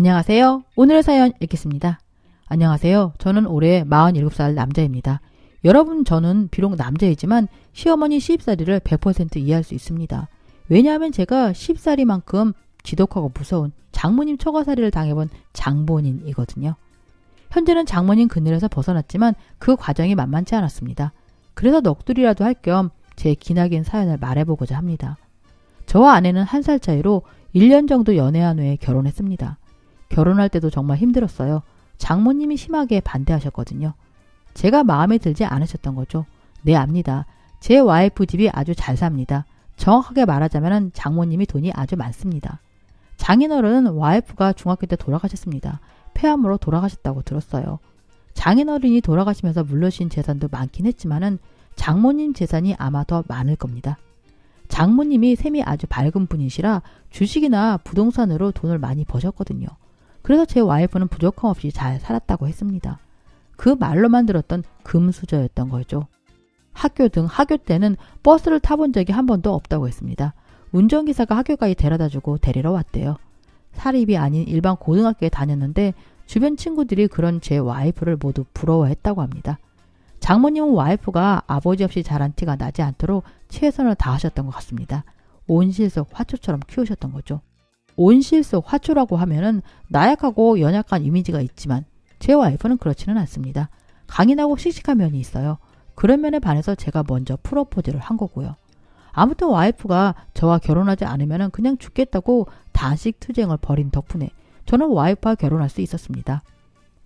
안녕하세요. 오늘의 사연 읽겠습니다. 안녕하세요. 저는 올해 47살 남자입니다. 여러분, 저는 비록 남자이지만 시어머니 시집살이를 100% 이해할 수 있습니다. 왜냐하면 제가 시집살이만큼 지독하고 무서운 장모님 처가살이를 당해본 장본인이거든요. 현재는 장모님 그늘에서 벗어났지만 그 과정이 만만치 않았습니다. 그래서 넋두리라도 할 겸 제 기나긴 사연을 말해보고자 합니다. 저와 아내는 1살 차이로 1년 정도 연애한 후에 결혼했습니다. 결혼할 때도 정말 힘들었어요. 장모님이 심하게 반대하셨거든요. 제가 마음에 들지 않으셨던 거죠. 네, 압니다. 제 와이프 집이 아주 잘 삽니다. 정확하게 말하자면 장모님이 돈이 아주 많습니다. 장인어른은 와이프가 중학교 때 돌아가셨습니다. 폐암으로 돌아가셨다고 들었어요. 장인어른이 돌아가시면서 물려주신 재산도 많긴 했지만은 장모님 재산이 아마 더 많을 겁니다. 장모님이 셈이 아주 밝은 분이시라 주식이나 부동산으로 돈을 많이 버셨거든요. 그래서 제 와이프는 부족함 없이 잘 살았다고 했습니다. 그 말로만 들었던 금수저였던 거죠. 학교 때는 버스를 타본 적이 한 번도 없다고 했습니다. 운전기사가 학교까지 데려다주고 데리러 왔대요. 사립이 아닌 일반 고등학교에 다녔는데 주변 친구들이 그런 제 와이프를 모두 부러워했다고 합니다. 장모님은 와이프가 아버지 없이 자란 티가 나지 않도록 최선을 다하셨던 것 같습니다. 온실속 화초처럼 키우셨던 거죠. 온실속 화초라고 하면은 나약하고 연약한 이미지가 있지만 제 와이프는 그렇지는 않습니다. 강인하고 씩씩한 면이 있어요. 그런 면에 반해서 제가 먼저 프로포즈를 한 거고요. 아무튼 와이프가 저와 결혼하지 않으면 그냥 죽겠다고 단식 투쟁을 벌인 덕분에 저는 와이프와 결혼할 수 있었습니다.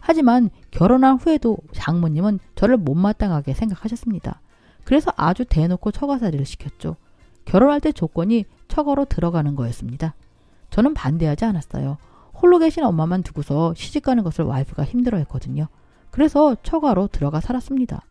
하지만 결혼한 후에도 장모님은 저를 못마땅하게 생각하셨습니다. 그래서 아주 대놓고 처가살이를 시켰죠. 결혼할 때 조건이 처가로 들어가는 거였습니다. 저는 반대하지 않았어요. 홀로 계신 엄마만 두고서 시집가는 것을 와이프가 힘들어했거든요. 그래서 처가로 들어가 살았습니다.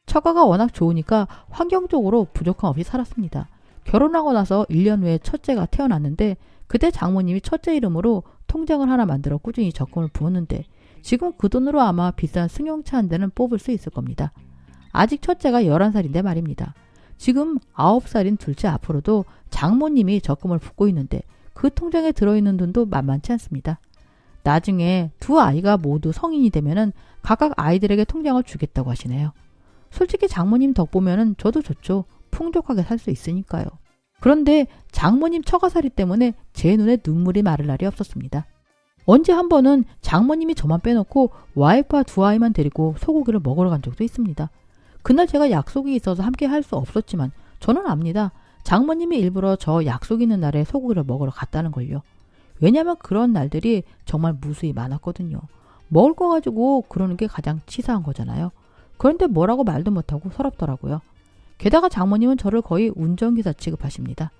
처가가 워낙 좋으니까 환경적으로 부족함 없이 살았습니다. 결혼하고 나서 1년 후에 첫째가 태어났는데 그때 장모님이 첫째 이름으로 통장을 하나 만들어 꾸준히 적금을 부었는데 지금 그 돈으로 아마 비싼 승용차 한 대는 뽑을 수 있을 겁니다. 아직 첫째가 11살인데 말입니다. 지금 9살인 둘째 앞으로도 장모님이 적금을 붓고 있는데 그 통장에 들어있는 돈도 만만치 않습니다. 나중에 두 아이가 모두 성인이 되면은 각각 아이들에게 통장을 주겠다고 하시네요. 솔직히 장모님 덕 보면은 저도 좋죠. 풍족하게 살 수 있으니까요. 그런데 장모님 처가살이 때문에 제 눈에 눈물이 마를 날이 없었습니다. 언제 한 번은 장모님이 저만 빼놓고 와이프와 두 아이만 데리고 소고기를 먹으러 간 적도 있습니다. 그날 제가 약속이 있어서 함께 할 수 없었지만 저는 압니다. 장모님이 일부러 저 약속 있는 날에 소고기를 먹으러 갔다는 걸요. 왜냐하면 그런 날들이 정말 무수히 많았거든요. 먹을 거 가지고 그러는 게 가장 치사한 거잖아요. 그런데 뭐라고 말도 못하고 서럽더라고요. 게다가 장모님은 저를 거의 운전기사 취급하십니다.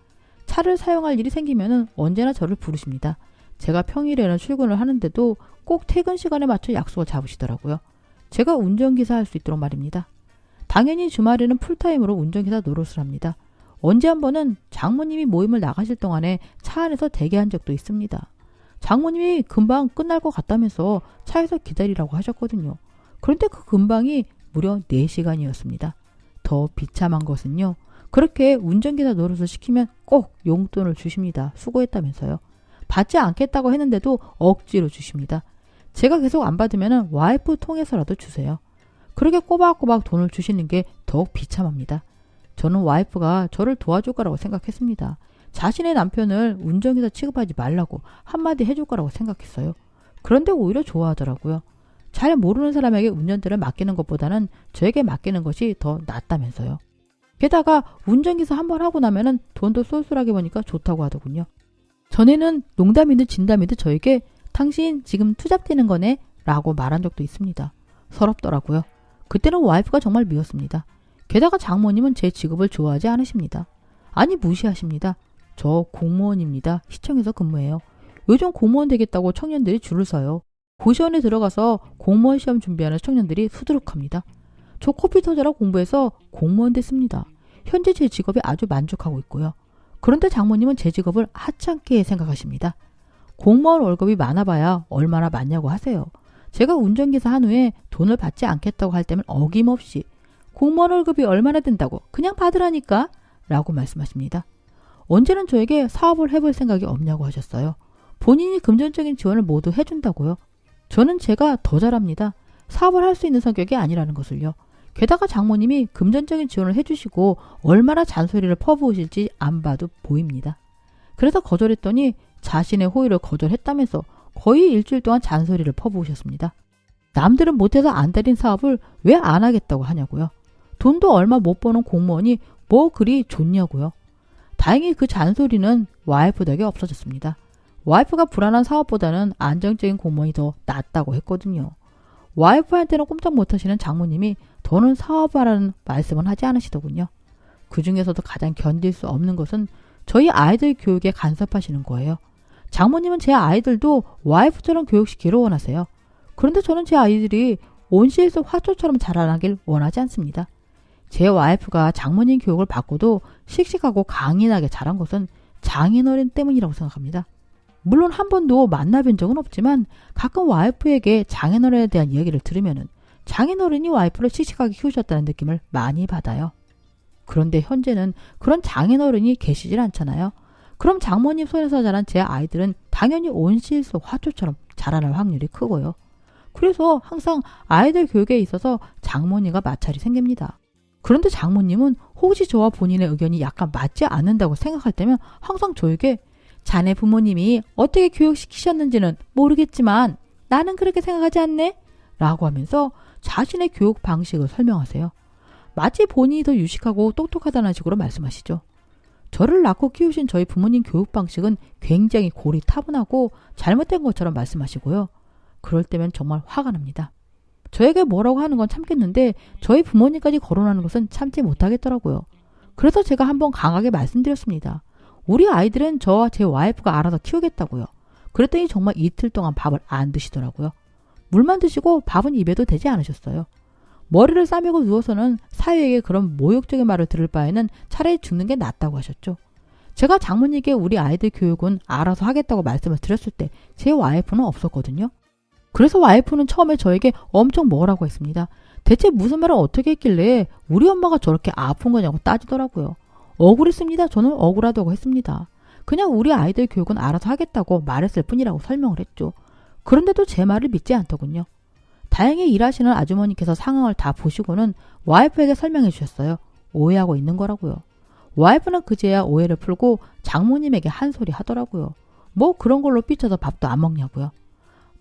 차를 사용할 일이 생기면 언제나 저를 부르십니다. 제가 평일에는 출근을 하는데도 꼭 퇴근 시간에 맞춰 약속을 잡으시더라고요. 제가 운전기사 할 수 있도록 말입니다. 당연히 주말에는 풀타임으로 운전기사 노릇을 합니다. 언제 한 번은 장모님이 모임을 나가실 동안에 차 안에서 대기한 적도 있습니다. 장모님이 금방 끝날 것 같다면서 차에서 기다리라고 하셨거든요. 그런데 그 금방이 무려 4시간이었습니다. 더 비참한 것은요. 그렇게 운전기사 노릇을 시키면 꼭 용돈을 주십니다. 수고했다면서요. 받지 않겠다고 했는데도 억지로 주십니다. 제가 계속 안 받으면 와이프 통해서라도 주세요. 그렇게 꼬박꼬박 돈을 주시는 게 더욱 비참합니다. 저는 와이프가 저를 도와줄 거라고 생각했습니다. 자신의 남편을 운전기사 취급하지 말라고 한마디 해줄 거라고 생각했어요. 그런데 오히려 좋아하더라고요. 잘 모르는 사람에게 운전대를 맡기는 것보다는 저에게 맡기는 것이 더 낫다면서요. 게다가 운전기사 한 번 하고 나면은 돈도 쏠쏠하게 버니까 좋다고 하더군요. 전에는 농담이든 진담이든 저에게 당신 지금 투잡 뛰는 거네? 라고 말한 적도 있습니다. 서럽더라고요. 그때는 와이프가 정말 미웠습니다. 게다가 장모님은 제 직업을 좋아하지 않으십니다. 아니 무시하십니다. 저 공무원입니다. 시청에서 근무해요. 요즘 공무원 되겠다고 청년들이 줄을 서요. 고시원에 들어가서 공무원 시험 준비하는 청년들이 수두룩합니다. 저 컴퓨터자라 공부해서 공무원 됐습니다. 현재 제 직업에 아주 만족하고 있고요. 그런데 장모님은 제 직업을 하찮게 생각하십니다. 공무원 월급이 많아봐야 얼마나 많냐고 하세요. 제가 운전기사 한 후에 돈을 받지 않겠다고 할 때면 어김없이 공무원 월급이 얼마나 된다고 그냥 받으라니까 라고 말씀하십니다. 언제는 저에게 사업을 해볼 생각이 없냐고 하셨어요. 본인이 금전적인 지원을 모두 해준다고요. 저는 제가 더 잘합니다. 사업을 할 수 있는 성격이 아니라는 것을요. 게다가 장모님이 금전적인 지원을 해주시고 얼마나 잔소리를 퍼부으실지 안 봐도 보입니다. 그래서 거절했더니 자신의 호의를 거절했다면서 거의 일주일 동안 잔소리를 퍼부으셨습니다. 남들은 못해서 안 달인 사업을 왜 안 하겠다고 하냐고요. 돈도 얼마 못 버는 공무원이 뭐 그리 좋냐고요. 다행히 그 잔소리는 와이프 덕에 없어졌습니다. 와이프가 불안한 사업보다는 안정적인 공무원이 더 낫다고 했거든요. 와이프한테는 꼼짝 못하시는 장모님이 더는 사업하라는 말씀은 하지 않으시더군요. 그 중에서도 가장 견딜 수 없는 것은 저희 아이들 교육에 간섭하시는 거예요. 장모님은 제 아이들도 와이프처럼 교육시키기를 원하세요. 그런데 저는 제 아이들이 온실에서 화초처럼 자라나길 원하지 않습니다. 제 와이프가 장모님 교육을 받고도 씩씩하고 강인하게 자란 것은 장인어른 때문이라고 생각합니다. 물론 한 번도 만나뵌 적은 없지만 가끔 와이프에게 장인어른에 대한 이야기를 들으면 장인어른이 와이프를 씩씩하게 키우셨다는 느낌을 많이 받아요. 그런데 현재는 그런 장인어른이 계시질 않잖아요. 그럼 장모님 손에서 자란 제 아이들은 당연히 온실 속 화초처럼 자라날 확률이 크고요. 그래서 항상 아이들 교육에 있어서 장모님과 마찰이 생깁니다. 그런데 장모님은 혹시 저와 본인의 의견이 약간 맞지 않는다고 생각할 때면 항상 저에게 자네 부모님이 어떻게 교육시키셨는지는 모르겠지만 나는 그렇게 생각하지 않네? 라고 하면서 자신의 교육 방식을 설명하세요. 마치 본인이 더 유식하고 똑똑하다는 식으로 말씀하시죠. 저를 낳고 키우신 저희 부모님 교육 방식은 굉장히 고리타분하고 잘못된 것처럼 말씀하시고요. 그럴 때면 정말 화가 납니다. 저에게 뭐라고 하는 건 참겠는데 저희 부모님까지 거론하는 것은 참지 못하겠더라고요. 그래서 제가 한번 강하게 말씀드렸습니다. 우리 아이들은 저와 제 와이프가 알아서 키우겠다고요. 그랬더니 정말 이틀 동안 밥을 안 드시더라고요. 물만 드시고 밥은 입에도 대지 않으셨어요. 머리를 싸매고 누워서는 사위에게 그런 모욕적인 말을 들을 바에는 차라리 죽는 게 낫다고 하셨죠. 제가 장모님께 우리 아이들 교육은 알아서 하겠다고 말씀을 드렸을 때 제 와이프는 없었거든요. 그래서 와이프는 처음에 저에게 엄청 뭐라고 했습니다. 대체 무슨 말을 어떻게 했길래 우리 엄마가 저렇게 아픈 거냐고 따지더라고요. 억울했습니다. 저는 억울하다고 했습니다. 그냥 우리 아이들 교육은 알아서 하겠다고 말했을 뿐이라고 설명을 했죠. 그런데도 제 말을 믿지 않더군요. 다행히 일하시는 아주머니께서 상황을 다 보시고는 와이프에게 설명해 주셨어요. 오해하고 있는 거라고요. 와이프는 그제야 오해를 풀고 장모님에게 한 소리 하더라고요. 뭐 그런 걸로 삐쳐서 밥도 안 먹냐고요.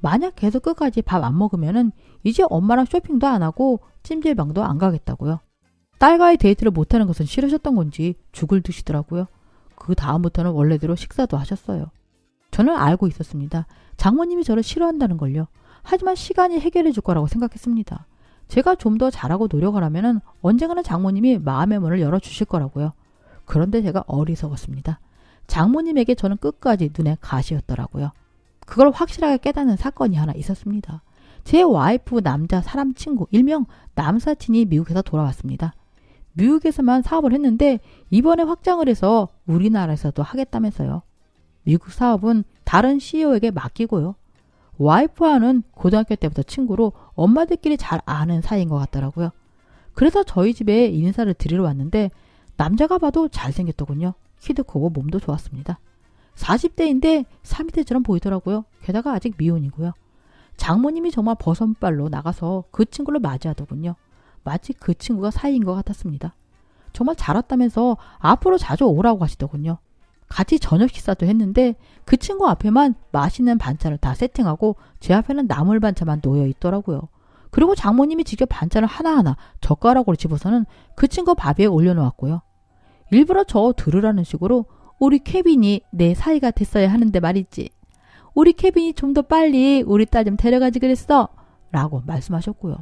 만약 계속 끝까지 밥 안 먹으면은 이제 엄마랑 쇼핑도 안 하고 찜질방도 안 가겠다고요. 딸과의 데이트를 못하는 것은 싫으셨던 건지 죽을 드시더라고요. 그 다음부터는 원래대로 식사도 하셨어요. 저는 알고 있었습니다. 장모님이 저를 싫어한다는 걸요. 하지만 시간이 해결해 줄 거라고 생각했습니다. 제가 좀 더 잘하고 노력을 하면은 언젠가는 장모님이 마음의 문을 열어주실 거라고요. 그런데 제가 어리석었습니다. 장모님에게 저는 끝까지 눈에 가시였더라고요. 그걸 확실하게 깨닫는 사건이 하나 있었습니다. 제 와이프 남자 사람 친구 일명 남사친이 미국에서 돌아왔습니다. 미국에서만 사업을 했는데 이번에 확장을 해서 우리나라에서도 하겠다면서요. 미국 사업은 다른 CEO에게 맡기고요. 와이프와는 고등학교 때부터 친구로 엄마들끼리 잘 아는 사이인 것 같더라고요. 그래서 저희 집에 인사를 드리러 왔는데 남자가 봐도 잘생겼더군요. 키도 크고 몸도 좋았습니다. 40대인데 30대처럼 보이더라고요. 게다가 아직 미혼이고요. 장모님이 정말 버선발로 나가서 그 친구를 맞이하더군요. 마치 그 친구가 사이인 것 같았습니다. 정말 잘 왔다면서 앞으로 자주 오라고 하시더군요. 같이 저녁 식사도 했는데 그 친구 앞에만 맛있는 반찬을 다 세팅하고 제 앞에는 나물 반찬만 놓여 있더라고요. 그리고 장모님이 직접 반찬을 하나하나 젓가락으로 집어서는 그 친구 밥 위에 올려놓았고요. 일부러 저 들으라는 식으로 우리 케빈이 내 사이가 됐어야 하는데 말이지. 우리 케빈이 좀 더 빨리 우리 딸 좀 데려가지 그랬어. 라고 말씀하셨고요.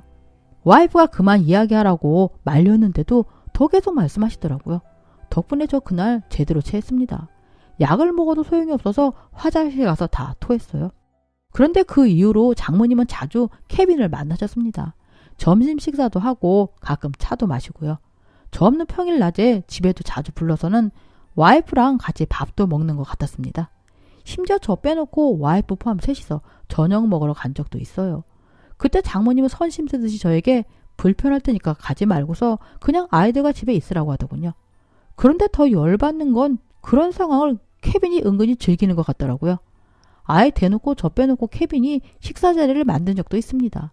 와이프가 그만 이야기하라고 말렸는데도 더 계속 말씀하시더라고요. 덕분에 저 그날 제대로 체했습니다. 약을 먹어도 소용이 없어서 화장실 가서 다 토했어요. 그런데 그 이후로 장모님은 자주 케빈을 만나셨습니다. 점심 식사도 하고 가끔 차도 마시고요. 저 없는 평일 낮에 집에도 자주 불러서는 와이프랑 같이 밥도 먹는 것 같았습니다. 심지어 저 빼놓고 와이프 포함 셋이서 저녁 먹으러 간 적도 있어요. 그때 장모님은 선심 쓰듯이 저에게 불편할 테니까 가지 말고서 그냥 아이들과 집에 있으라고 하더군요. 그런데 더 열받는 건 그런 상황을 케빈이 은근히 즐기는 것 같더라고요. 아예 대놓고 저 빼놓고 케빈이 식사 자리를 만든 적도 있습니다.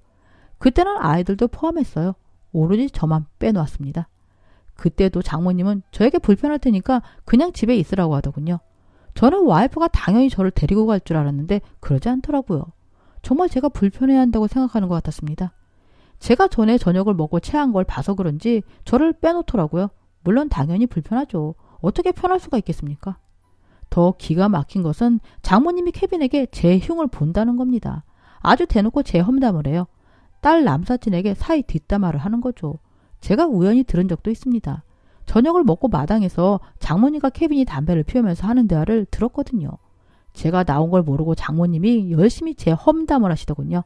그때는 아이들도 포함했어요. 오로지 저만 빼놓았습니다. 그때도 장모님은 저에게 불편할 테니까 그냥 집에 있으라고 하더군요. 저는 와이프가 당연히 저를 데리고 갈 줄 알았는데 그러지 않더라고요. 정말 제가 불편해야 한다고 생각하는 것 같았습니다. 제가 전에 저녁을 먹고 체한 걸 봐서 그런지 저를 빼놓더라고요. 물론 당연히 불편하죠. 어떻게 편할 수가 있겠습니까? 더 기가 막힌 것은 장모님이 케빈에게 제 흉을 본다는 겁니다. 아주 대놓고 제 험담을 해요. 딸 남사친에게 사이 뒷담화를 하는 거죠. 제가 우연히 들은 적도 있습니다. 저녁을 먹고 마당에서 장모님과 케빈이 담배를 피우면서 하는 대화를 들었거든요. 제가 나온 걸 모르고 장모님이 열심히 제 험담을 하시더군요.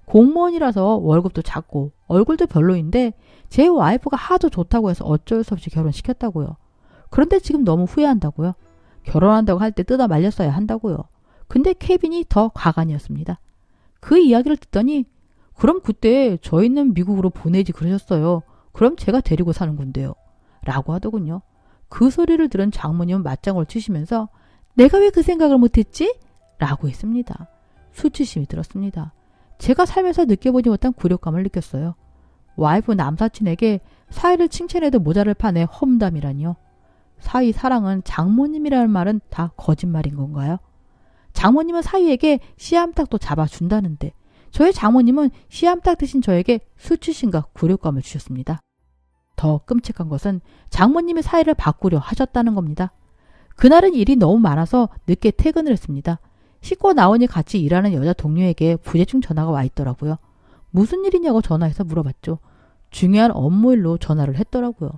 공무원이라서 월급도 작고 얼굴도 별로인데 제 와이프가 하도 좋다고 해서 어쩔 수 없이 결혼시켰다고요. 그런데 지금 너무 후회한다고요. 결혼한다고 할 때 뜯어 말렸어야 한다고요. 근데 케빈이 더 가관이었습니다. 그 이야기를 듣더니 그럼 그때 저희는 미국으로 보내지 그러셨어요. 그럼 제가 데리고 사는 건데요. 라고 하더군요. 그 소리를 들은 장모님은 맞장구를 치시면서 내가 왜 그 생각을 못했지? 라고 했습니다. 수치심이 들었습니다. 제가 살면서 느껴보지 못한 굴욕감을 느꼈어요. 와이프 남사친에게 사위를 칭찬해도 모자를 파내 험담이라니요. 사위 사랑은 장모님이라는 말은 다 거짓말인 건가요? 장모님은 사위에게 씨암탉도 잡아준다는데 저의 장모님은 씨암탉 대신 저에게 수치심과 굴욕감을 주셨습니다. 더 끔찍한 것은 장모님이 사위를 바꾸려 하셨다는 겁니다. 그날은 일이 너무 많아서 늦게 퇴근을 했습니다. 씻고 나오니 같이 일하는 여자 동료에게 부재중 전화가 와 있더라고요. 무슨 일이냐고 전화해서 물어봤죠. 중요한 업무 일로 전화를 했더라고요.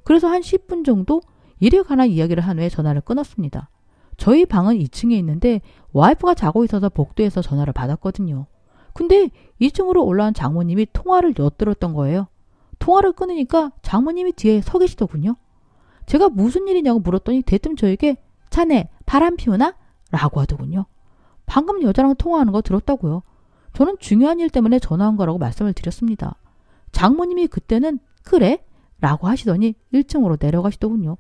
그래서 한 10분 정도 일에 관한 이야기를 한 후에 전화를 끊었습니다. 저희 방은 2층에 있는데 와이프가 자고 있어서 복도에서 전화를 받았거든요. 근데 2층으로 올라온 장모님이 통화를 엿들었던 거예요. 통화를 끊으니까 장모님이 뒤에 서 계시더군요. 제가 무슨 일이냐고 물었더니 대뜸 저에게 자네 바람 피우나? 라고 하더군요. 방금 여자랑 통화하는 거 들었다고요. 저는 중요한 일 때문에 전화한 거라고 말씀을 드렸습니다. 장모님이 그때는 그래? 라고 하시더니 1층으로 내려가시더군요.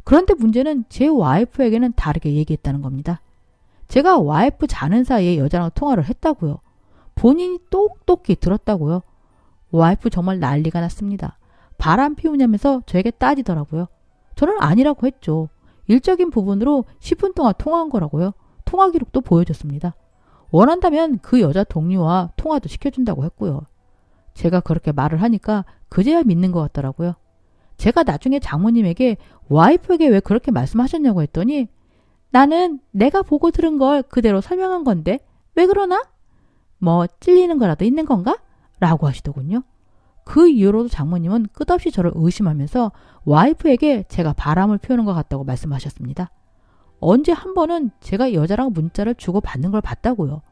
그런데 문제는 제 와이프에게는 다르게 얘기했다는 겁니다. 제가 와이프 자는 사이에 여자랑 통화를 했다고요. 본인이 똑똑히 들었다고요. 와이프 정말 난리가 났습니다. 바람 피우냐면서 저에게 따지더라고요. 저는 아니라고 했죠. 일적인 부분으로 10분 동안 통화한 거라고요. 통화 기록도 보여줬습니다. 원한다면 그 여자 동료와 통화도 시켜준다고 했고요. 제가 그렇게 말을 하니까 그제야 믿는 것 같더라고요. 제가 나중에 장모님에게 와이프에게 왜 그렇게 말씀하셨냐고 했더니 나는 내가 보고 들은 걸 그대로 설명한 건데 왜 그러나? 뭐 찔리는 거라도 있는 건가? 라고 하시더군요. 그 이후로도 장모님은 끝없이 저를 의심하면서 와이프에게 제가 바람을 피우는 것 같다고 말씀하셨습니다. 언제 한 번은 제가 여자랑 문자를 주고받는 걸 봤다고요.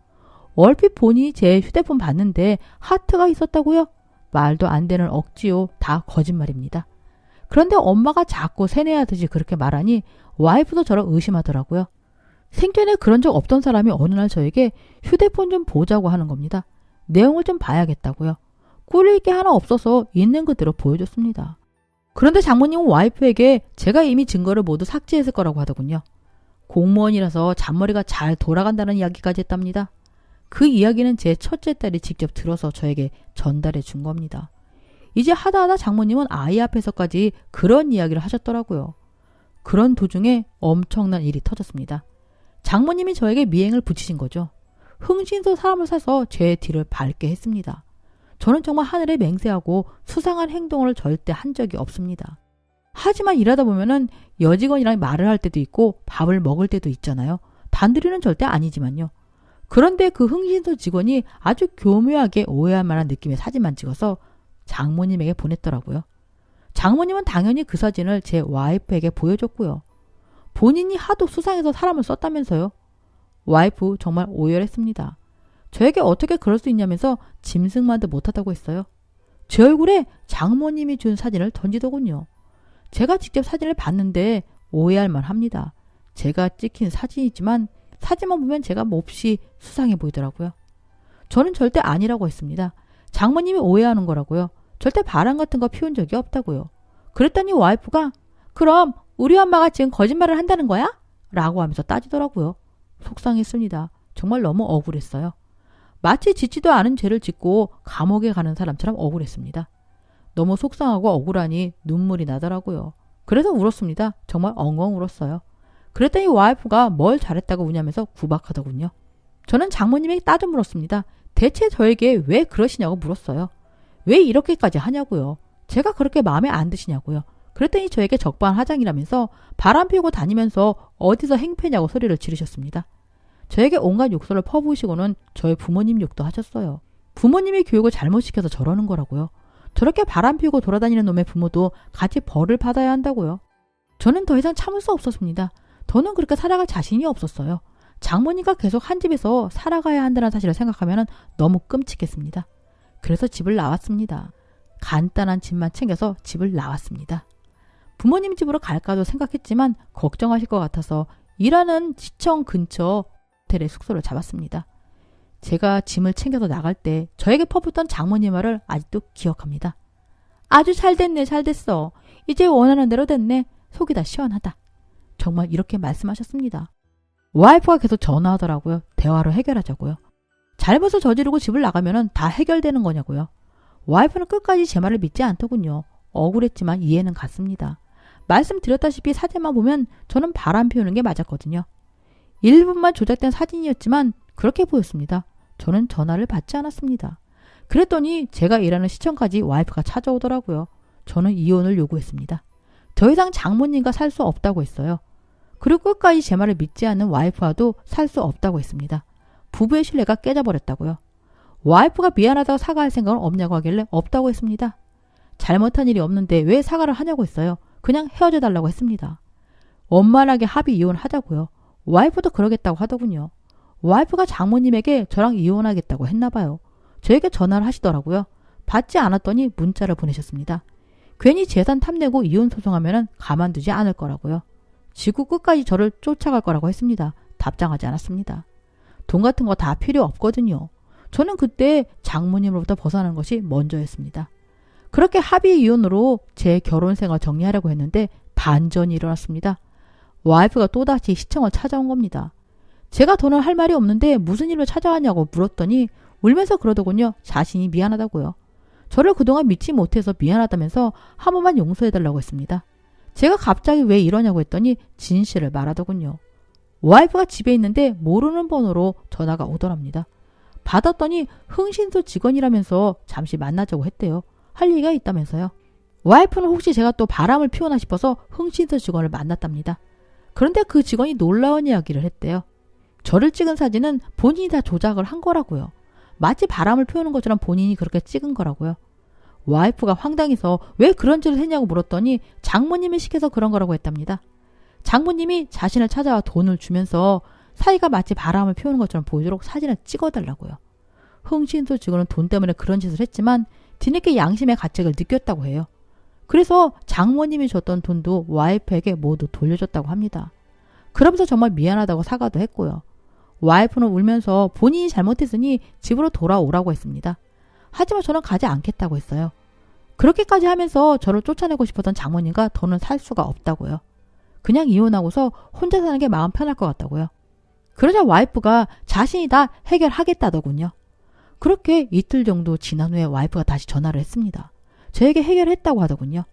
얼핏 보니 제 휴대폰 봤는데 하트가 있었다고요? 말도 안 되는 억지요. 다 거짓말입니다. 그런데 엄마가 자꾸 세뇌하듯이 그렇게 말하니 와이프도 저를 의심하더라고요. 생전에 그런 적 없던 사람이 어느 날 저에게 휴대폰 좀 보자고 하는 겁니다. 내용을 좀 봐야겠다고요. 꿀릴 게 하나 없어서 있는 그대로 보여줬습니다. 그런데 장모님은 와이프에게 제가 이미 증거를 모두 삭제했을 거라고 하더군요. 공무원이라서 잔머리가 잘 돌아간다는 이야기까지 했답니다. 그 이야기는 제 첫째 딸이 직접 들어서 저에게 전달해 준 겁니다. 이제 하다하다 장모님은 아이 앞에서까지 그런 이야기를 하셨더라고요. 그런 도중에 엄청난 일이 터졌습니다. 장모님이 저에게 미행을 붙이신 거죠. 흥신소 사람을 사서 제 뒤를 밟게 했습니다. 저는 정말 하늘에 맹세하고 수상한 행동을 절대 한 적이 없습니다. 하지만 일하다 보면은 여직원이랑 말을 할 때도 있고 밥을 먹을 때도 있잖아요. 단둘이는 절대 아니지만요. 그런데 그 흥신소 직원이 아주 교묘하게 오해할 만한 느낌의 사진만 찍어서 장모님에게 보냈더라고요. 장모님은 당연히 그 사진을 제 와이프에게 보여줬고요. 본인이 하도 수상해서 사람을 썼다면서요. 와이프 정말 오열했습니다. 저에게 어떻게 그럴 수 있냐면서 짐승만도 못하다고 했어요. 제 얼굴에 장모님이 준 사진을 던지더군요. 제가 직접 사진을 봤는데 오해할 만합니다. 제가 찍힌 사진이지만 사진만 보면 제가 몹시 수상해 보이더라고요. 저는 절대 아니라고 했습니다. 장모님이 오해하는 거라고요. 절대 바람 같은 거 피운 적이 없다고요. 그랬더니 와이프가 그럼 우리 엄마가 지금 거짓말을 한다는 거야? 라고 하면서 따지더라고요. 속상했습니다. 정말 너무 억울했어요. 마치 짓지도 않은 죄를 짓고 감옥에 가는 사람처럼 억울했습니다. 너무 속상하고 억울하니 눈물이 나더라고요. 그래서 울었습니다. 정말 엉엉 울었어요. 그랬더니 와이프가 뭘 잘했다고 우냐면서 구박하더군요. 저는 장모님에게 따져 물었습니다. 대체 저에게 왜 그러시냐고 물었어요. 왜 이렇게까지 하냐고요. 제가 그렇게 마음에 안 드시냐고요. 그랬더니 저에게 적반하장이라면서 바람 피우고 다니면서 어디서 행패냐고 소리를 지르셨습니다. 저에게 온갖 욕설을 퍼부으시고는 저의 부모님 욕도 하셨어요. 부모님이 교육을 잘못 시켜서 저러는 거라고요. 저렇게 바람 피우고 돌아다니는 놈의 부모도 같이 벌을 받아야 한다고요. 저는 더 이상 참을 수 없었습니다. 더는 그렇게 살아갈 자신이 없었어요. 장모님과 계속 한 집에서 살아가야 한다는 사실을 생각하면 너무 끔찍했습니다. 그래서 집을 나왔습니다. 간단한 집만 챙겨서 집을 나왔습니다. 부모님 집으로 갈까도 생각했지만 걱정하실 것 같아서 일하는 시청 근처 호텔에 숙소를 잡았습니다. 제가 짐을 챙겨서 나갈 때 저에게 퍼붓던 장모님 말을 아직도 기억합니다. 아주 잘 됐네, 잘 됐어. 이제 원하는 대로 됐네. 속이 다 시원하다. 정말 이렇게 말씀하셨습니다. 와이프가 계속 전화하더라고요. 대화로 해결하자고요. 잘못을 저지르고 집을 나가면 다 해결되는 거냐고요. 와이프는 끝까지 제 말을 믿지 않더군요. 억울했지만 이해는 갔습니다. 말씀드렸다시피 사진만 보면 저는 바람 피우는 게 맞았거든요. 일부만 조작된 사진이었지만 그렇게 보였습니다. 저는 전화를 받지 않았습니다. 그랬더니 제가 일하는 시청까지 와이프가 찾아오더라고요. 저는 이혼을 요구했습니다. 더 이상 장모님과 살 수 없다고 했어요. 그리고 끝까지 제 말을 믿지 않는 와이프와도 살 수 없다고 했습니다. 부부의 신뢰가 깨져버렸다고요. 와이프가 미안하다고 사과할 생각은 없냐고 하길래 없다고 했습니다. 잘못한 일이 없는데 왜 사과를 하냐고 했어요. 그냥 헤어져 달라고 했습니다. 원만하게 합의 이혼하자고요. 와이프도 그러겠다고 하더군요. 와이프가 장모님에게 저랑 이혼하겠다고 했나 봐요. 저에게 전화를 하시더라고요. 받지 않았더니 문자를 보내셨습니다. 괜히 재산 탐내고 이혼 소송하면 가만두지 않을 거라고요. 지구 끝까지 저를 쫓아갈 거라고 했습니다. 답장하지 않았습니다. 돈 같은 거 다 필요 없거든요. 저는 그때 장모님으로부터 벗어나는 것이 먼저였습니다. 그렇게 합의 이혼으로 제 결혼 생활 정리하려고 했는데 반전이 일어났습니다. 와이프가 또다시 시청을 찾아온 겁니다. 제가 돈을 할 말이 없는데 무슨 일로 찾아왔냐고 물었더니 울면서 그러더군요. 자신이 미안하다고요. 저를 그동안 믿지 못해서 미안하다면서 한 번만 용서해달라고 했습니다. 제가 갑자기 왜 이러냐고 했더니 진실을 말하더군요. 와이프가 집에 있는데 모르는 번호로 전화가 오더랍니다. 받았더니 흥신소 직원이라면서 잠시 만나자고 했대요. 할 얘기가 있다면서요. 와이프는 혹시 제가 또 바람을 피우나 싶어서 흥신소 직원을 만났답니다. 그런데 그 직원이 놀라운 이야기를 했대요. 저를 찍은 사진은 본인이 다 조작을 한 거라고요. 마치 바람을 피우는 것처럼 본인이 그렇게 찍은 거라고요. 와이프가 황당해서 왜 그런 짓을 했냐고 물었더니 장모님이 시켜서 그런 거라고 했답니다. 장모님이 자신을 찾아와 돈을 주면서 사이가 마치 바람을 피우는 것처럼 보이도록 사진을 찍어달라고요. 흥신소 직원은 돈 때문에 그런 짓을 했지만 뒤늦게 양심의 가책을 느꼈다고 해요. 그래서 장모님이 줬던 돈도 와이프에게 모두 돌려줬다고 합니다. 그러면서 정말 미안하다고 사과도 했고요. 와이프는 울면서 본인이 잘못했으니 집으로 돌아오라고 했습니다. 하지만 저는 가지 않겠다고 했어요. 그렇게까지 하면서 저를 쫓아내고 싶었던 장모님과 더는 살 수가 없다고요. 그냥 이혼하고서 혼자 사는 게 마음 편할 것 같다고요. 그러자 와이프가 자신이 다 해결하겠다더군요. 그렇게 이틀 정도 지난 후에 와이프가 다시 전화를 했습니다. 저에게 해결했다고 하더군요.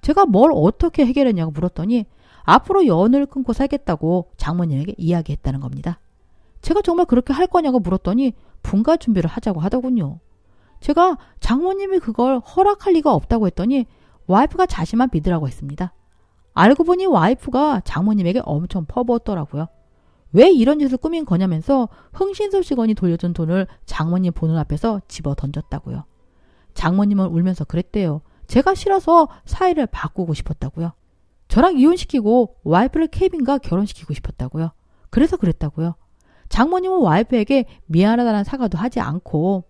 제가 뭘 어떻게 해결했냐고 물었더니 앞으로 연을 끊고 살겠다고 장모님에게 이야기했다는 겁니다. 제가 정말 그렇게 할 거냐고 물었더니 분가 준비를 하자고 하더군요. 제가 장모님이 그걸 허락할 리가 없다고 했더니 와이프가 자신만 믿으라고 했습니다. 알고 보니 와이프가 장모님에게 엄청 퍼부었더라고요. 왜 이런 짓을 꾸민 거냐면서 흥신소 직원이 돌려준 돈을 장모님 보는 앞에서 집어 던졌다고요. 장모님은 울면서 그랬대요. 제가 싫어서 사이를 바꾸고 싶었다고요. 저랑 이혼시키고 와이프를 케빈과 결혼시키고 싶었다고요. 그래서 그랬다고요. 장모님은 와이프에게 미안하다는 사과도 하지 않고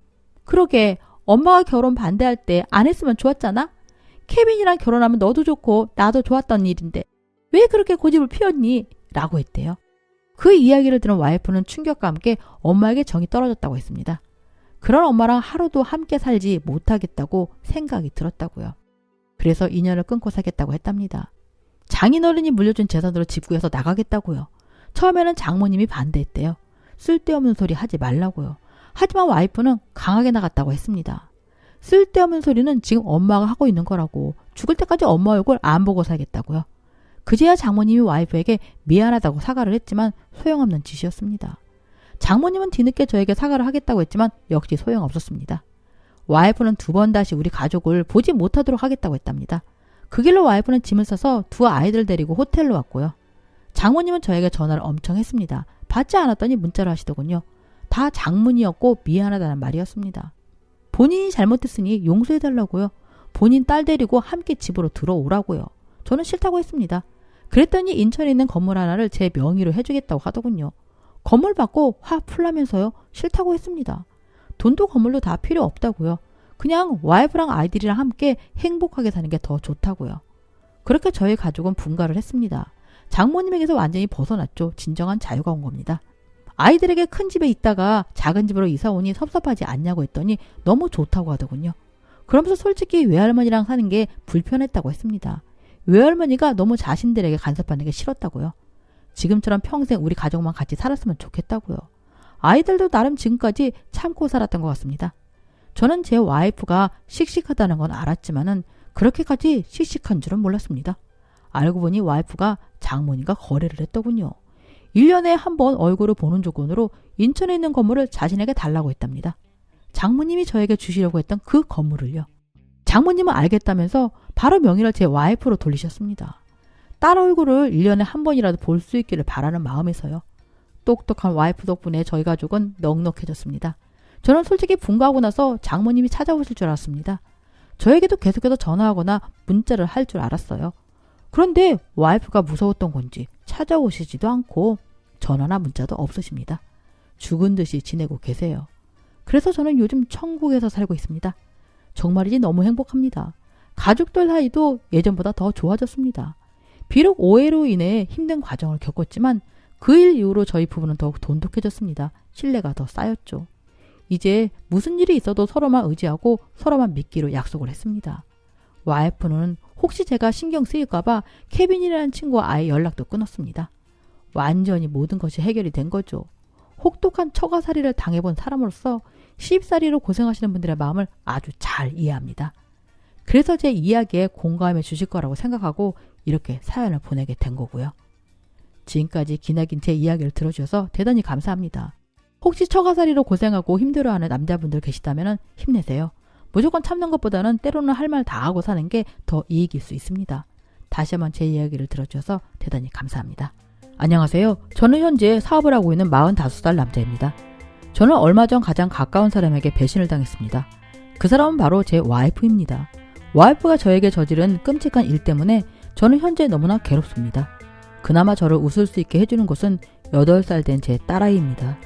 그러게 엄마가 결혼 반대할 때 안 했으면 좋았잖아? 케빈이랑 결혼하면 너도 좋고 나도 좋았던 일인데 왜 그렇게 고집을 피웠니? 라고 했대요. 그 이야기를 들은 와이프는 충격과 함께 엄마에게 정이 떨어졌다고 했습니다. 그런 엄마랑 하루도 함께 살지 못하겠다고 생각이 들었다고요. 그래서 인연을 끊고 살겠다고 했답니다. 장인어른이 물려준 재산으로 집 구해서 나가겠다고요. 처음에는 장모님이 반대했대요. 쓸데없는 소리 하지 말라고요. 하지만 와이프는 강하게 나갔다고 했습니다. 쓸데없는 소리는 지금 엄마가 하고 있는 거라고. 죽을 때까지 엄마 얼굴 안 보고 살겠다고요. 그제야 장모님이 와이프에게 미안하다고 사과를 했지만 소용없는 짓이었습니다. 장모님은 뒤늦게 저에게 사과를 하겠다고 했지만 역시 소용없었습니다. 와이프는 2번 다시 우리 가족을 보지 못하도록 하겠다고 했답니다. 그 길로 와이프는 짐을 싸서 2 아이들 데리고 호텔로 왔고요. 장모님은 저에게 전화를 엄청 했습니다. 받지 않았더니 문자를 하시더군요. 다 장문이었고 미안하다는 말이었습니다. 본인이 잘못했으니 용서해달라고요. 본인 딸 데리고 함께 집으로 들어오라고요. 저는 싫다고 했습니다. 그랬더니 인천에 있는 건물 하나를 제 명의로 해주겠다고 하더군요. 건물 받고 화 풀라면서요. 싫다고 했습니다. 돈도 건물도 다 필요 없다고요. 그냥 와이프랑 아이들이랑 함께 행복하게 사는 게 더 좋다고요. 그렇게 저희 가족은 분가를 했습니다. 장모님에게서 완전히 벗어났죠. 진정한 자유가 온 겁니다. 아이들에게 큰 집에 있다가 작은 집으로 이사 오니 섭섭하지 않냐고 했더니 너무 좋다고 하더군요. 그러면서 솔직히 외할머니랑 사는 게 불편했다고 했습니다. 외할머니가 너무 자신들에게 간섭하는 게 싫었다고요. 지금처럼 평생 우리 가족만 같이 살았으면 좋겠다고요. 아이들도 나름 지금까지 참고 살았던 것 같습니다. 저는 제 와이프가 씩씩하다는 건 알았지만은 그렇게까지 씩씩한 줄은 몰랐습니다. 알고 보니 와이프가 장모님과 거래를 했더군요. 1년에 한 번 얼굴을 보는 조건으로 인천에 있는 건물을 자신에게 달라고 했답니다. 장모님이 저에게 주시려고 했던 그 건물을요. 장모님은 알겠다면서 바로 명의를 제 와이프로 돌리셨습니다. 딸 얼굴을 1년에 한 번이라도 볼 수 있기를 바라는 마음에서요. 똑똑한 와이프 덕분에 저희 가족은 넉넉해졌습니다. 저는 솔직히 분가하고 나서 장모님이 찾아오실 줄 알았습니다. 저에게도 계속해서 전화하거나 문자를 할 줄 알았어요. 그런데 와이프가 무서웠던 건지 찾아오시지도 않고 전화나 문자도 없으십니다. 죽은 듯이 지내고 계세요. 그래서 저는 요즘 천국에서 살고 있습니다. 정말이지 너무 행복합니다. 가족들 사이도 예전보다 더 좋아졌습니다. 비록 오해로 인해 힘든 과정을 겪었지만 그 일 이후로 저희 부부는 더욱 돈독해졌습니다. 신뢰가 더 쌓였죠. 이제 무슨 일이 있어도 서로만 의지하고 서로만 믿기로 약속을 했습니다. 와이프는 혹시 제가 신경 쓰일까봐 케빈이라는 친구와 아예 연락도 끊었습니다. 완전히 모든 것이 해결이 된 거죠. 혹독한 처가살이를 당해본 사람으로서 시집살이로 고생하시는 분들의 마음을 아주 잘 이해합니다. 그래서 제 이야기에 공감해 주실 거라고 생각하고 이렇게 사연을 보내게 된 거고요. 지금까지 기나긴 제 이야기를 들어주셔서 대단히 감사합니다. 혹시 처가살이로 고생하고 힘들어하는 남자분들 계시다면 힘내세요. 무조건 참는 것보다는 때로는 할 말 다 하고 사는 게 더 이익일 수 있습니다. 다시 한번 제 이야기를 들어주셔서 대단히 감사합니다. 안녕하세요. 저는 현재 사업을 하고 있는 45살 남자입니다. 저는 얼마 전 가장 가까운 사람에게 배신을 당했습니다. 그 사람은 바로 제 와이프입니다. 와이프가 저에게 저지른 끔찍한 일 때문에 저는 현재 너무나 괴롭습니다. 그나마 저를 웃을 수 있게 해주는 것은 8살 된 제 딸아이입니다.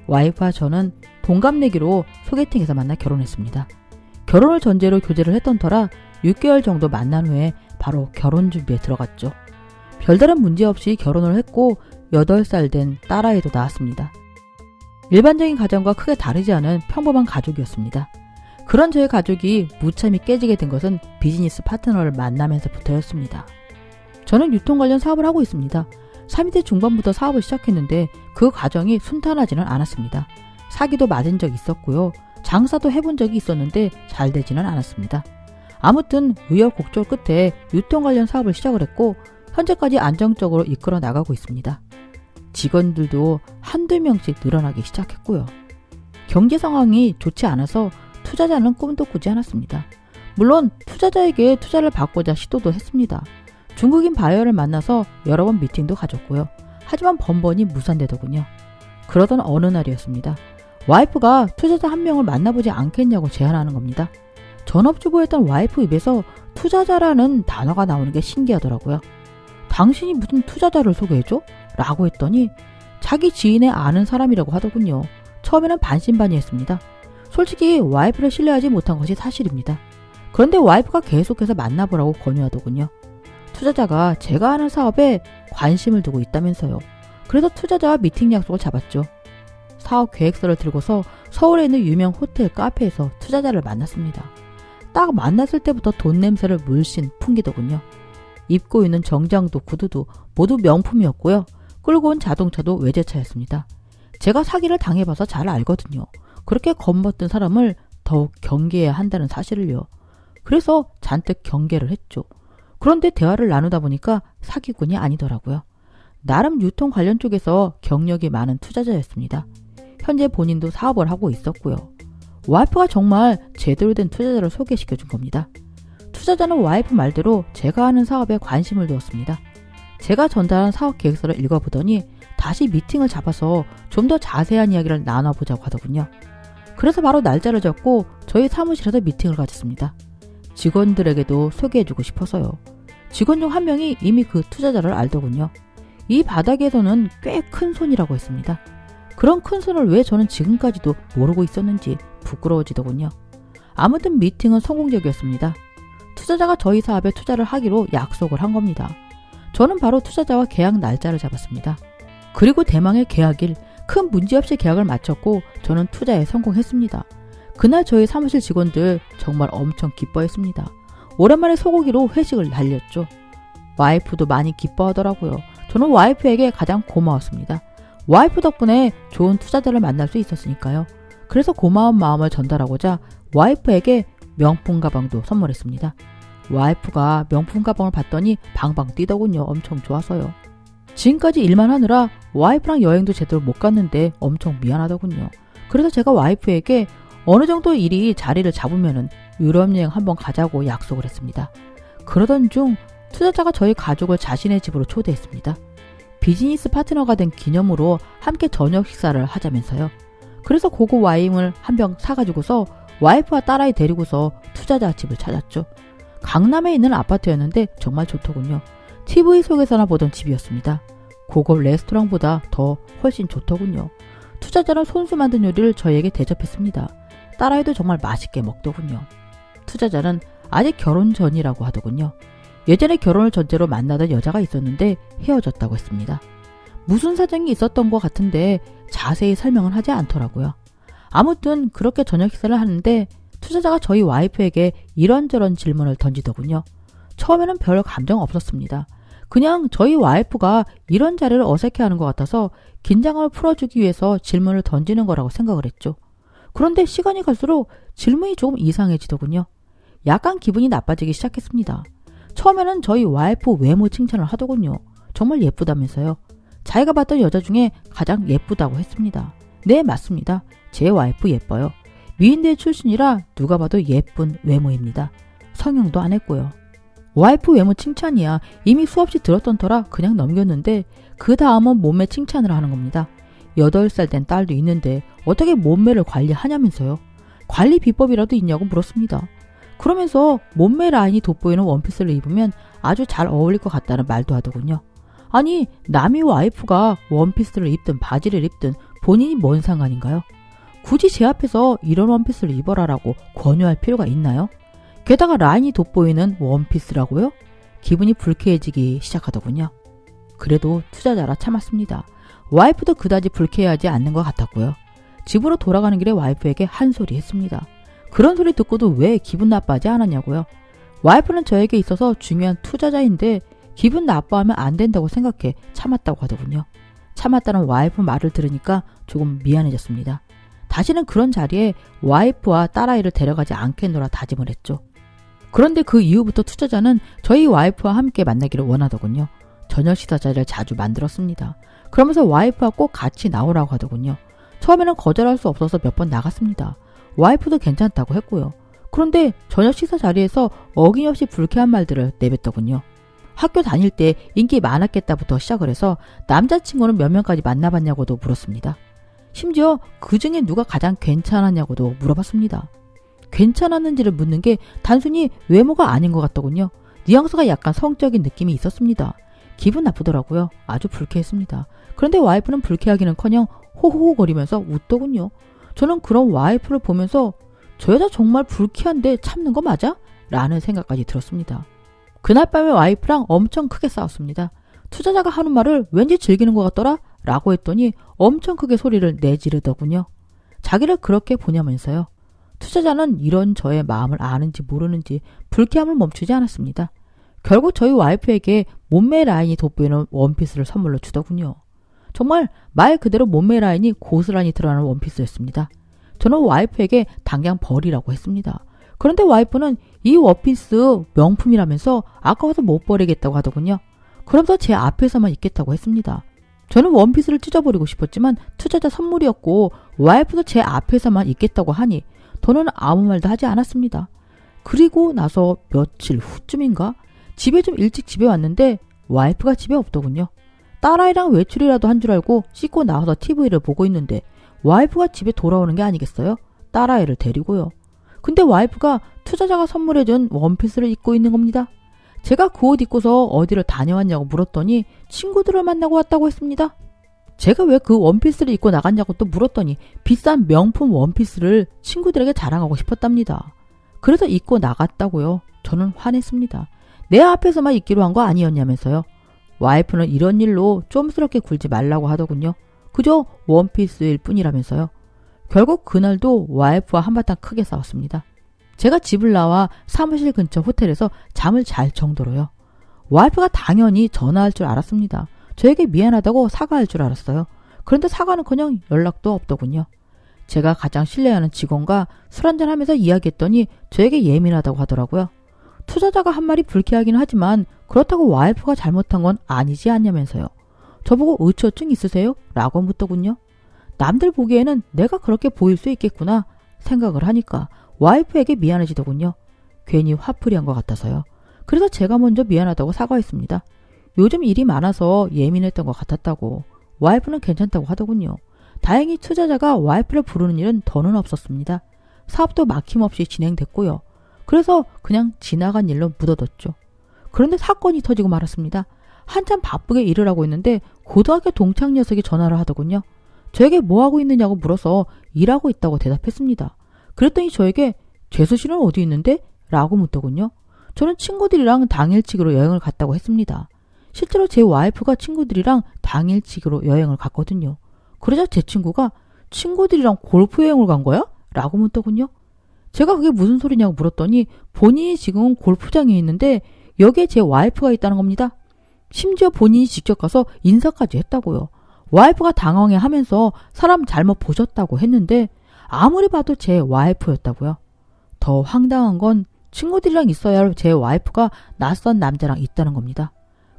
와이프와 저는 동갑내기로 소개팅에서 만나 결혼했습니다. 결혼을 전제로 교제를 했던 터라 6개월 정도 만난 후에 바로 결혼 준비에 들어갔죠. 별다른 문제 없이 결혼을 했고 8살 된 딸아이도 낳았습니다. 일반적인 가정과 크게 다르지 않은 평범한 가족이었습니다. 그런 저희 가족이 무참히 깨지게 된 것은 비즈니스 파트너를 만나면서부터였습니다. 저는 유통 관련 사업을 하고 있습니다. 30대 중반부터 사업을 시작했는데 그 과정이 순탄하지는 않았습니다. 사기도 맞은 적이 있었고요. 장사도 해본 적이 있었는데 잘 되지는 않았습니다. 아무튼 우여곡절 끝에 유통 관련 사업을 시작을 했고 현재까지 안정적으로 이끌어 나가고 있습니다. 직원들도 한두 명씩 늘어나기 시작했고요. 경제 상황이 좋지 않아서 투자자는 꿈도 꾸지 않았습니다. 물론 투자자에게 투자를 받고자 시도도 했습니다. 중국인 바이어를 만나서 여러 번 미팅도 가졌고요. 하지만 번번이 무산되더군요. 그러던 어느 날이었습니다. 와이프가 투자자 한 명을 만나보지 않겠냐고 제안하는 겁니다. 전업주부였던 와이프 입에서 투자자라는 단어가 나오는 게 신기하더라고요. 당신이 무슨 투자자를 소개해줘? 라고 했더니 자기 지인의 아는 사람이라고 하더군요. 처음에는 반신반의했습니다. 솔직히 와이프를 신뢰하지 못한 것이 사실입니다. 그런데 와이프가 계속해서 만나보라고 권유하더군요. 투자자가 제가 하는 사업에 관심을 두고 있다면서요. 그래서 투자자와 미팅 약속을 잡았죠. 사업 계획서를 들고서 서울에 있는 유명 호텔 카페에서 투자자를 만났습니다. 딱 만났을 때부터 돈 냄새를 물씬 풍기더군요. 입고 있는 정장도 구두도 모두 명품이었고요. 끌고 온 자동차도 외제차였습니다. 제가 사기를 당해봐서 잘 알거든요. 그렇게 겁먹던 사람을 더욱 경계해야 한다는 사실을요. 그래서 잔뜩 경계를 했죠. 그런데 대화를 나누다 보니까 사기꾼이 아니더라고요. 나름 유통 관련 쪽에서 경력이 많은 투자자였습니다. 현재 본인도 사업을 하고 있었고요. 와이프가 정말 제대로 된 투자자를 소개시켜준 겁니다. 투자자는 와이프 말대로 제가 하는 사업에 관심을 두었습니다. 제가 전달한 사업 계획서를 읽어보더니 다시 미팅을 잡아서 좀 더 자세한 이야기를 나눠보자고 하더군요. 그래서 바로 날짜를 잡고 저희 사무실에서 미팅을 가졌습니다. 직원들에게도 소개해주고 싶어서요. 직원 중 한 명이 이미 그 투자자를 알더군요. 이 바닥에서는 꽤 큰 손이라고 했습니다. 그런 큰 손을 왜 저는 지금까지도 모르고 있었는지 부끄러워지더군요. 아무튼 미팅은 성공적이었습니다. 투자자가 저희 사업에 투자를 하기로 약속을 한 겁니다. 저는 바로 투자자와 계약 날짜를 잡았습니다. 그리고 대망의 계약일, 큰 문제없이 계약을 마쳤고 저는 투자에 성공했습니다. 그날 저희 사무실 직원들 정말 엄청 기뻐했습니다. 오랜만에 소고기로 회식을 날렸죠. 와이프도 많이 기뻐하더라고요. 저는 와이프에게 가장 고마웠습니다. 와이프 덕분에 좋은 투자자를 만날 수 있었으니까요. 그래서 고마운 마음을 전달하고자 와이프에게 명품 가방도 선물했습니다. 와이프가 명품 가방을 봤더니 방방 뛰더군요. 엄청 좋아서요. 지금까지 일만 하느라 와이프랑 여행도 제대로 못 갔는데 엄청 미안하더군요. 그래서 제가 와이프에게 어느 정도 일이 자리를 잡으면은 유럽 여행 한번 가자고 약속을 했습니다. 그러던 중 투자자가 저희 가족을 자신의 집으로 초대했습니다. 비즈니스 파트너가 된 기념으로 함께 저녁 식사를 하자면서요. 그래서 고급 와인을 한 병 사가지고서 와이프와 딸아이 데리고서 투자자 집을 찾았죠. 강남에 있는 아파트였는데 정말 좋더군요. TV 속에서나 보던 집이었습니다. 고급 레스토랑보다 더 훨씬 좋더군요. 투자자는 손수 만든 요리를 저희에게 대접했습니다. 딸아이도 정말 맛있게 먹더군요. 투자자는 아직 결혼 전이라고 하더군요. 예전에 결혼을 전제로 만나던 여자가 있었는데 헤어졌다고 했습니다. 무슨 사정이 있었던 것 같은데 자세히 설명은 하지 않더라고요. 아무튼 그렇게 저녁 식사를 하는데 투자자가 저희 와이프에게 이런저런 질문을 던지더군요. 처음에는 별 감정 없었습니다. 그냥 저희 와이프가 이런 자리를 어색해하는 것 같아서 긴장을 풀어주기 위해서 질문을 던지는 거라고 생각을 했죠. 그런데 시간이 갈수록 질문이 조금 이상해지더군요. 약간 기분이 나빠지기 시작했습니다. 처음에는 저희 와이프 외모 칭찬을 하더군요. 정말 예쁘다면서요. 자기가 봤던 여자 중에 가장 예쁘다고 했습니다. 네, 맞습니다. 제 와이프 예뻐요. 미인대 출신이라 누가 봐도 예쁜 외모입니다. 성형도 안 했고요. 와이프 외모 칭찬이야 이미 수없이 들었던 터라 그냥 넘겼는데 그 다음은 몸매 칭찬을 하는 겁니다. 8살 된 딸도 있는데 어떻게 몸매를 관리하냐면서요. 관리 비법이라도 있냐고 물었습니다. 그러면서 몸매 라인이 돋보이는 원피스를 입으면 아주 잘 어울릴 것 같다는 말도 하더군요. 아니, 남이 와이프가 원피스를 입든 바지를 입든 본인이 뭔 상관인가요? 굳이 제 앞에서 이런 원피스를 입어라라고 권유할 필요가 있나요? 게다가 라인이 돋보이는 원피스라고요? 기분이 불쾌해지기 시작하더군요. 그래도 투자자라 참았습니다. 와이프도 그다지 불쾌해하지 않는 것 같았고요. 집으로 돌아가는 길에 와이프에게 한 소리 했습니다. 그런 소리 듣고도 왜 기분 나빠하지 않았냐고요. 와이프는 저에게 있어서 중요한 투자자인데 기분 나빠하면 안 된다고 생각해 참았다고 하더군요. 참았다는 와이프 말을 들으니까 조금 미안해졌습니다. 다시는 그런 자리에 와이프와 딸아이를 데려가지 않겠노라 다짐을 했죠. 그런데 그 이후부터 투자자는 저희 와이프와 함께 만나기를 원하더군요. 저녁 식사 자리를 자주 만들었습니다. 그러면서 와이프와 꼭 같이 나오라고 하더군요. 처음에는 거절할 수 없어서 몇 번 나갔습니다. 와이프도 괜찮다고 했고요. 그런데 저녁 식사 자리에서 어김없이 불쾌한 말들을 내뱉더군요. 학교 다닐 때 인기 많았겠다부터 시작을 해서 남자친구는 몇 명까지 만나봤냐고도 물었습니다. 심지어 그 중에 누가 가장 괜찮았냐고도 물어봤습니다. 괜찮았는지를 묻는 게 단순히 외모가 아닌 것 같더군요. 뉘앙스가 약간 성적인 느낌이 있었습니다. 기분 나쁘더라고요. 아주 불쾌했습니다. 그런데 와이프는 불쾌하기는커녕 호호호거리면서 웃더군요. 저는 그런 와이프를 보면서 저 여자 정말 불쾌한데 참는 거 맞아? 라는 생각까지 들었습니다. 그날 밤에 와이프랑 엄청 크게 싸웠습니다. 투자자가 하는 말을 왠지 즐기는 것 같더라? 라고 했더니 엄청 크게 소리를 내지르더군요. 자기를 그렇게 보냐면서요. 투자자는 이런 저의 마음을 아는지 모르는지 불쾌함을 멈추지 않았습니다. 결국 저희 와이프에게 몸매 라인이 돋보이는 원피스를 선물로 주더군요. 정말 말 그대로 몸매 라인이 고스란히 드러나는 원피스였습니다. 저는 와이프에게 당장 버리라고 했습니다. 그런데 와이프는 이 원피스 명품이라면서 아까워서 못 버리겠다고 하더군요. 그러면서 제 앞에서만 입겠다고 했습니다. 저는 원피스를 찢어버리고 싶었지만 투자자 선물이었고 와이프도 제 앞에서만 입겠다고 하니 저는 아무 말도 하지 않았습니다. 그리고 나서 며칠 후쯤인가 집에 좀 일찍 집에 왔는데 와이프가 집에 없더군요. 딸아이랑 외출이라도 한 줄 알고 씻고 나와서 TV를 보고 있는데 와이프가 집에 돌아오는 게 아니겠어요? 딸아이를 데리고요. 근데 와이프가 투자자가 선물해준 원피스를 입고 있는 겁니다. 제가 그 옷 입고서 어디를 다녀왔냐고 물었더니 친구들을 만나고 왔다고 했습니다. 제가 왜 그 원피스를 입고 나갔냐고 또 물었더니 비싼 명품 원피스를 친구들에게 자랑하고 싶었답니다. 그래서 입고 나갔다고요. 저는 화냈습니다. 내 앞에서만 입기로 한 거 아니었냐면서요. 와이프는 이런 일로 쫌스럽게 굴지 말라고 하더군요. 그저 원피스일 뿐이라면서요. 결국 그날도 와이프와 한바탕 크게 싸웠습니다. 제가 집을 나와 사무실 근처 호텔에서 잠을 잘 정도로요. 와이프가 당연히 전화할 줄 알았습니다. 저에게 미안하다고 사과할 줄 알았어요. 그런데 사과는커녕 연락도 없더군요. 제가 가장 신뢰하는 직원과 술 한잔하면서 이야기했더니 저에게 예민하다고 하더라고요. 투자자가 한 말이 불쾌하긴 하지만 그렇다고 와이프가 잘못한 건 아니지 않냐면서요. 저보고 의처증 있으세요? 라고 묻더군요. 남들 보기에는 내가 그렇게 보일 수 있겠구나 생각을 하니까 와이프에게 미안해지더군요. 괜히 화풀이한 것 같아서요. 그래서 제가 먼저 미안하다고 사과했습니다. 요즘 일이 많아서 예민했던 것 같았다고. 와이프는 괜찮다고 하더군요. 다행히 투자자가 와이프를 부르는 일은 더는 없었습니다. 사업도 막힘없이 진행됐고요. 그래서 그냥 지나간 일로 묻어뒀죠. 그런데 사건이 터지고 말았습니다. 한참 바쁘게 일을 하고 있는데 고등학교 동창 녀석이 전화를 하더군요. 저에게 뭐하고 있느냐고 물어서 일하고 있다고 대답했습니다. 그랬더니 저에게 재수 씨는 어디 있는데? 라고 묻더군요. 저는 친구들이랑 당일치기로 여행을 갔다고 했습니다. 실제로 제 와이프가 친구들이랑 당일치기로 여행을 갔거든요. 그러자 제 친구가 친구들이랑 골프 여행을 간 거야? 라고 묻더군요. 제가 그게 무슨 소리냐고 물었더니 본인이 지금 골프장에 있는데 여기에 제 와이프가 있다는 겁니다. 심지어 본인이 직접 가서 인사까지 했다고요. 와이프가 당황해하면서 사람 잘못 보셨다고 했는데 아무리 봐도 제 와이프였다고요. 더 황당한 건 친구들이랑 있어야 할 제 와이프가 낯선 남자랑 있다는 겁니다.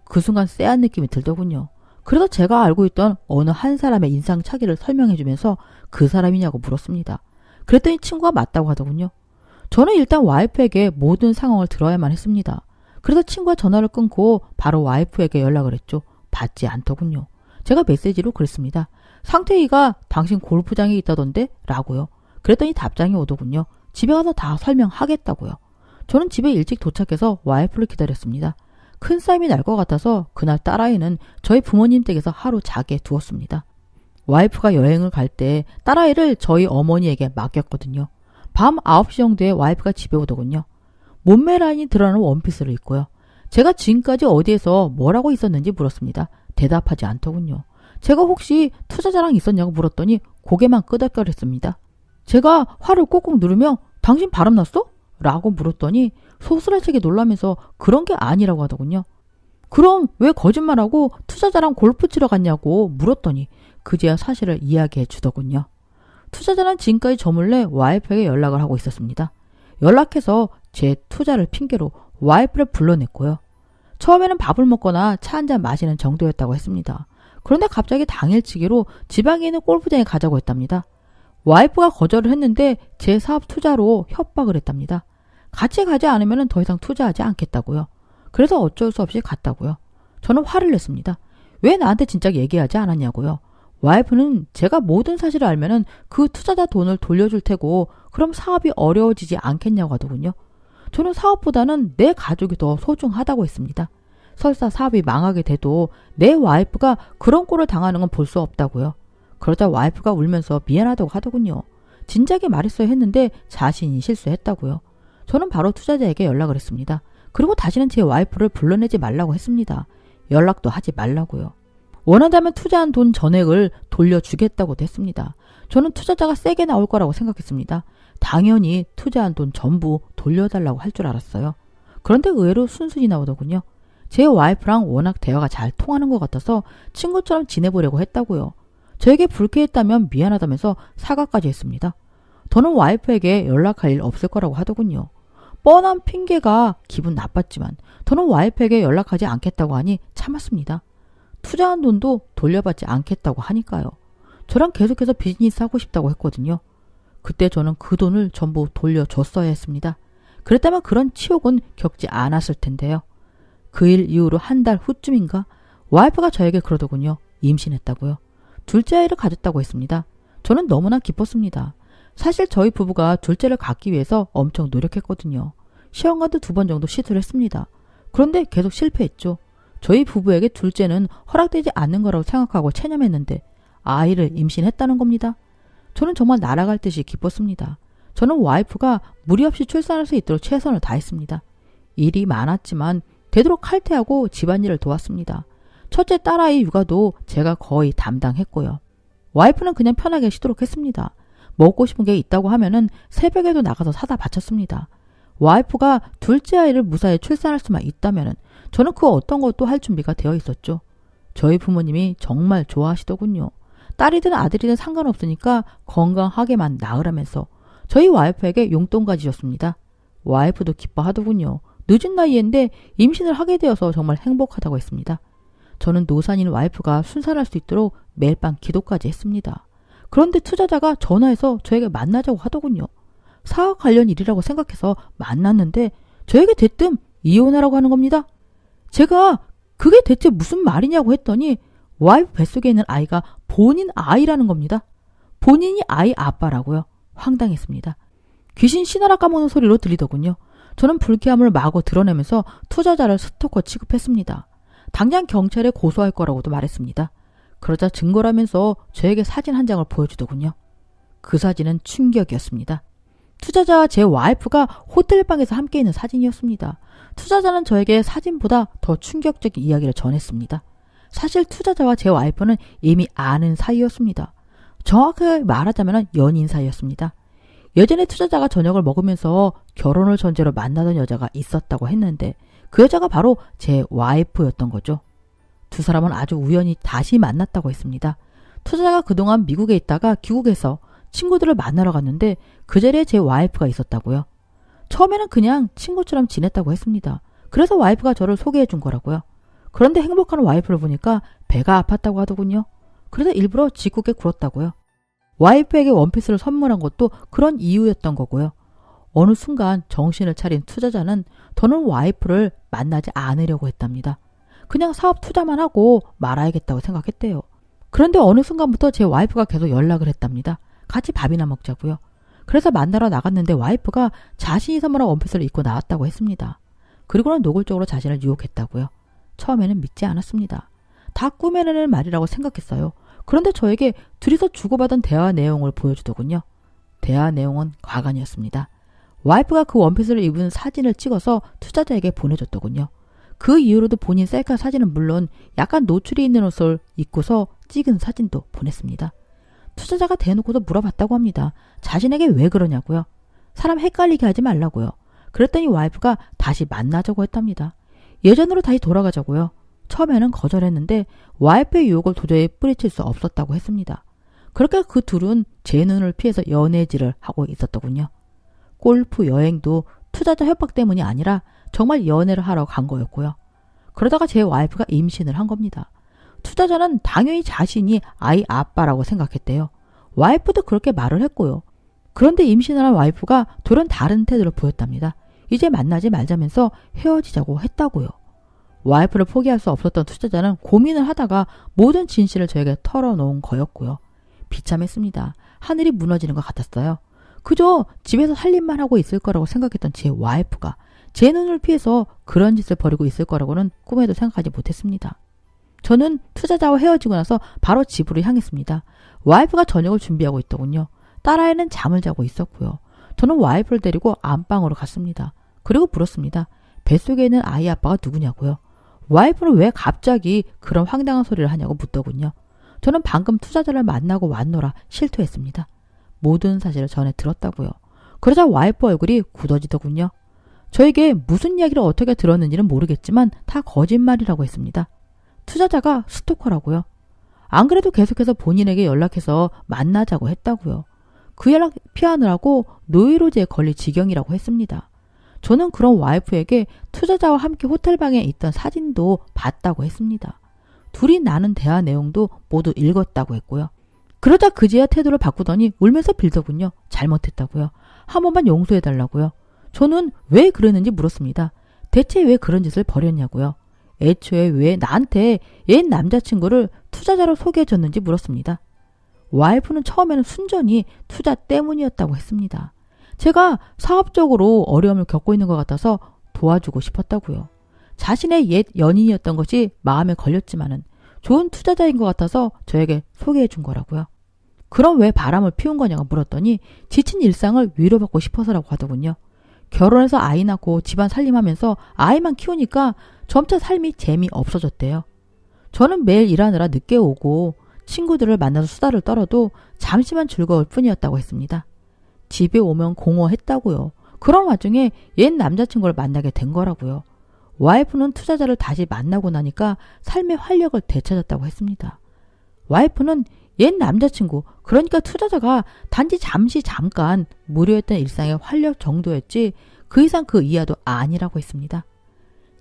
그 순간 쎄한 느낌이 들더군요. 그래서 제가 알고 있던 어느 한 사람의 인상착의를 설명해주면서 그 사람이냐고 물었습니다. 그랬더니 친구가 맞다고 하더군요. 저는 일단 와이프에게 모든 상황을 들어야만 했습니다. 그래서 친구가 전화를 끊고 바로 와이프에게 연락을 했죠. 받지 않더군요. 제가 메시지로 그랬습니다. 상태이가 당신 골프장에 있다던데? 라고요. 그랬더니 답장이 오더군요. 집에 가서 다 설명하겠다고요. 저는 집에 일찍 도착해서 와이프를 기다렸습니다. 큰 싸움이 날 것 같아서 그날 딸아이는 저희 부모님 댁에서 하루 자게 두었습니다. 와이프가 여행을 갈 때 딸아이를 저희 어머니에게 맡겼거든요. 밤 9시 정도에 와이프가 집에 오더군요. 몸매 라인이 드러나는 원피스를 입고요. 제가 지금까지 어디에서 뭐라고 있었는지 물었습니다. 대답하지 않더군요. 제가 혹시 투자자랑 있었냐고 물었더니 고개만 끄덕거렸습니다. 제가 화를 꾹꾹 누르며 당신 바람 났어? 라고 물었더니 소스라치게 놀라면서 그런 게 아니라고 하더군요. 그럼 왜 거짓말하고 투자자랑 골프 치러 갔냐고 물었더니 그제야 사실을 이야기해 주더군요. 투자자는 지금까지 저 몰래 와이프에게 연락을 하고 있었습니다. 연락해서 제 투자를 핑계로 와이프를 불러냈고요. 처음에는 밥을 먹거나 차 한잔 마시는 정도였다고 했습니다. 그런데 갑자기 당일치기로 지방에 있는 골프장에 가자고 했답니다. 와이프가 거절을 했는데 제 사업 투자로 협박을 했답니다. 같이 가지 않으면 더 이상 투자하지 않겠다고요. 그래서 어쩔 수 없이 갔다고요. 저는 화를 냈습니다. 왜 나한테 진작 얘기하지 않았냐고요. 와이프는 제가 모든 사실을 알면 그 투자자 돈을 돌려줄 테고 그럼 사업이 어려워지지 않겠냐고 하더군요. 저는 사업보다는 내 가족이 더 소중하다고 했습니다. 설사 사업이 망하게 돼도 내 와이프가 그런 꼴을 당하는 건 볼 수 없다고요. 그러자 와이프가 울면서 미안하다고 하더군요. 진작에 말했어야 했는데 자신이 실수했다고요. 저는 바로 투자자에게 연락을 했습니다. 그리고 다시는 제 와이프를 불러내지 말라고 했습니다. 연락도 하지 말라고요. 원한다면 투자한 돈 전액을 돌려주겠다고도 했습니다. 저는 투자자가 세게 나올 거라고 생각했습니다. 당연히 투자한 돈 전부 돌려달라고 할 줄 알았어요. 그런데 의외로 순순히 나오더군요. 제 와이프랑 워낙 대화가 잘 통하는 것 같아서 친구처럼 지내보려고 했다고요. 저에게 불쾌했다면 미안하다면서 사과까지 했습니다. 더는 와이프에게 연락할 일 없을 거라고 하더군요. 뻔한 핑계가 기분 나빴지만 더는 와이프에게 연락하지 않겠다고 하니 참았습니다. 투자한 돈도 돌려받지 않겠다고 하니까요. 저랑 계속해서 비즈니스 하고 싶다고 했거든요. 그때 저는 그 돈을 전부 돌려줬어야 했습니다. 그랬다면 그런 치욕은 겪지 않았을 텐데요. 그 일 이후로 한 달 후쯤인가 와이프가 저에게 그러더군요. 임신했다고요. 둘째 아이를 가졌다고 했습니다. 저는 너무나 기뻤습니다. 사실 저희 부부가 둘째를 갖기 위해서 엄청 노력했거든요. 시험관도 2번 정도 시도를 했습니다. 그런데 계속 실패했죠. 저희 부부에게 둘째는 허락되지 않는 거라고 생각하고 체념했는데 아이를 임신했다는 겁니다. 저는 정말 날아갈 듯이 기뻤습니다. 저는 와이프가 무리 없이 출산할 수 있도록 최선을 다했습니다. 일이 많았지만 되도록 칼퇴하고 집안일을 도왔습니다. 첫째 딸아이 육아도 제가 거의 담당했고요. 와이프는 그냥 편하게 쉬도록 했습니다. 먹고 싶은 게 있다고 하면은 새벽에도 나가서 사다 바쳤습니다. 와이프가 둘째 아이를 무사히 출산할 수만 있다면은 저는 그 어떤 것도 할 준비가 되어 있었죠. 저희 부모님이 정말 좋아하시더군요. 딸이든 아들이든 상관없으니까 건강하게만 낳으라면서 저희 와이프에게 용돈까지 줬습니다. 와이프도 기뻐하더군요. 늦은 나이인데 임신을 하게 되어서 정말 행복하다고 했습니다. 저는 노산인 와이프가 순산할 수 있도록 매일 밤 기도까지 했습니다. 그런데 투자자가 전화해서 저에게 만나자고 하더군요. 사업 관련 일이라고 생각해서 만났는데 저에게 대뜸 이혼하라고 하는 겁니다. 제가 그게 대체 무슨 말이냐고 했더니 와이프 뱃속에 있는 아이가 본인 아이라는 겁니다. 본인이 아이 아빠라고요. 황당했습니다. 귀신 신하라 까먹는 소리로 들리더군요. 저는 불쾌함을 마구 드러내면서 투자자를 스토커 취급했습니다. 당장 경찰에 고소할 거라고도 말했습니다. 그러자 증거라면서 저에게 사진 한 장을 보여주더군요. 그 사진은 충격이었습니다. 투자자와 제 와이프가 호텔방에서 함께 있는 사진이었습니다. 투자자는 저에게 사진보다 더 충격적인 이야기를 전했습니다. 사실 투자자와 제 와이프는 이미 아는 사이였습니다. 정확하게 말하자면 연인 사이였습니다. 예전에 투자자가 저녁을 먹으면서 결혼을 전제로 만나던 여자가 있었다고 했는데 그 여자가 바로 제 와이프였던 거죠. 두 사람은 아주 우연히 다시 만났다고 했습니다. 투자자가 그동안 미국에 있다가 귀국해서 친구들을 만나러 갔는데 그 자리에 제 와이프가 있었다고요. 처음에는 그냥 친구처럼 지냈다고 했습니다. 그래서 와이프가 저를 소개해 준 거라고요. 그런데 행복한 와이프를 보니까 배가 아팠다고 하더군요. 그래서 일부러 짓궂게 굴었다고요. 와이프에게 원피스를 선물한 것도 그런 이유였던 거고요. 어느 순간 정신을 차린 투자자는 더는 와이프를 만나지 않으려고 했답니다. 그냥 사업 투자만 하고 말아야겠다고 생각했대요. 그런데 어느 순간부터 제 와이프가 계속 연락을 했답니다. 같이 밥이나 먹자고요. 그래서 만나러 나갔는데 와이프가 자신이 선물한 원피스를 입고 나왔다고 했습니다. 그리고는 노골적으로 자신을 유혹했다고요. 처음에는 믿지 않았습니다. 다 꾸며내는 말이라고 생각했어요. 그런데 저에게 둘이서 주고받은 대화 내용을 보여주더군요. 대화 내용은 과간이었습니다. 와이프가 그 원피스를 입은 사진을 찍어서 투자자에게 보내줬더군요. 그 이후로도 본인 셀카 사진은 물론 약간 노출이 있는 옷을 입고서 찍은 사진도 보냈습니다. 투자자가 대놓고도 물어봤다고 합니다. 자신에게 왜 그러냐고요. 사람 헷갈리게 하지 말라고요. 그랬더니 와이프가 다시 만나자고 했답니다. 예전으로 다시 돌아가자고요. 처음에는 거절했는데 와이프의 유혹을 도저히 뿌리칠 수 없었다고 했습니다. 그렇게 그 둘은 제 눈을 피해서 연애질을 하고 있었더군요. 골프 여행도 투자자 협박 때문이 아니라 정말 연애를 하러 간 거였고요. 그러다가 제 와이프가 임신을 한 겁니다. 투자자는 당연히 자신이 아이 아빠라고 생각했대요. 와이프도 그렇게 말을 했고요. 그런데 임신을 한 와이프가 둘은 다른 태도를 보였답니다. 이제 만나지 말자면서 헤어지자고 했다고요. 와이프를 포기할 수 없었던 투자자는 고민을 하다가 모든 진실을 저에게 털어놓은 거였고요. 비참했습니다. 하늘이 무너지는 것 같았어요. 그저 집에서 살림만 하고 있을 거라고 생각했던 제 와이프가 제 눈을 피해서 그런 짓을 벌이고 있을 거라고는 꿈에도 생각하지 못했습니다. 저는 투자자와 헤어지고 나서 바로 집으로 향했습니다. 와이프가 저녁을 준비하고 있더군요. 딸아이는 잠을 자고 있었고요. 저는 와이프를 데리고 안방으로 갔습니다. 그리고 물었습니다. 뱃속에 있는 아이 아빠가 누구냐고요. 와이프는 왜 갑자기 그런 황당한 소리를 하냐고 묻더군요. 저는 방금 투자자를 만나고 왔노라 실토했습니다. 모든 사실을 전해 들었다고요. 그러자 와이프 얼굴이 굳어지더군요. 저에게 무슨 이야기를 어떻게 들었는지는 모르겠지만 다 거짓말이라고 했습니다. 투자자가 스토커라고요. 안 그래도 계속해서 본인에게 연락해서 만나자고 했다고요. 그 연락 피하느라고 노이로제에 걸릴 지경이라고 했습니다. 저는 그런 와이프에게 투자자와 함께 호텔방에 있던 사진도 봤다고 했습니다. 둘이 나눈 대화 내용도 모두 읽었다고 했고요. 그러자 그제야 태도를 바꾸더니 울면서 빌더군요. 잘못했다고요. 한 번만 용서해달라고요. 저는 왜 그랬는지 물었습니다. 대체 왜 그런 짓을 벌였냐고요. 애초에 왜 나한테 옛 남자친구를 투자자로 소개해줬는지 물었습니다. 와이프는 처음에는 순전히 투자 때문이었다고 했습니다. 제가 사업적으로 어려움을 겪고 있는 것 같아서 도와주고 싶었다고요. 자신의 옛 연인이었던 것이 마음에 걸렸지만은 좋은 투자자인 것 같아서 저에게 소개해 준 거라고요. 그럼 왜 바람을 피운 거냐고 물었더니 지친 일상을 위로받고 싶어서라고 하더군요. 결혼해서 아이 낳고 집안 살림하면서 아이만 키우니까 점차 삶이 재미없어졌대요. 저는 매일 일하느라 늦게 오고 친구들을 만나서 수다를 떨어도 잠시만 즐거울 뿐이었다고 했습니다. 집에 오면 공허했다고요. 그런 와중에 옛 남자친구를 만나게 된 거라고요. 와이프는 투자자를 다시 만나고 나니까 삶의 활력을 되찾았다고 했습니다. 와이프는 옛 남자친구, 그러니까 투자자가 단지 잠깐 무료했던 일상의 활력 정도였지 그 이상 그 이하도 아니라고 했습니다.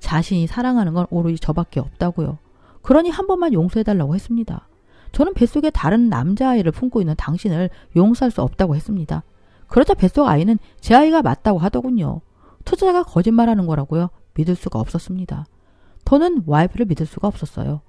자신이 사랑하는 건 오로지 저밖에 없다고요. 그러니 한 번만 용서해달라고 했습니다. 저는 뱃속에 다른 남자아이를 품고 있는 당신을 용서할 수 없다고 했습니다. 그러자 뱃속 아이는 제 아이가 맞다고 하더군요. 투자자가 거짓말하는 거라고요. 믿을 수가 없었습니다. 저는 와이프를 믿을 수가 없었어요.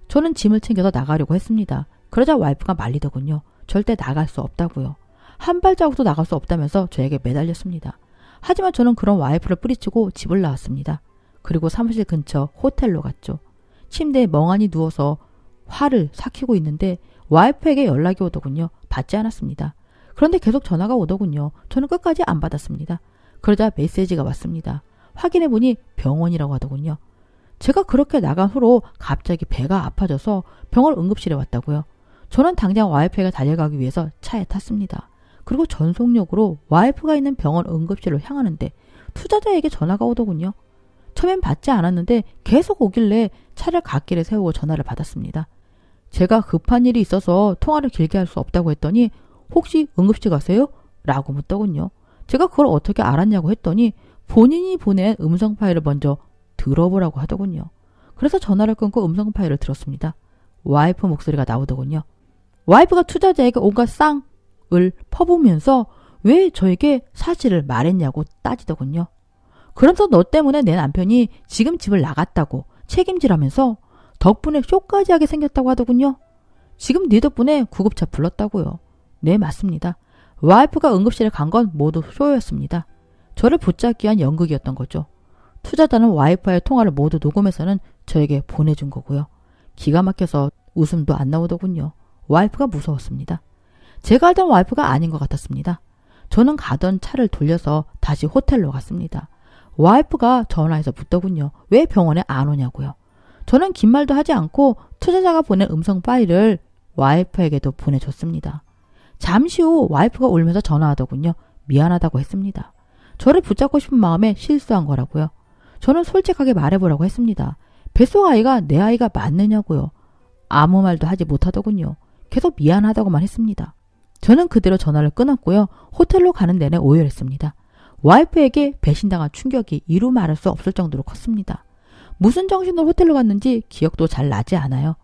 저는 짐을 챙겨서 나가려고 했습니다. 그러자 와이프가 말리더군요. 절대 나갈 수 없다고요. 한 발자국도 나갈 수 없다면서 저에게 매달렸습니다. 하지만 저는 그런 와이프를 뿌리치고 집을 나왔습니다. 그리고 사무실 근처 호텔로 갔죠. 침대에 멍하니 누워서 화를 삭히고 있는데 와이프에게 연락이 오더군요. 받지 않았습니다. 그런데 계속 전화가 오더군요. 저는 끝까지 안 받았습니다. 그러자 메시지가 왔습니다. 확인해보니 병원이라고 하더군요. 제가 그렇게 나간 후로 갑자기 배가 아파져서 병원 응급실에 왔다고요. 저는 당장 와이프에게 달려가기 위해서 차에 탔습니다. 그리고 전속력으로 와이프가 있는 병원 응급실로 향하는데 투자자에게 전화가 오더군요. 처음엔 받지 않았는데 계속 오길래 차를 갓길에 세우고 전화를 받았습니다. 제가 급한 일이 있어서 통화를 길게 할 수 없다고 했더니 혹시 응급실 가세요? 라고 묻더군요. 제가 그걸 어떻게 알았냐고 했더니 본인이 보낸 음성 파일을 먼저 들어보라고 하더군요. 그래서 전화를 끊고 음성 파일을 들었습니다. 와이프 목소리가 나오더군요. 와이프가 투자자에게 온갖 쌍을 퍼부으면서 왜 저에게 사실을 말했냐고 따지더군요. 그러면서 너 때문에 내 남편이 지금 집을 나갔다고 책임지라면서 덕분에 쇼까지 하게 생겼다고 하더군요. 지금 네 덕분에 구급차 불렀다고요. 네, 맞습니다. 와이프가 응급실에 간 건 모두 쇼였습니다. 저를 붙잡기 위한 연극이었던 거죠. 투자자는 와이프와의 통화를 모두 녹음해서는 저에게 보내준 거고요. 기가 막혀서 웃음도 안 나오더군요. 와이프가 무서웠습니다. 제가 알던 와이프가 아닌 것 같았습니다. 저는 가던 차를 돌려서 다시 호텔로 갔습니다. 와이프가 전화해서 묻더군요. 왜 병원에 안 오냐고요. 저는 긴 말도 하지 않고 투자자가 보낸 음성 파일을 와이프에게도 보내줬습니다. 잠시 후 와이프가 울면서 전화하더군요. 미안하다고 했습니다. 저를 붙잡고 싶은 마음에 실수한 거라고요. 저는 솔직하게 말해보라고 했습니다. 뱃속 아이가 내 아이가 맞느냐고요. 아무 말도 하지 못하더군요. 계속 미안하다고만 했습니다. 저는 그대로 전화를 끊었고요. 호텔로 가는 내내 오열했습니다. 와이프에게 배신당한 충격이 이루 말할 수 없을 정도로 컸습니다. 무슨 정신으로 호텔로 갔는지 기억도 잘 나지 않아요.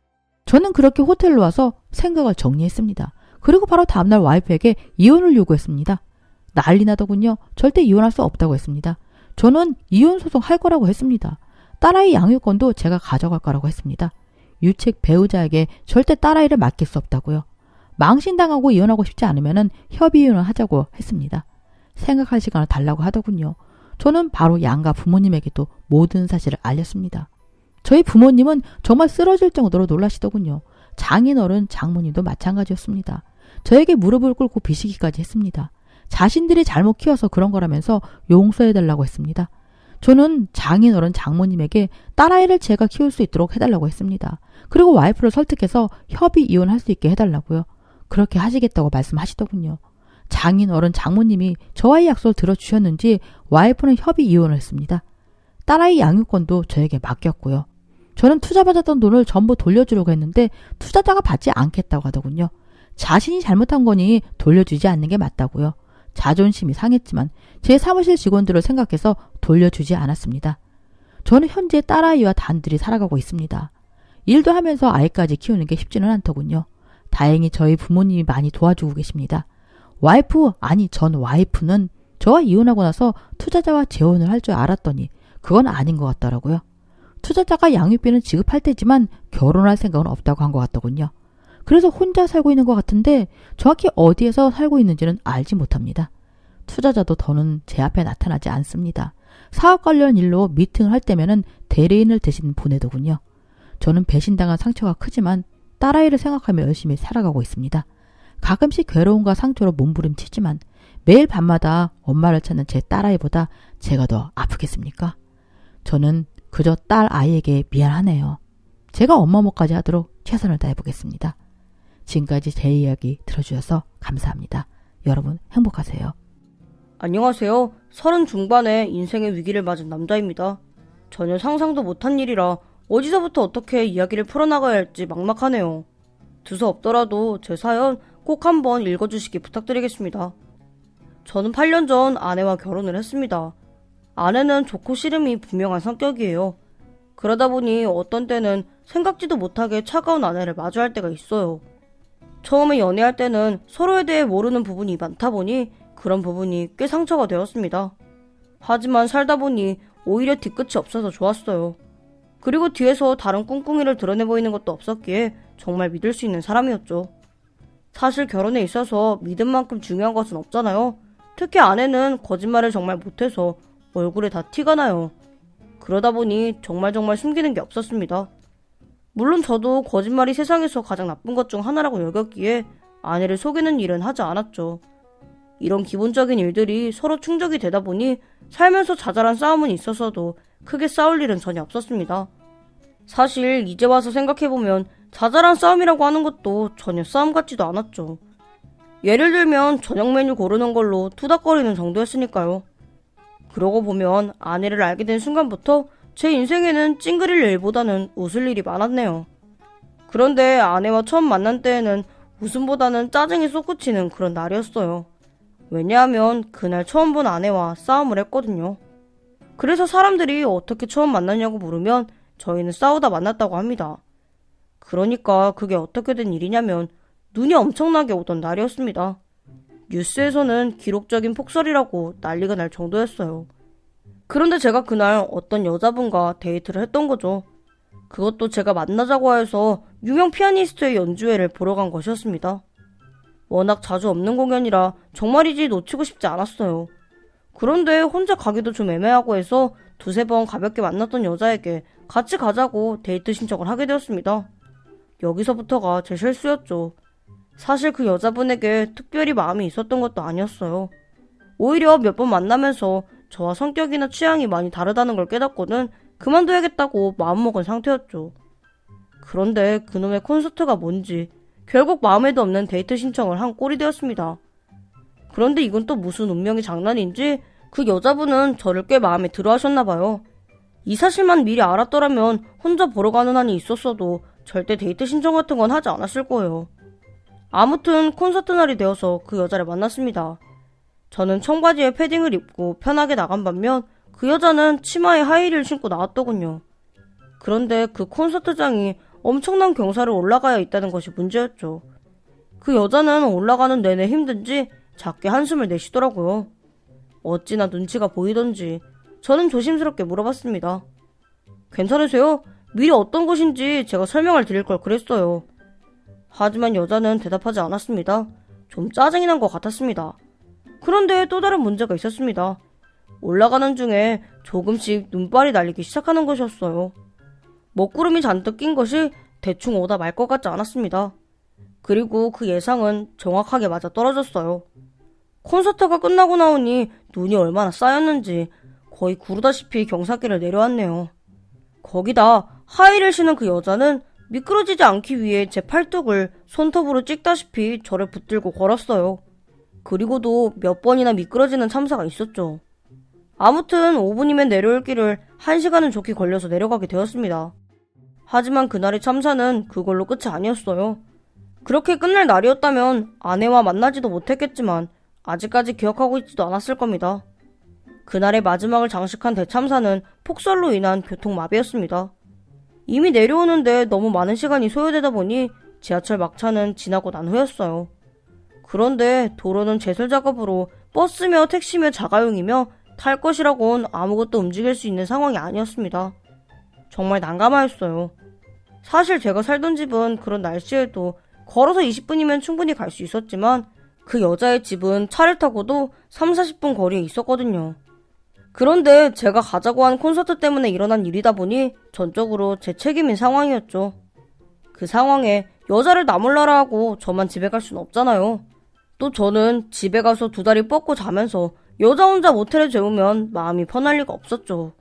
저는 그렇게 호텔로 와서 생각을 정리했습니다. 그리고 바로 다음날 와이프에게 이혼을 요구했습니다. 난리 나더군요. 절대 이혼할 수 없다고 했습니다. 저는 이혼 소송 할 거라고 했습니다. 딸아이 양육권도 제가 가져갈 거라고 했습니다. 유책 배우자에게 절대 딸아이를 맡길 수 없다고요. 망신당하고 이혼하고 싶지 않으면 협의 이혼을 하자고 했습니다. 생각할 시간을 달라고 하더군요. 저는 바로 양가 부모님에게도 모든 사실을 알렸습니다. 저희 부모님은 정말 쓰러질 정도로 놀라시더군요. 장인어른, 장모님도 마찬가지였습니다. 저에게 무릎을 꿇고 비시기까지 했습니다. 자신들이 잘못 키워서 그런 거라면서 용서해달라고 했습니다. 저는 장인어른, 장모님에게 딸아이를 제가 키울 수 있도록 해달라고 했습니다. 그리고 와이프를 설득해서 협의 이혼할 수 있게 해달라고요. 그렇게 하시겠다고 말씀하시더군요. 장인어른 장모님이 저와의 약속을 들어주셨는지 와이프는 협의 이혼을 했습니다. 딸아이 양육권도 저에게 맡겼고요. 저는 투자받았던 돈을 전부 돌려주려고 했는데 투자자가 받지 않겠다고 하더군요. 자신이 잘못한 거니 돌려주지 않는 게 맞다고요. 자존심이 상했지만 제 사무실 직원들을 생각해서 돌려주지 않았습니다. 저는 현재 딸아이와 단둘이 살아가고 있습니다. 일도 하면서 아이까지 키우는 게 쉽지는 않더군요. 다행히 저희 부모님이 많이 도와주고 계십니다. 전 와이프는 저와 이혼하고 나서 투자자와 재혼을 할 줄 알았더니 그건 아닌 것 같더라고요. 투자자가 양육비는 지급할 테지만 결혼할 생각은 없다고 한 것 같더군요. 그래서 혼자 살고 있는 것 같은데 정확히 어디에서 살고 있는지는 알지 못합니다. 투자자도 더는 제 앞에 나타나지 않습니다. 사업 관련 일로 미팅을 할 때면은 대리인을 대신 보내더군요. 저는 배신당한 상처가 크지만 딸아이를 생각하며 열심히 살아가고 있습니다. 가끔씩 괴로움과 상처로 몸부림치지만 매일 밤마다 엄마를 찾는 제 딸아이보다 제가 더 아프겠습니까? 저는 그저 딸 아이에게 미안하네요. 제가 엄마 몫까지 하도록 최선을 다해보겠습니다. 지금까지 제 이야기 들어주셔서 감사합니다. 여러분 행복하세요. 안녕하세요. 30 중반에 인생의 위기를 맞은 남자입니다. 전혀 상상도 못한 일이라 어디서부터 어떻게 이야기를 풀어나가야 할지 막막하네요. 두서없더라도 제 사연 꼭 한번 읽어주시기 부탁드리겠습니다. 저는 8년 전 아내와 결혼을 했습니다. 아내는 좋고 싫음이 분명한 성격이에요. 그러다 보니 어떤 때는 생각지도 못하게 차가운 아내를 마주할 때가 있어요. 처음에 연애할 때는 서로에 대해 모르는 부분이 많다 보니 그런 부분이 꽤 상처가 되었습니다. 하지만 살다 보니 오히려 뒤끝이 없어서 좋았어요. 그리고 뒤에서 다른 꿍꿍이를 드러내 보이는 것도 없었기에 정말 믿을 수 있는 사람이었죠. 사실 결혼에 있어서 믿음만큼 중요한 것은 없잖아요. 특히 아내는 거짓말을 정말 못해서 얼굴에 다 티가 나요. 그러다 보니 정말 숨기는 게 없었습니다. 물론 저도 거짓말이 세상에서 가장 나쁜 것 중 하나라고 여겼기에 아내를 속이는 일은 하지 않았죠. 이런 기본적인 일들이 서로 충족이 되다 보니 살면서 자잘한 싸움은 있었어도 크게 싸울 일은 전혀 없었습니다. 사실 이제 와서 생각해보면 자잘한 싸움이라고 하는 것도 전혀 싸움 같지도 않았죠. 예를 들면 저녁 메뉴 고르는 걸로 투닥거리는 정도였으니까요. 그러고 보면 아내를 알게 된 순간부터 제 인생에는 찡그릴 일보다는 웃을 일이 많았네요. 그런데 아내와 처음 만난 때에는 웃음보다는 짜증이 솟구치는 그런 날이었어요. 왜냐하면 그날 처음 본 아내와 싸움을 했거든요. 그래서 사람들이 어떻게 처음 만났냐고 물으면 저희는 싸우다 만났다고 합니다. 그러니까 그게 어떻게 된 일이냐면 눈이 엄청나게 오던 날이었습니다. 뉴스에서는 기록적인 폭설이라고 난리가 날 정도였어요. 그런데 제가 그날 어떤 여자분과 데이트를 했던 거죠. 그것도 제가 만나자고 해서 유명 피아니스트의 연주회를 보러 간 것이었습니다. 워낙 자주 없는 공연이라 정말이지 놓치고 싶지 않았어요. 그런데 혼자 가기도 좀 애매하고 해서 두세 번 가볍게 만났던 여자에게 같이 가자고 데이트 신청을 하게 되었습니다. 여기서부터가 제 실수였죠. 사실 그 여자분에게 특별히 마음이 있었던 것도 아니었어요. 오히려 몇 번 만나면서 저와 성격이나 취향이 많이 다르다는 걸 깨닫고는 그만둬야겠다고 마음먹은 상태였죠. 그런데 그놈의 콘서트가 뭔지 결국 마음에도 없는 데이트 신청을 한 꼴이 되었습니다. 그런데 이건 또 무슨 운명의 장난인지 그 여자분은 저를 꽤 마음에 들어 하셨나봐요. 이 사실만 미리 알았더라면 혼자 보러 가는 한이 있었어도 절대 데이트 신청 같은 건 하지 않았을 거예요. 아무튼 콘서트 날이 되어서 그 여자를 만났습니다. 저는 청바지에 패딩을 입고 편하게 나간 반면 그 여자는 치마에 하이힐을 신고 나왔더군요. 그런데 그 콘서트장이 엄청난 경사를 올라가야 있다는 것이 문제였죠. 그 여자는 올라가는 내내 힘든지 작게 한숨을 내쉬더라고요. 어찌나 눈치가 보이던지 저는 조심스럽게 물어봤습니다. 괜찮으세요? 미리 어떤 곳인지 제가 설명을 드릴 걸 그랬어요. 하지만 여자는 대답하지 않았습니다. 좀 짜증이 난 것 같았습니다. 그런데 또 다른 문제가 있었습니다. 올라가는 중에 조금씩 눈발이 날리기 시작하는 것이었어요. 먹구름이 잔뜩 낀 것이 대충 오다 말 것 같지 않았습니다. 그리고 그 예상은 정확하게 맞아 떨어졌어요. 콘서트가 끝나고 나오니 눈이 얼마나 쌓였는지 거의 구르다시피 경사길을 내려왔네요. 거기다 하이힐을 신은 그 여자는 미끄러지지 않기 위해 제 팔뚝을 손톱으로 찍다시피 저를 붙들고 걸었어요. 그리고도 몇 번이나 미끄러지는 참사가 있었죠. 아무튼 5분이면 내려올 길을 1시간은 좋게 걸려서 내려가게 되었습니다. 하지만 그날의 참사는 그걸로 끝이 아니었어요. 그렇게 끝날 날이었다면 아내와 만나지도 못했겠지만 아직까지 기억하고 있지도 않았을 겁니다. 그날의 마지막을 장식한 대참사는 폭설로 인한 교통마비였습니다. 이미 내려오는데 너무 많은 시간이 소요되다 보니 지하철 막차는 지나고 난 후였어요. 그런데 도로는 제설 작업으로 버스며 택시며 자가용이며 탈 것이라곤 아무것도 움직일 수 있는 상황이 아니었습니다. 정말 난감하였어요. 사실 제가 살던 집은 그런 날씨에도 걸어서 20분이면 충분히 갈 수 있었지만 그 여자의 집은 차를 타고도 3, 40분 거리에 있었거든요. 그런데 제가 가자고 한 콘서트 때문에 일어난 일이다 보니 전적으로 제 책임인 상황이었죠. 그 상황에 여자를 나몰라라 하고 저만 집에 갈 순 없잖아요. 또 저는 집에 가서 2다리 뻗고 자면서 여자 혼자 모텔에 재우면 마음이 편할 리가 없었죠.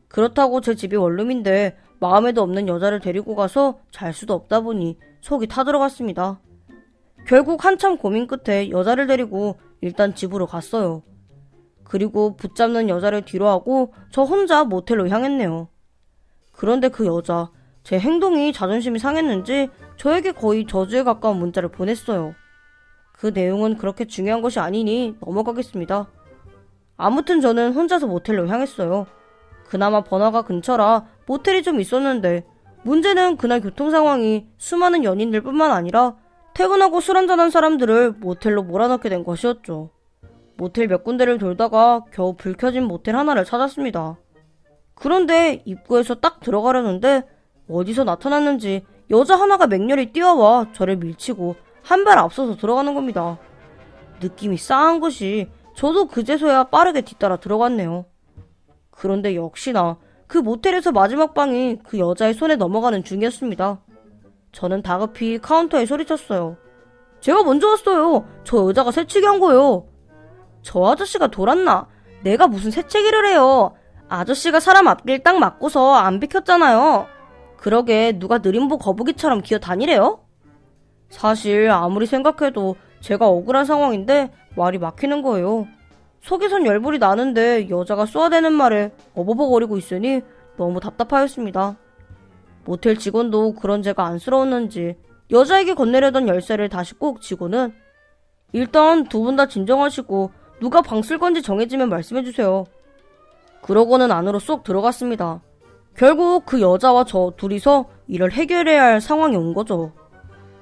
그렇다고 제 집이 원룸인데 마음에도 없는 여자를 데리고 가서 잘 수도 없다 보니 속이 타들어갔습니다. 결국 한참 고민 끝에 여자를 데리고 일단 집으로 갔어요. 그리고 붙잡는 여자를 뒤로 하고 저 혼자 모텔로 향했네요. 그런데 그 여자, 제 행동이 자존심이 상했는지 저에게 거의 저주에 가까운 문자를 보냈어요. 그 내용은 그렇게 중요한 것이 아니니 넘어가겠습니다. 아무튼 저는 혼자서 모텔로 향했어요. 그나마 번화가 근처라 모텔이 좀 있었는데 문제는 그날 교통 상황이 수많은 연인들 뿐만 아니라 퇴근하고 술 한잔한 사람들을 모텔로 몰아넣게 된 것이었죠. 모텔 몇 군데를 돌다가 겨우 불 켜진 모텔 하나를 찾았습니다. 그런데 입구에서 딱 들어가려는데 어디서 나타났는지 여자 하나가 맹렬히 뛰어와 저를 밀치고 한 발 앞서서 들어가는 겁니다. 느낌이 싸한 것이 저도 그제서야 빠르게 뒤따라 들어갔네요. 그런데 역시나 그 모텔에서 마지막 방이 그 여자의 손에 넘어가는 중이었습니다. 저는 다급히 카운터에 소리쳤어요. 제가 먼저 왔어요. 저 여자가 새치기 한 거예요. 저 아저씨가 돌았나? 내가 무슨 새치기를 해요. 아저씨가 사람 앞길 딱 맞고서 안 비켰잖아요. 그러게 누가 느림보 거북이처럼 기어 다니래요? 사실 아무리 생각해도 제가 억울한 상황인데 말이 막히는 거예요. 속에선 열불이 나는데 여자가 쏘아대는 말에 어버버거리고 있으니 너무 답답하였습니다. 모텔 직원도 그런 제가 안쓰러웠는지 여자에게 건네려던 열쇠를 다시 꼭 쥐고는 일단 2분 다 진정하시고 누가 방 쓸 건지 정해지면 말씀해주세요. 그러고는 안으로 쏙 들어갔습니다. 결국 그 여자와 저 둘이서 이를 해결해야 할 상황이 온 거죠.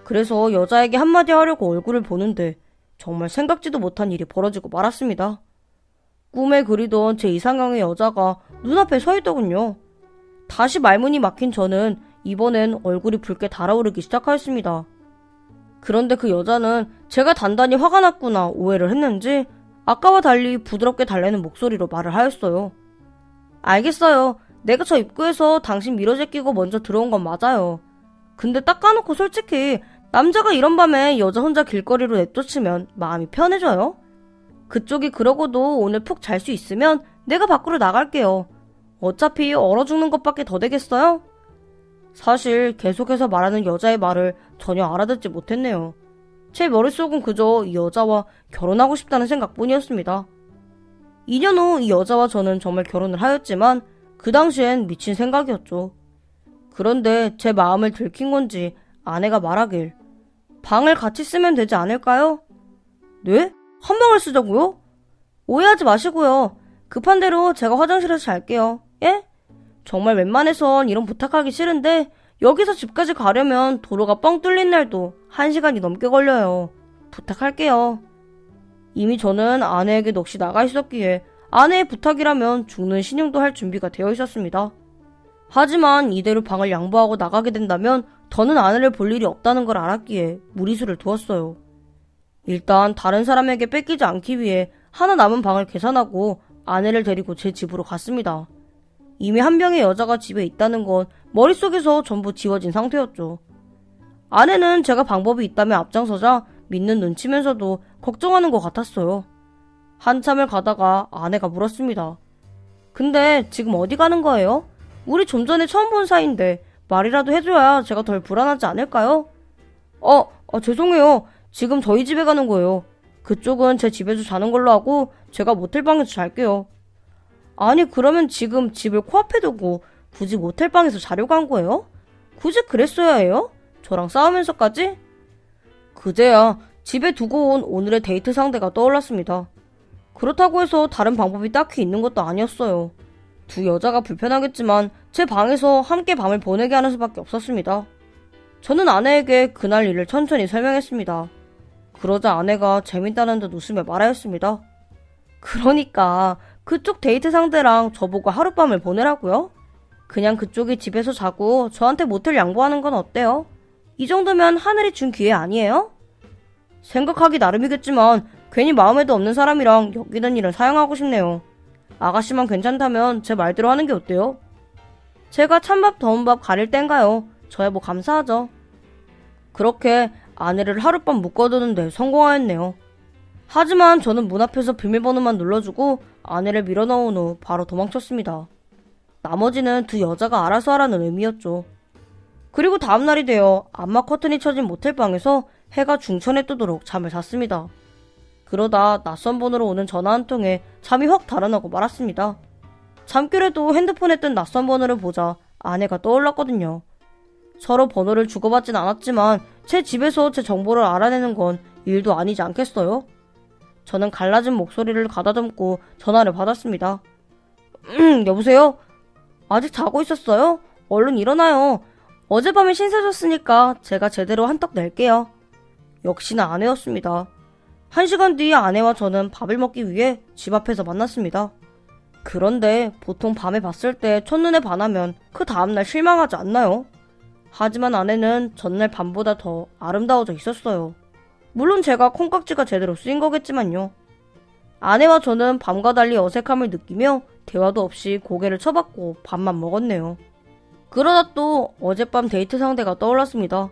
그래서 여자에게 한마디 하려고 얼굴을 보는데 정말 생각지도 못한 일이 벌어지고 말았습니다. 꿈에 그리던 제 이상형의 여자가 눈앞에 서 있더군요. 다시 말문이 막힌 저는 이번엔 얼굴이 붉게 달아오르기 시작하였습니다. 그런데 그 여자는 제가 단단히 화가 났구나 오해를 했는지 아까와 달리 부드럽게 달래는 목소리로 말을 하였어요. 알겠어요. 내가 저 입구에서 당신 밀어제끼고 먼저 들어온 건 맞아요. 근데 딱 까놓고 솔직히 남자가 이런 밤에 여자 혼자 길거리로 내쫓으면 마음이 편해져요? 그쪽이 그러고도 오늘 푹 잘 수 있으면 내가 밖으로 나갈게요. 어차피 얼어 죽는 것밖에 더 되겠어요? 사실 계속해서 말하는 여자의 말을 전혀 알아듣지 못했네요. 제 머릿속은 그저 이 여자와 결혼하고 싶다는 생각뿐이었습니다. 2년 후 이 여자와 저는 정말 결혼을 하였지만 그 당시엔 미친 생각이었죠. 그런데 제 마음을 들킨 건지 아내가 말하길 방을 같이 쓰면 되지 않을까요? 네? 한 방을 쓰자고요? 오해하지 마시고요. 급한 대로 제가 화장실에서 잘게요. 예? 정말 웬만해선 이런 부탁하기 싫은데 여기서 집까지 가려면 도로가 뻥 뚫린 날도 1시간이 넘게 걸려요. 부탁할게요. 이미 저는 아내에게 넋이 나가 있었기에 아내의 부탁이라면 죽는 신용도 할 준비가 되어 있었습니다. 하지만 이대로 방을 양보하고 나가게 된다면 더는 아내를 볼 일이 없다는 걸 알았기에 무리수를 두었어요. 일단 다른 사람에게 뺏기지 않기 위해 하나 남은 방을 계산하고 아내를 데리고 제 집으로 갔습니다. 이미 한 명의 여자가 집에 있다는 건 머릿속에서 전부 지워진 상태였죠. 아내는 제가 방법이 있다며 앞장서자 믿는 눈치면서도 걱정하는 것 같았어요. 한참을 가다가 아내가 물었습니다. 근데 지금 어디 가는 거예요? 우리 좀 전에 처음 본 사이인데 말이라도 해줘야 제가 덜 불안하지 않을까요? 죄송해요. 지금 저희 집에 가는 거예요. 그쪽은 제 집에서 자는 걸로 하고 제가 모텔방에서 잘게요. 아니 그러면 지금 집을 코앞에 두고 굳이 모텔방에서 자려고 한 거예요? 굳이 그랬어야 해요? 저랑 싸우면서까지? 그제야 집에 두고 온 오늘의 데이트 상대가 떠올랐습니다. 그렇다고 해서 다른 방법이 딱히 있는 것도 아니었어요. 두 여자가 불편하겠지만 제 방에서 함께 밤을 보내게 하는 수밖에 없었습니다. 저는 아내에게 그날 일을 천천히 설명했습니다. 그러자 아내가 재밌다는 듯 웃으며 말하였습니다. 그러니까 그쪽 데이트 상대랑 저보고 하룻밤을 보내라고요? 그냥 그쪽이 집에서 자고 저한테 모텔 양보하는 건 어때요? 이 정도면 하늘이 준 기회 아니에요? 생각하기 나름이겠지만 괜히 마음에도 없는 사람이랑 여기는 일은 사양하고 싶네요. 아가씨만 괜찮다면 제 말대로 하는 게 어때요? 제가 찬밥 더운 밥 가릴 땐가요? 저야 뭐 감사하죠. 그렇게 아내를 하룻밤 묶어두는데 성공하였네요. 하지만 저는 문 앞에서 비밀번호만 눌러주고 아내를 밀어넣은 후 바로 도망쳤습니다. 나머지는 두 여자가 알아서 하라는 의미였죠. 그리고 다음날이 되어 암막 커튼이 쳐진 모텔방에서 해가 중천에 뜨도록 잠을 잤습니다. 그러다 낯선 번호로 오는 전화 한 통에 잠이 확 달아나고 말았습니다. 잠결에도 핸드폰에 뜬 낯선 번호를 보자 아내가 떠올랐거든요. 서로 번호를 주고받진 않았지만 제 집에서 제 정보를 알아내는 건 일도 아니지 않겠어요? 저는 갈라진 목소리를 가다듬고 전화를 받았습니다. 여보세요? 아직 자고 있었어요? 얼른 일어나요. 어젯밤에 신세 졌으니까 제가 제대로 한턱 낼게요. 역시나 아내였습니다. 1시간 뒤 아내와 저는 밥을 먹기 위해 집 앞에서 만났습니다. 그런데 보통 밤에 봤을 때 첫눈에 반하면 그 다음날 실망하지 않나요? 하지만 아내는 전날 밤보다 더 아름다워져 있었어요. 물론 제가 콩깍지가 제대로 쓰인 거겠지만요. 아내와 저는 밤과 달리 어색함을 느끼며 대화도 없이 고개를 쳐박고 밥만 먹었네요. 그러다 또 어젯밤 데이트 상대가 떠올랐습니다.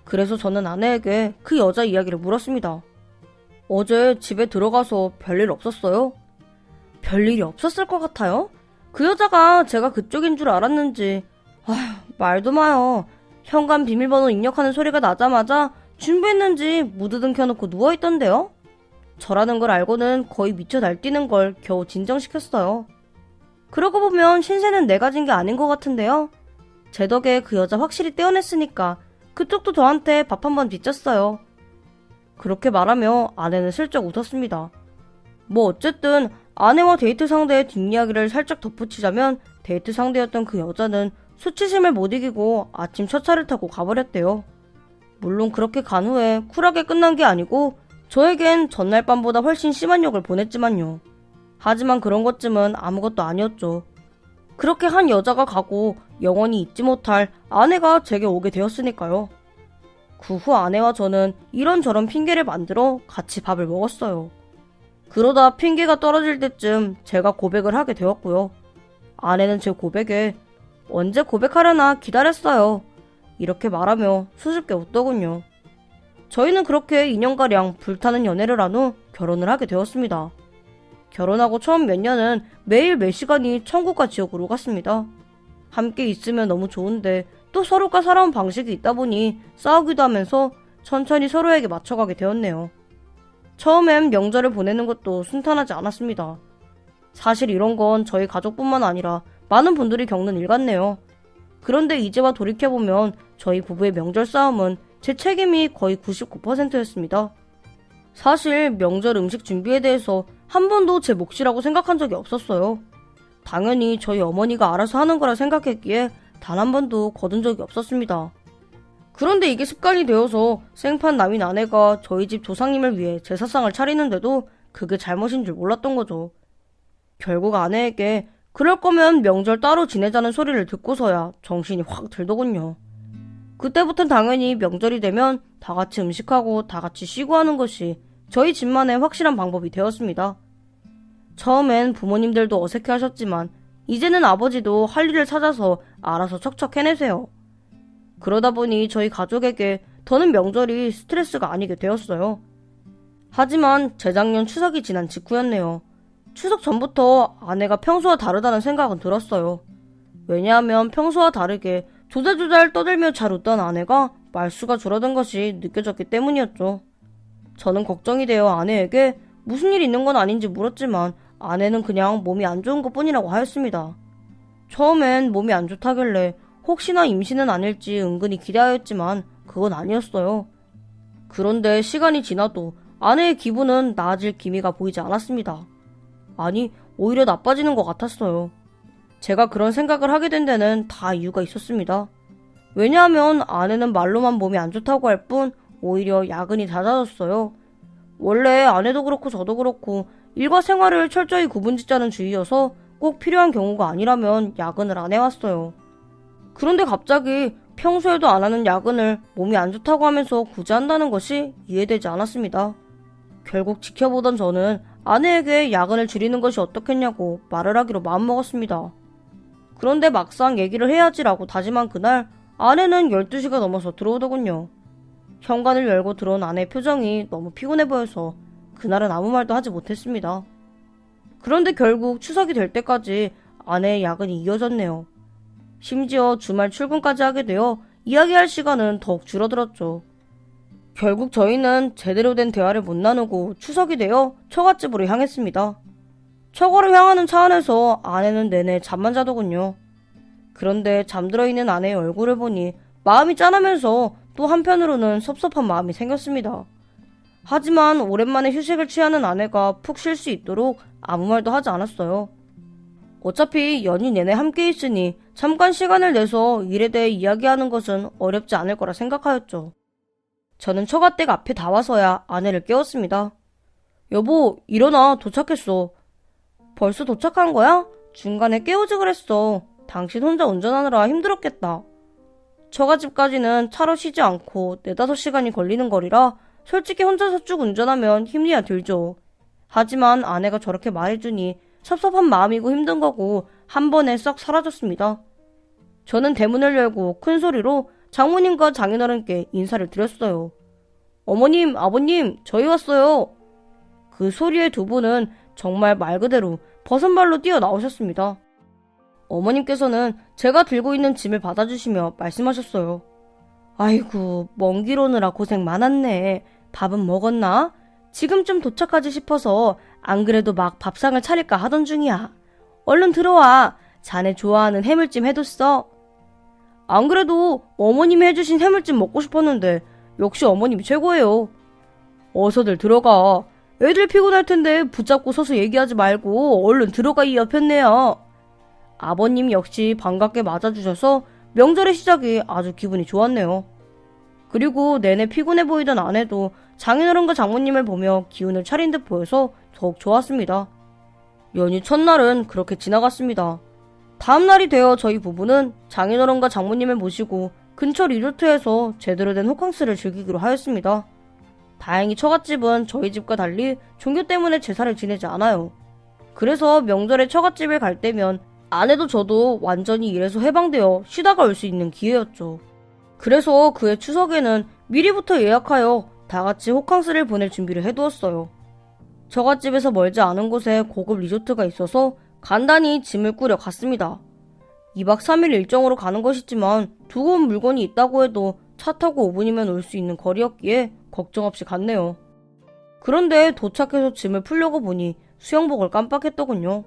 그래서 저는 아내에게 그 여자 이야기를 물었습니다. 어제 집에 들어가서 별일 없었어요? 별일이 없었을 것 같아요? 그 여자가 제가 그쪽인 줄 알았는지. 아휴, 말도 마요. 현관 비밀번호 입력하는 소리가 나자마자 준비했는지 무드등 켜놓고 누워있던데요? 저라는 걸 알고는 거의 미쳐 날뛰는 걸 겨우 진정시켰어요. 그러고 보면 신세는 내가 진 게 아닌 것 같은데요. 제 덕에 그 여자 확실히 떼어냈으니까 그쪽도 저한테 밥 한 번 빚졌어요. 그렇게 말하며 아내는 슬쩍 웃었습니다. 뭐 어쨌든 아내와 데이트 상대의 뒷이야기를 살짝 덧붙이자면 데이트 상대였던 그 여자는 수치심을 못 이기고 아침 첫 차를 타고 가버렸대요. 물론 그렇게 간 후에 쿨하게 끝난 게 아니고 저에겐 전날 밤보다 훨씬 심한 욕을 보냈지만요. 하지만 그런 것쯤은 아무것도 아니었죠. 그렇게 한 여자가 가고 영원히 잊지 못할 아내가 제게 오게 되었으니까요. 그 후 아내와 저는 이런저런 핑계를 만들어 같이 밥을 먹었어요. 그러다 핑계가 떨어질 때쯤 제가 고백을 하게 되었고요. 아내는 제 고백에 언제 고백하려나 기다렸어요. 이렇게 말하며 수줍게 웃더군요. 저희는 그렇게 2년가량 불타는 연애를 한 후 결혼을 하게 되었습니다. 결혼하고 처음 몇 년은 매일 몇 시간이 천국과 지옥으로 갔습니다. 함께 있으면 너무 좋은데 또 서로가 살아온 방식이 있다 보니 싸우기도 하면서 천천히 서로에게 맞춰가게 되었네요. 처음엔 명절을 보내는 것도 순탄하지 않았습니다. 사실 이런 건 저희 가족뿐만 아니라 많은 분들이 겪는 일 같네요. 그런데 이제와 돌이켜보면 저희 부부의 명절 싸움은 제 책임이 거의 99%였습니다. 사실 명절 음식 준비에 대해서 한 번도 제 몫이라고 생각한 적이 없었어요. 당연히 저희 어머니가 알아서 하는 거라 생각했기에 단 한 번도 거둔 적이 없었습니다. 그런데 이게 습관이 되어서 생판 남인 아내가 저희 집 조상님을 위해 제사상을 차리는데도 그게 잘못인 줄 몰랐던 거죠. 결국 아내에게 그럴 거면 명절 따로 지내자는 소리를 듣고서야 정신이 확 들더군요. 그때부턴 당연히 명절이 되면 다 같이 음식하고 다 같이 쉬고 하는 것이 저희 집만의 확실한 방법이 되었습니다. 처음엔 부모님들도 어색해 하셨지만 이제는 아버지도 할 일을 찾아서 알아서 척척 해내세요. 그러다 보니 저희 가족에게 더는 명절이 스트레스가 아니게 되었어요. 하지만 재작년 추석이 지난 직후였네요. 추석 전부터 아내가 평소와 다르다는 생각은 들었어요. 왜냐하면 평소와 다르게 조잘조잘 떠들며 잘 웃던 아내가 말수가 줄어든 것이 느껴졌기 때문이었죠. 저는 걱정이 되어 아내에게 무슨 일 있는 건 아닌지 물었지만 아내는 그냥 몸이 안 좋은 것 뿐이라고 하였습니다. 처음엔 몸이 안 좋다길래 혹시나 임신은 아닐지 은근히 기대하였지만 그건 아니었어요. 그런데 시간이 지나도 아내의 기분은 나아질 기미가 보이지 않았습니다. 아니, 오히려 나빠지는 것 같았어요. 제가 그런 생각을 하게 된 데는 다 이유가 있었습니다. 왜냐하면 아내는 말로만 몸이 안 좋다고 할 뿐 오히려 야근이 잦아졌어요. 원래 아내도 그렇고 저도 그렇고 일과 생활을 철저히 구분짓자는 주의여서 꼭 필요한 경우가 아니라면 야근을 안 해왔어요. 그런데 갑자기 평소에도 안 하는 야근을 몸이 안 좋다고 하면서 굳이 한다는 것이 이해되지 않았습니다. 결국 지켜보던 저는 아내에게 야근을 줄이는 것이 어떻겠냐고 말을 하기로 마음먹었습니다. 그런데 막상 얘기를 해야지라고 다짐한 그날 아내는 12시가 넘어서 들어오더군요. 현관을 열고 들어온 아내의 표정이 너무 피곤해 보여서 그날은 아무 말도 하지 못했습니다. 그런데 결국 추석이 될 때까지 아내의 야근이 이어졌네요. 심지어 주말 출근까지 하게 되어 이야기할 시간은 더욱 줄어들었죠. 결국 저희는 제대로 된 대화를 못 나누고 추석이 되어 처갓집으로 향했습니다. 처가로 향하는 차 안에서 아내는 내내 잠만 자더군요. 그런데 잠들어 있는 아내의 얼굴을 보니 마음이 짠하면서 또 한편으로는 섭섭한 마음이 생겼습니다. 하지만 오랜만에 휴식을 취하는 아내가 푹 쉴 수 있도록 아무 말도 하지 않았어요. 어차피 연휴 내내 함께 있으니 잠깐 시간을 내서 일에 대해 이야기하는 것은 어렵지 않을 거라 생각하였죠. 저는 처가댁 앞에 다 와서야 아내를 깨웠습니다. 여보, 일어나, 도착했어. 벌써 도착한 거야? 중간에 깨우지 그랬어. 당신 혼자 운전하느라 힘들었겠다. 처가집까지는 차로 쉬지 않고 4-5시간이 걸리는 거리라 솔직히 혼자서 쭉 운전하면 힘이야 들죠. 하지만 아내가 저렇게 말해주니 섭섭한 마음이고 힘든 거고 한 번에 싹 사라졌습니다. 저는 대문을 열고 큰 소리로 장모님과 장인어른께 인사를 드렸어요. 어머님, 아버님, 저희 왔어요. 그 소리에 두 분은 정말 말 그대로 버선발로 뛰어나오셨습니다. 어머님께서는 제가 들고 있는 짐을 받아주시며 말씀하셨어요. 아이고, 먼 길 오느라 고생 많았네. 밥은 먹었나? 지금쯤 도착하지 싶어서 안 그래도 막 밥상을 차릴까 하던 중이야. 얼른 들어와. 자네 좋아하는 해물찜 해뒀어. 안 그래도 어머님이 해주신 해물찜 먹고 싶었는데 역시 어머님이 최고예요. 어서들 들어가. 애들 피곤할 텐데 붙잡고 서서 얘기하지 말고 얼른 들어가 이 여편네야. 아버님 역시 반갑게 맞아주셔서 명절의 시작이 아주 기분이 좋았네요. 그리고 내내 피곤해 보이던 아내도 장인어른과 장모님을 보며 기운을 차린 듯 보여서 더욱 좋았습니다. 연휴 첫날은 그렇게 지나갔습니다. 다음 날이 되어 저희 부부는 장인어른과 장모님을 모시고 근처 리조트에서 제대로 된 호캉스를 즐기기로 하였습니다. 다행히 처갓집은 저희 집과 달리 종교 때문에 제사를 지내지 않아요. 그래서 명절에 처갓집을 갈 때면 아내도 저도 완전히 일에서 해방되어 쉬다가 올 수 있는 기회였죠. 그래서 그해 추석에는 미리부터 예약하여 다같이 호캉스를 보낼 준비를 해두었어요. 처갓집에서 멀지 않은 곳에 고급 리조트가 있어서 간단히 짐을 꾸려 갔습니다. 2박 3일 일정으로 가는 것이지만 두고 온 물건이 있다고 해도 차 타고 5분이면 올 수 있는 거리였기에 걱정 없이 갔네요. 그런데 도착해서 짐을 풀려고 보니 수영복을 깜빡했더군요.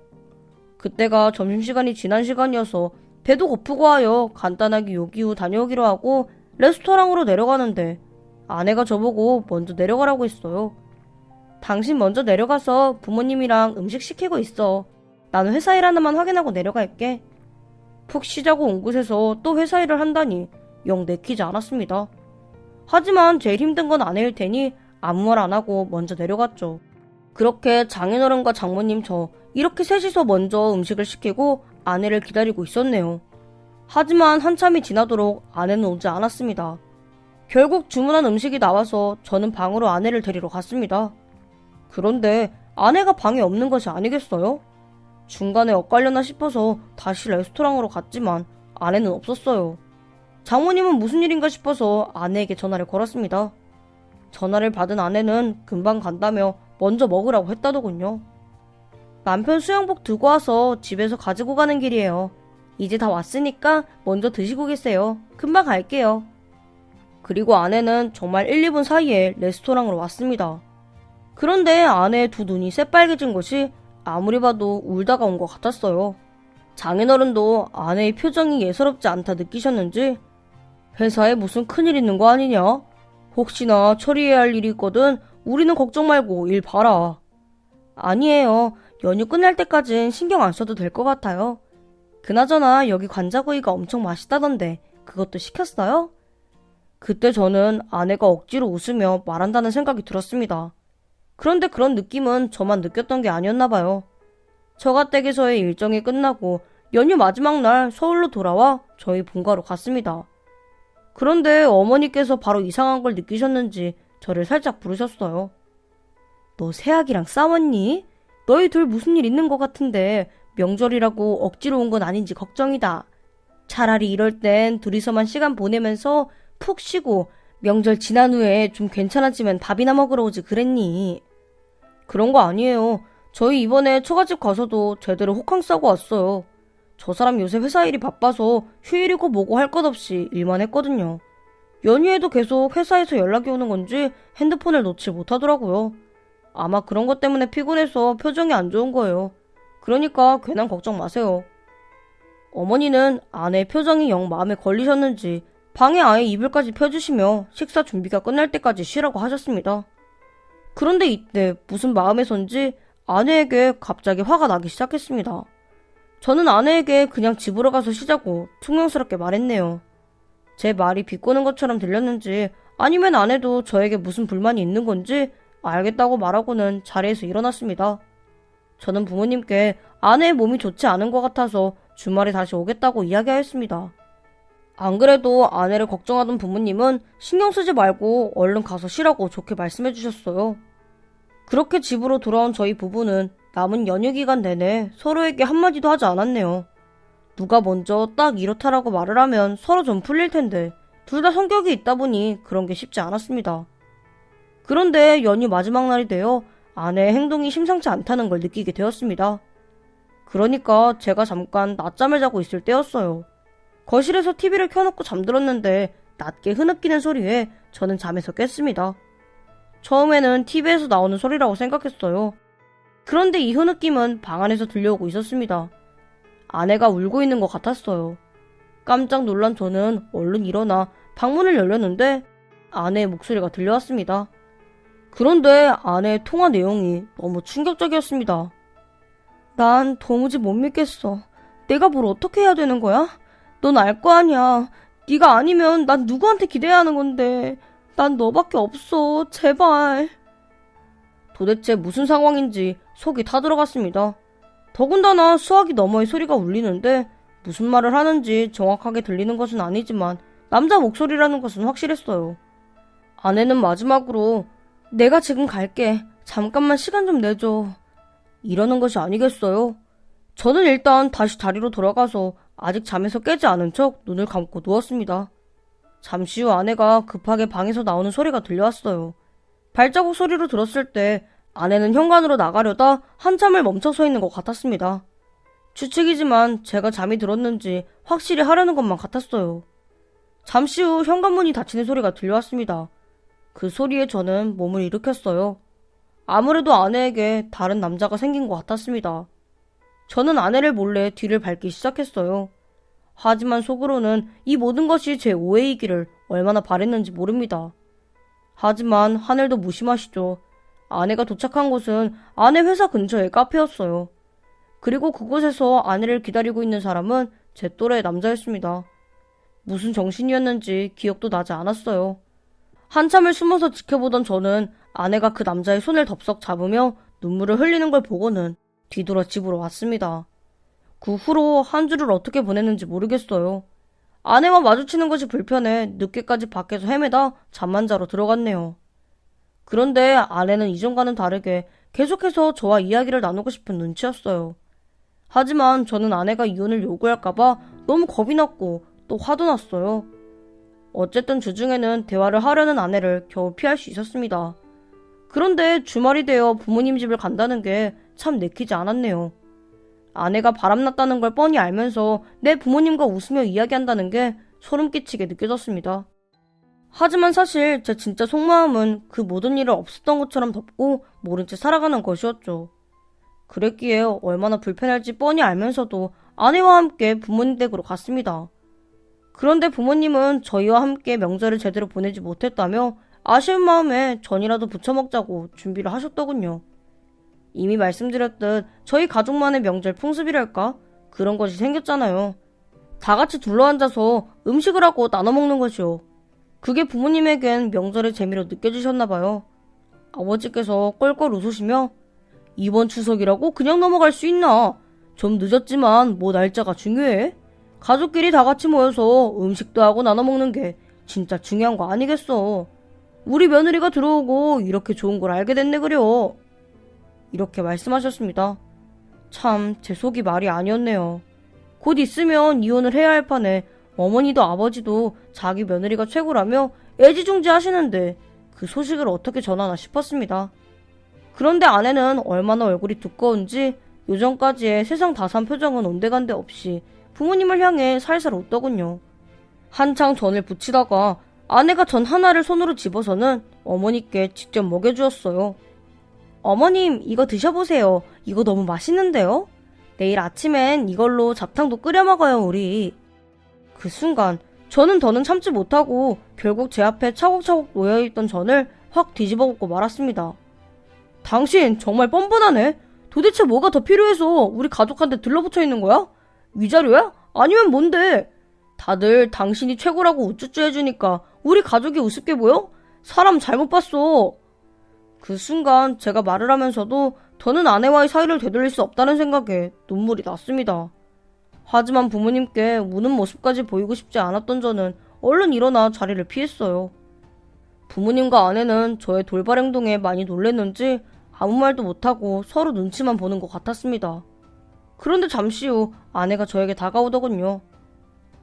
그때가 점심시간이 지난 시간이어서 배도 고프고 하여 간단하게 요기 후 다녀오기로 하고 레스토랑으로 내려가는데 아내가 저보고 먼저 내려가라고 했어요. 당신 먼저 내려가서 부모님이랑 음식 시키고 있어. 나는 회사 일 하나만 확인하고 내려갈게. 푹 쉬자고 온 곳에서 또 회사 일을 한다니 영 내키지 않았습니다. 하지만 제일 힘든 건 아내일 테니 아무 말 안 하고 먼저 내려갔죠. 그렇게 장인어른과 장모님 저 이렇게 셋이서 먼저 음식을 시키고 아내를 기다리고 있었네요. 하지만 한참이 지나도록 아내는 오지 않았습니다. 결국 주문한 음식이 나와서 저는 방으로 아내를 데리러 갔습니다. 그런데 아내가 방에 없는 것이 아니겠어요? 중간에 엇갈렸나 싶어서 다시 레스토랑으로 갔지만 아내는 없었어요. 장모님은 무슨 일인가 싶어서 아내에게 전화를 걸었습니다. 전화를 받은 아내는 금방 간다며 먼저 먹으라고 했다더군요. 남편 수영복 두고 와서 집에서 가지고 가는 길이에요. 이제 다 왔으니까 먼저 드시고 계세요. 금방 갈게요. 그리고 아내는 정말 1, 2분 사이에 레스토랑으로 왔습니다. 그런데 아내의 두 눈이 새빨개진 것이 아무리 봐도 울다가 온 것 같았어요. 장인어른도 아내의 표정이 예사롭지 않다 느끼셨는지 회사에 무슨 큰일 있는 거 아니냐? 혹시나 처리해야 할 일이 있거든 우리는 걱정 말고 일 봐라. 아니에요. 연휴 끝날 때까진 신경 안 써도 될 것 같아요. 그나저나 여기 관자구이가 엄청 맛있다던데 그것도 시켰어요? 그때 저는 아내가 억지로 웃으며 말한다는 생각이 들었습니다. 그런데 그런 느낌은 저만 느꼈던 게 아니었나 봐요. 처가댁에서의 일정이 끝나고 연휴 마지막 날 서울로 돌아와 저희 본가로 갔습니다. 그런데 어머니께서 바로 이상한 걸 느끼셨는지 저를 살짝 부르셨어요. 너 새아기랑 싸웠니? 너희 둘 무슨 일 있는 것 같은데 명절이라고 억지로 온 건 아닌지 걱정이다. 차라리 이럴 땐 둘이서만 시간 보내면서 푹 쉬고 명절 지난 후에 좀 괜찮아지면 밥이나 먹으러 오지 그랬니? 그런 거 아니에요. 저희 이번에 처갓집 가서도 제대로 호캉 싸고 왔어요. 저 사람 요새 회사 일이 바빠서 휴일이고 뭐고 할 것 없이 일만 했거든요. 연휴에도 계속 회사에서 연락이 오는 건지 핸드폰을 놓지 못하더라고요. 아마 그런 것 때문에 피곤해서 표정이 안 좋은 거예요. 그러니까 괜한 걱정 마세요. 어머니는 아내의 표정이 영 마음에 걸리셨는지 방에 아예 이불까지 펴주시며 식사 준비가 끝날 때까지 쉬라고 하셨습니다. 그런데 이때 무슨 마음에선지 아내에게 갑자기 화가 나기 시작했습니다. 저는 아내에게 그냥 집으로 가서 쉬자고 퉁명스럽게 말했네요. 제 말이 비꼬는 것처럼 들렸는지 아니면 아내도 저에게 무슨 불만이 있는 건지 알겠다고 말하고는 자리에서 일어났습니다. 저는 부모님께 아내의 몸이 좋지 않은 것 같아서 주말에 다시 오겠다고 이야기하였습니다. 안 그래도 아내를 걱정하던 부모님은 신경 쓰지 말고 얼른 가서 쉬라고 좋게 말씀해 주셨어요. 그렇게 집으로 돌아온 저희 부부는 남은 연휴 기간 내내 서로에게 한마디도 하지 않았네요. 누가 먼저 딱 이렇다라고 말을 하면 서로 좀 풀릴 텐데 둘 다 성격이 있다 보니 그런 게 쉽지 않았습니다. 그런데 연휴 마지막 날이 되어 아내의 행동이 심상치 않다는 걸 느끼게 되었습니다. 그러니까 제가 잠깐 낮잠을 자고 있을 때였어요. 거실에서 TV를 켜놓고 잠들었는데 낮게 흐느끼는 소리에 저는 잠에서 깼습니다. 처음에는 TV에서 나오는 소리라고 생각했어요. 그런데 이 흐느낌은 방 안에서 들려오고 있었습니다. 아내가 울고 있는 것 같았어요. 깜짝 놀란 저는 얼른 일어나 방문을 열렸는데 아내의 목소리가 들려왔습니다. 그런데 아내의 통화 내용이 너무 충격적이었습니다. 난 도무지 못 믿겠어. 내가 뭘 어떻게 해야 되는 거야? 넌 알 거 아니야. 네가 아니면 난 누구한테 기대야 하는 건데. 난 너밖에 없어. 제발. 도대체 무슨 상황인지 속이 타들어갔습니다. 더군다나 수화기 너머의 소리가 울리는데 무슨 말을 하는지 정확하게 들리는 것은 아니지만 남자 목소리라는 것은 확실했어요. 아내는 마지막으로 내가 지금 갈게. 잠깐만 시간 좀 내줘. 이러는 것이 아니겠어요? 저는 일단 다시 자리로 돌아가서 아직 잠에서 깨지 않은 척 눈을 감고 누웠습니다. 잠시 후 아내가 급하게 방에서 나오는 소리가 들려왔어요. 발자국 소리로 들었을 때 아내는 현관으로 나가려다 한참을 멈춰 서 있는 것 같았습니다. 추측이지만 제가 잠이 들었는지 확실히 하려는 것만 같았어요. 잠시 후 현관문이 닫히는 소리가 들려왔습니다. 그 소리에 저는 몸을 일으켰어요. 아무래도 아내에게 다른 남자가 생긴 것 같았습니다. 저는 아내를 몰래 뒤를 밟기 시작했어요. 하지만 속으로는 이 모든 것이 제 오해이기를 얼마나 바랬는지 모릅니다. 하지만 하늘도 무심하시죠. 아내가 도착한 곳은 아내 회사 근처의 카페였어요. 그리고 그곳에서 아내를 기다리고 있는 사람은 제 또래의 남자였습니다. 무슨 정신이었는지 기억도 나지 않았어요. 한참을 숨어서 지켜보던 저는 아내가 그 남자의 손을 덥석 잡으며 눈물을 흘리는 걸 보고는 뒤돌아 집으로 왔습니다. 그 후로 한 주를 어떻게 보냈는지 모르겠어요. 아내와 마주치는 것이 불편해 늦게까지 밖에서 헤매다 잠만 자러 들어갔네요. 그런데 아내는 이전과는 다르게 계속해서 저와 이야기를 나누고 싶은 눈치였어요. 하지만 저는 아내가 이혼을 요구할까봐 너무 겁이 났고 또 화도 났어요. 어쨌든 주중에는 대화를 하려는 아내를 겨우 피할 수 있었습니다. 그런데 주말이 되어 부모님 집을 간다는 게 참 내키지 않았네요. 아내가 바람났다는 걸 뻔히 알면서 내 부모님과 웃으며 이야기한다는 게 소름 끼치게 느껴졌습니다. 하지만 사실 제 진짜 속마음은 그 모든 일을 없었던 것처럼 덮고 모른 채 살아가는 것이었죠. 그랬기에 얼마나 불편할지 뻔히 알면서도 아내와 함께 부모님 댁으로 갔습니다. 그런데 부모님은 저희와 함께 명절을 제대로 보내지 못했다며 아쉬운 마음에 전이라도 부쳐 먹자고 준비를 하셨더군요. 이미 말씀드렸듯 저희 가족만의 명절 풍습이랄까? 그런 것이 생겼잖아요. 다 같이 둘러앉아서 음식을 하고 나눠 먹는 것이요. 그게 부모님에겐 명절의 재미로 느껴지셨나봐요. 아버지께서 껄껄 웃으시며 이번 추석이라고 그냥 넘어갈 수 있나? 좀 늦었지만 뭐 날짜가 중요해? 가족끼리 다 같이 모여서 음식도 하고 나눠 먹는 게 진짜 중요한 거 아니겠어. 우리 며느리가 들어오고 이렇게 좋은 걸 알게 됐네 그려. 이렇게 말씀하셨습니다. 참 제 속이 말이 아니었네요. 곧 있으면 이혼을 해야 할 판에 어머니도 아버지도 자기 며느리가 최고라며 애지중지 하시는데 그 소식을 어떻게 전하나 싶었습니다. 그런데 아내는 얼마나 얼굴이 두꺼운지 요전까지의 세상 다산 표정은 온데간데 없이 부모님을 향해 살살 웃더군요. 한창 전을 부치다가 아내가 전 하나를 손으로 집어서는 어머니께 직접 먹여주었어요. 어머님, 이거 드셔보세요. 이거 너무 맛있는데요? 내일 아침엔 이걸로 잡탕도 끓여 먹어요, 우리. 그 순간 저는 더는 참지 못하고 결국 제 앞에 차곡차곡 놓여있던 전을 확 뒤집어 먹고 말았습니다. 당신 정말 뻔뻔하네. 도대체 뭐가 더 필요해서 우리 가족한테 들러붙어 있는 거야? 위자료야? 아니면 뭔데? 다들 당신이 최고라고 우쭈쭈 해주니까 우리 가족이 우습게 보여? 사람 잘못 봤어. 그 순간 제가 말을 하면서도 더는 아내와의 사이를 되돌릴 수 없다는 생각에 눈물이 났습니다. 하지만 부모님께 우는 모습까지 보이고 싶지 않았던 저는 얼른 일어나 자리를 피했어요. 부모님과 아내는 저의 돌발 행동에 많이 놀랬는지 아무 말도 못하고 서로 눈치만 보는 것 같았습니다. 그런데 잠시 후 아내가 저에게 다가오더군요.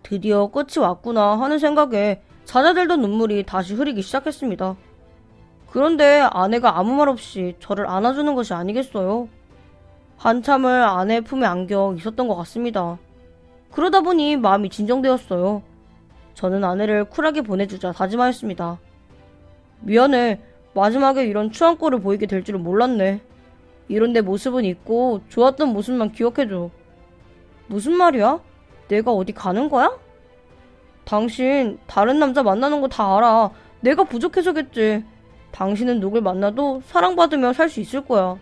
드디어 끝이 왔구나 하는 생각에 잦아들던 눈물이 다시 흐르기 시작했습니다. 그런데 아내가 아무 말 없이 저를 안아주는 것이 아니겠어요? 한참을 아내의 품에 안겨 있었던 것 같습니다. 그러다 보니 마음이 진정되었어요. 저는 아내를 쿨하게 보내주자 다짐하였습니다. 미안해. 마지막에 이런 추한 꼴을 보이게 될 줄은 몰랐네. 이런 내 모습은 잊고 좋았던 모습만 기억해줘. 무슨 말이야? 내가 어디 가는 거야? 당신 다른 남자 만나는 거 다 알아. 내가 부족해서겠지. 당신은 누굴 만나도 사랑받으며 살 수 있을 거야.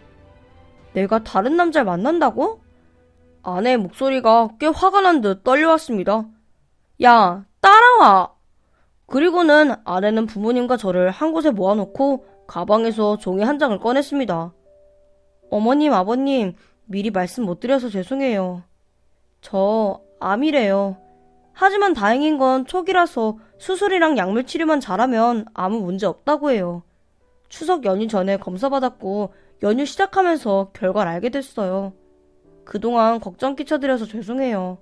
내가 다른 남자를 만난다고? 아내의 목소리가 꽤 화가 난 듯 떨려왔습니다. 야, 따라와! 그리고는 아내는 부모님과 저를 한 곳에 모아놓고 가방에서 종이 한 장을 꺼냈습니다. 어머님, 아버님, 미리 말씀 못 드려서 죄송해요. 저 암이래요. 하지만 다행인 건 초기라서 수술이랑 약물 치료만 잘하면 아무 문제 없다고 해요. 추석 연휴 전에 검사 받았고 연휴 시작하면서 결과를 알게 됐어요. 그동안 걱정 끼쳐드려서 죄송해요.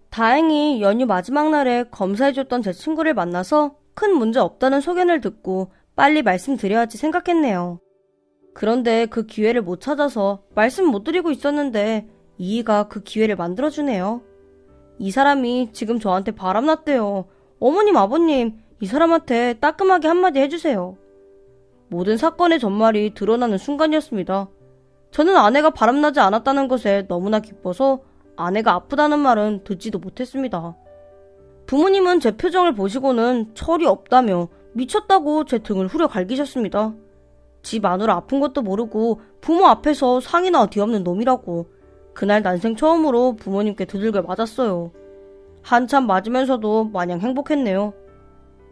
다행히 연휴 마지막 날에 검사해줬던 제 친구를 만나서 큰 문제 없다는 소견을 듣고 빨리 말씀드려야지 생각했네요. 그런데 그 기회를 못 찾아서 말씀 못 드리고 있었는데 이이가 그 기회를 만들어주네요. 이 사람이 지금 저한테 바람났대요. 어머님, 아버님, 이 사람한테 따끔하게 한마디 해주세요. 모든 사건의 전말이 드러나는 순간이었습니다. 저는 아내가 바람나지 않았다는 것에 너무나 기뻐서 아내가 아프다는 말은 듣지도 못했습니다. 부모님은 제 표정을 보시고는 철이 없다며 미쳤다고 제 등을 후려 갈기셨습니다. 지 마누라 아픈 것도 모르고 부모 앞에서 상이나 뒤없는 놈이라고. 그날 난생 처음으로 부모님께 두들겨 맞았어요. 한참 맞으면서도 마냥 행복했네요.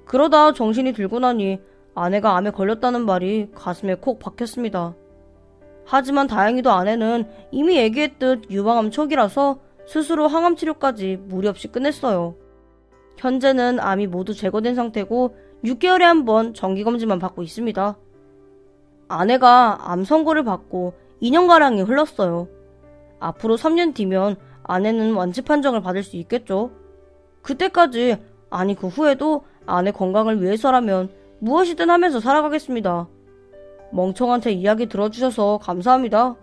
그러다 정신이 들고 나니 아내가 암에 걸렸다는 말이 가슴에 콕 박혔습니다. 하지만 다행히도 아내는 이미 얘기했듯 유방암 초기라서 스스로 항암 치료까지 무리 없이 끝냈어요. 현재는 암이 모두 제거된 상태고 6개월에 한 번 정기검진만 받고 있습니다. 아내가 암 선고를 받고 2년가량이 흘렀어요. 앞으로 3년 뒤면 아내는 완치 판정을 받을 수 있겠죠. 그때까지, 아니 그 후에도 아내 건강을 위해서라면 무엇이든 하면서 살아가겠습니다. 멍청한 제 이야기 들어주셔서 감사합니다.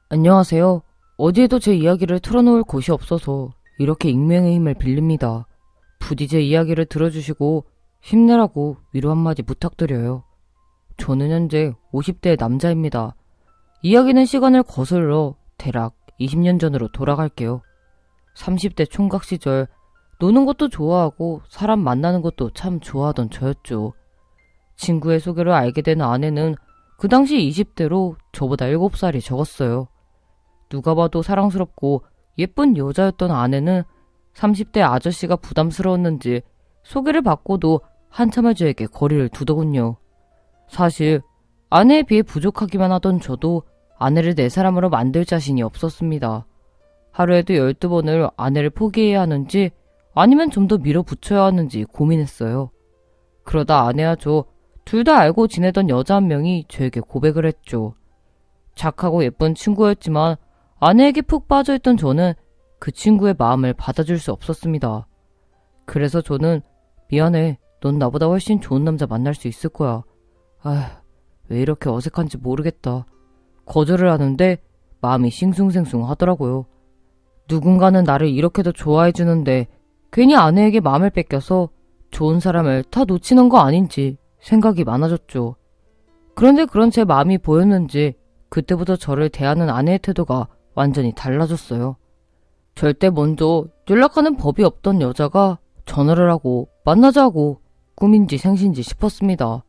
안녕하세요. 어디에도 제 이야기를 털어놓을 곳이 없어서 이렇게 익명의 힘을 빌립니다. 부디 제 이야기를 들어주시고 힘내라고 위로 한마디 부탁드려요. 저는 현재 50대의 남자입니다. 이야기는 시간을 거슬러 대략 20년 전으로 돌아갈게요. 30대 총각 시절 노는 것도 좋아하고 사람 만나는 것도 참 좋아하던 저였죠. 친구의 소개로 알게 된 아내는 그 당시 20대로 저보다 7살이 적었어요. 누가 봐도 사랑스럽고 예쁜 여자였던 아내는 30대 아저씨가 부담스러웠는지 소개를 받고도 한참을 저에게 거리를 두더군요. 사실 아내에 비해 부족하기만 하던 저도 아내를 내 사람으로 만들 자신이 없었습니다. 하루에도 12번을 아내를 포기해야 하는지 아니면 좀 더 밀어붙여야 하는지 고민했어요. 그러다 아내와 저 둘 다 알고 지내던 여자 한 명이 저에게 고백을 했죠. 착하고 예쁜 친구였지만 아내에게 푹 빠져있던 저는 그 친구의 마음을 받아줄 수 없었습니다. 그래서 저는 미안해. 넌 나보다 훨씬 좋은 남자 만날 수 있을 거야. 왜 이렇게 어색한지 모르겠다. 거절을 하는데 마음이 싱숭생숭 하더라고요. 누군가는 나를 이렇게도 좋아해주는데 괜히 아내에게 마음을 뺏겨서 좋은 사람을 다 놓치는 거 아닌지 생각이 많아졌죠. 그런데 그런 제 마음이 보였는지 그때부터 저를 대하는 아내의 태도가 완전히 달라졌어요. 절대 먼저 연락하는 법이 없던 여자가 전화를 하고 만나자고 꿈인지 생신지 싶었습니다.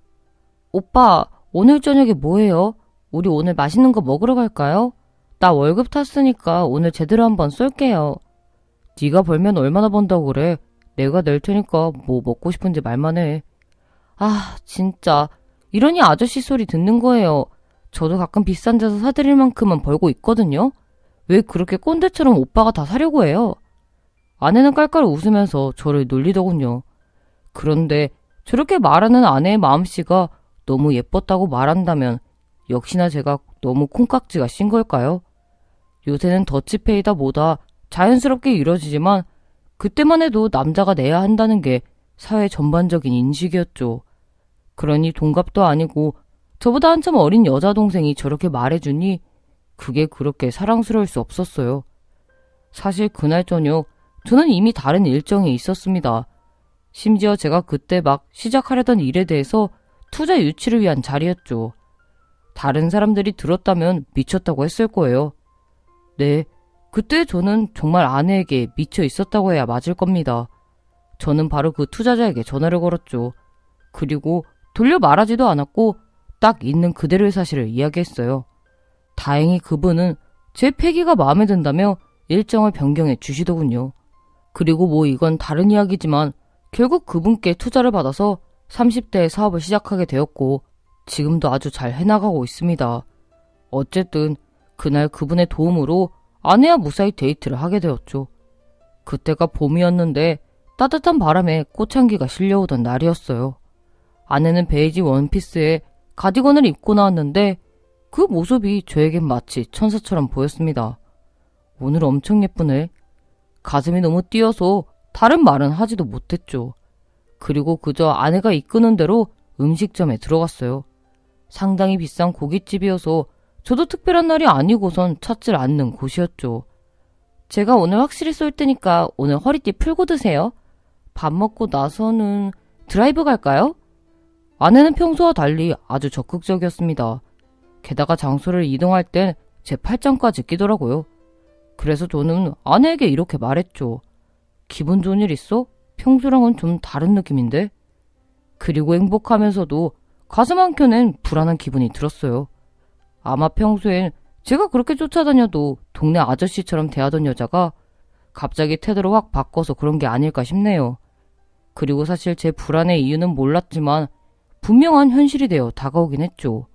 오빠, 오늘 저녁에 뭐해요? 우리 오늘 맛있는 거 먹으러 갈까요? 나 월급 탔으니까 오늘 제대로 한번 쏠게요. 네가 벌면 얼마나 번다고 그래? 내가 낼 테니까 뭐 먹고 싶은지 말만 해. 진짜 이러니 아저씨 소리 듣는 거예요. 저도 가끔 비싼 데서 사드릴 만큼은 벌고 있거든요. 왜 그렇게 꼰대처럼 오빠가 다 사려고 해요? 아내는 깔깔 웃으면서 저를 놀리더군요. 그런데 저렇게 말하는 아내의 마음씨가 너무 예뻤다고 말한다면 역시나 제가 너무 콩깍지가 신 걸까요? 요새는 더치페이다 뭐다 자연스럽게 이루어지지만 그때만 해도 남자가 내야 한다는 게 사회 전반적인 인식이었죠. 그러니 동갑도 아니고 저보다 한참 어린 여자 동생이 저렇게 말해주니 그게 그렇게 사랑스러울 수 없었어요. 사실 그날 저녁 저는 이미 다른 일정이 있었습니다. 심지어 제가 그때 막 시작하려던 일에 대해서 투자 유치를 위한 자리였죠. 다른 사람들이 들었다면 미쳤다고 했을 거예요. 네, 그때 저는 정말 아내에게 미쳐 있었다고 해야 맞을 겁니다. 저는 바로 그 투자자에게 전화를 걸었죠. 그리고 돌려 말하지도 않았고 딱 있는 그대로의 사실을 이야기했어요. 다행히 그분은 제 패기가 마음에 든다며 일정을 변경해 주시더군요. 그리고 뭐 이건 다른 이야기지만 결국 그분께 투자를 받아서 30대에 사업을 시작하게 되었고 지금도 아주 잘 해나가고 있습니다. 어쨌든 그날 그분의 도움으로 아내와 무사히 데이트를 하게 되었죠. 그때가 봄이었는데 따뜻한 바람에 꽃향기가 실려오던 날이었어요. 아내는 베이지 원피스에 가디건을 입고 나왔는데 그 모습이 저에겐 마치 천사처럼 보였습니다. 오늘 엄청 예쁘네. 가슴이 너무 뛰어서 다른 말은 하지도 못했죠. 그리고 그저 아내가 이끄는 대로 음식점에 들어갔어요. 상당히 비싼 고깃집이어서 저도 특별한 날이 아니고선 찾질 않는 곳이었죠. 제가 오늘 확실히 쏠 테니까 오늘 허리띠 풀고 드세요. 밥 먹고 나서는 드라이브 갈까요? 아내는 평소와 달리 아주 적극적이었습니다. 게다가 장소를 이동할 땐 제 팔짱까지 끼더라고요. 그래서 저는 아내에게 이렇게 말했죠. 기분 좋은 일 있어? 평소랑은 좀 다른 느낌인데? 그리고 행복하면서도 가슴 한켠엔 불안한 기분이 들었어요. 아마 평소엔 제가 그렇게 쫓아다녀도 동네 아저씨처럼 대하던 여자가 갑자기 태도를 확 바꿔서 그런 게 아닐까 싶네요. 그리고 사실 제 불안의 이유는 몰랐지만 분명한 현실이 되어 다가오긴 했죠.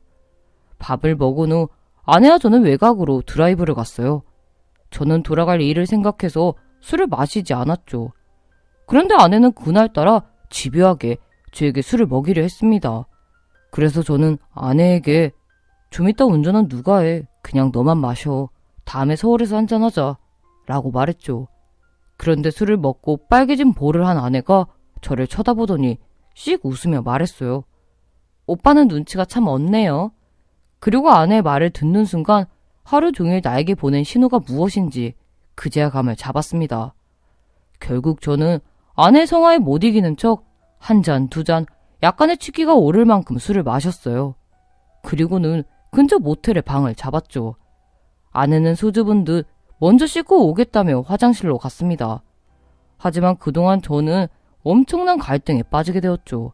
밥을 먹은 후 아내와 저는 외곽으로 드라이브를 갔어요. 저는 돌아갈 일을 생각해서 술을 마시지 않았죠. 그런데 아내는 그날따라 집요하게 저에게 술을 먹이려 했습니다. 그래서 저는 아내에게 좀 이따 운전은 누가 해? 그냥 너만 마셔. 다음에 서울에서 한잔하자. 라고 말했죠. 그런데 술을 먹고 빨개진 볼을 한 아내가 저를 쳐다보더니 씩 웃으며 말했어요. 오빠는 눈치가 참 없네요. 그리고 아내의 말을 듣는 순간 하루 종일 나에게 보낸 신호가 무엇인지 그제야 감을 잡았습니다. 결국 저는 아내 성화에 못 이기는 척 한 잔, 두 잔, 약간의 취기가 오를 만큼 술을 마셨어요. 그리고는 근처 모텔에 방을 잡았죠. 아내는 수줍은 듯 먼저 씻고 오겠다며 화장실로 갔습니다. 하지만 그동안 저는 엄청난 갈등에 빠지게 되었죠.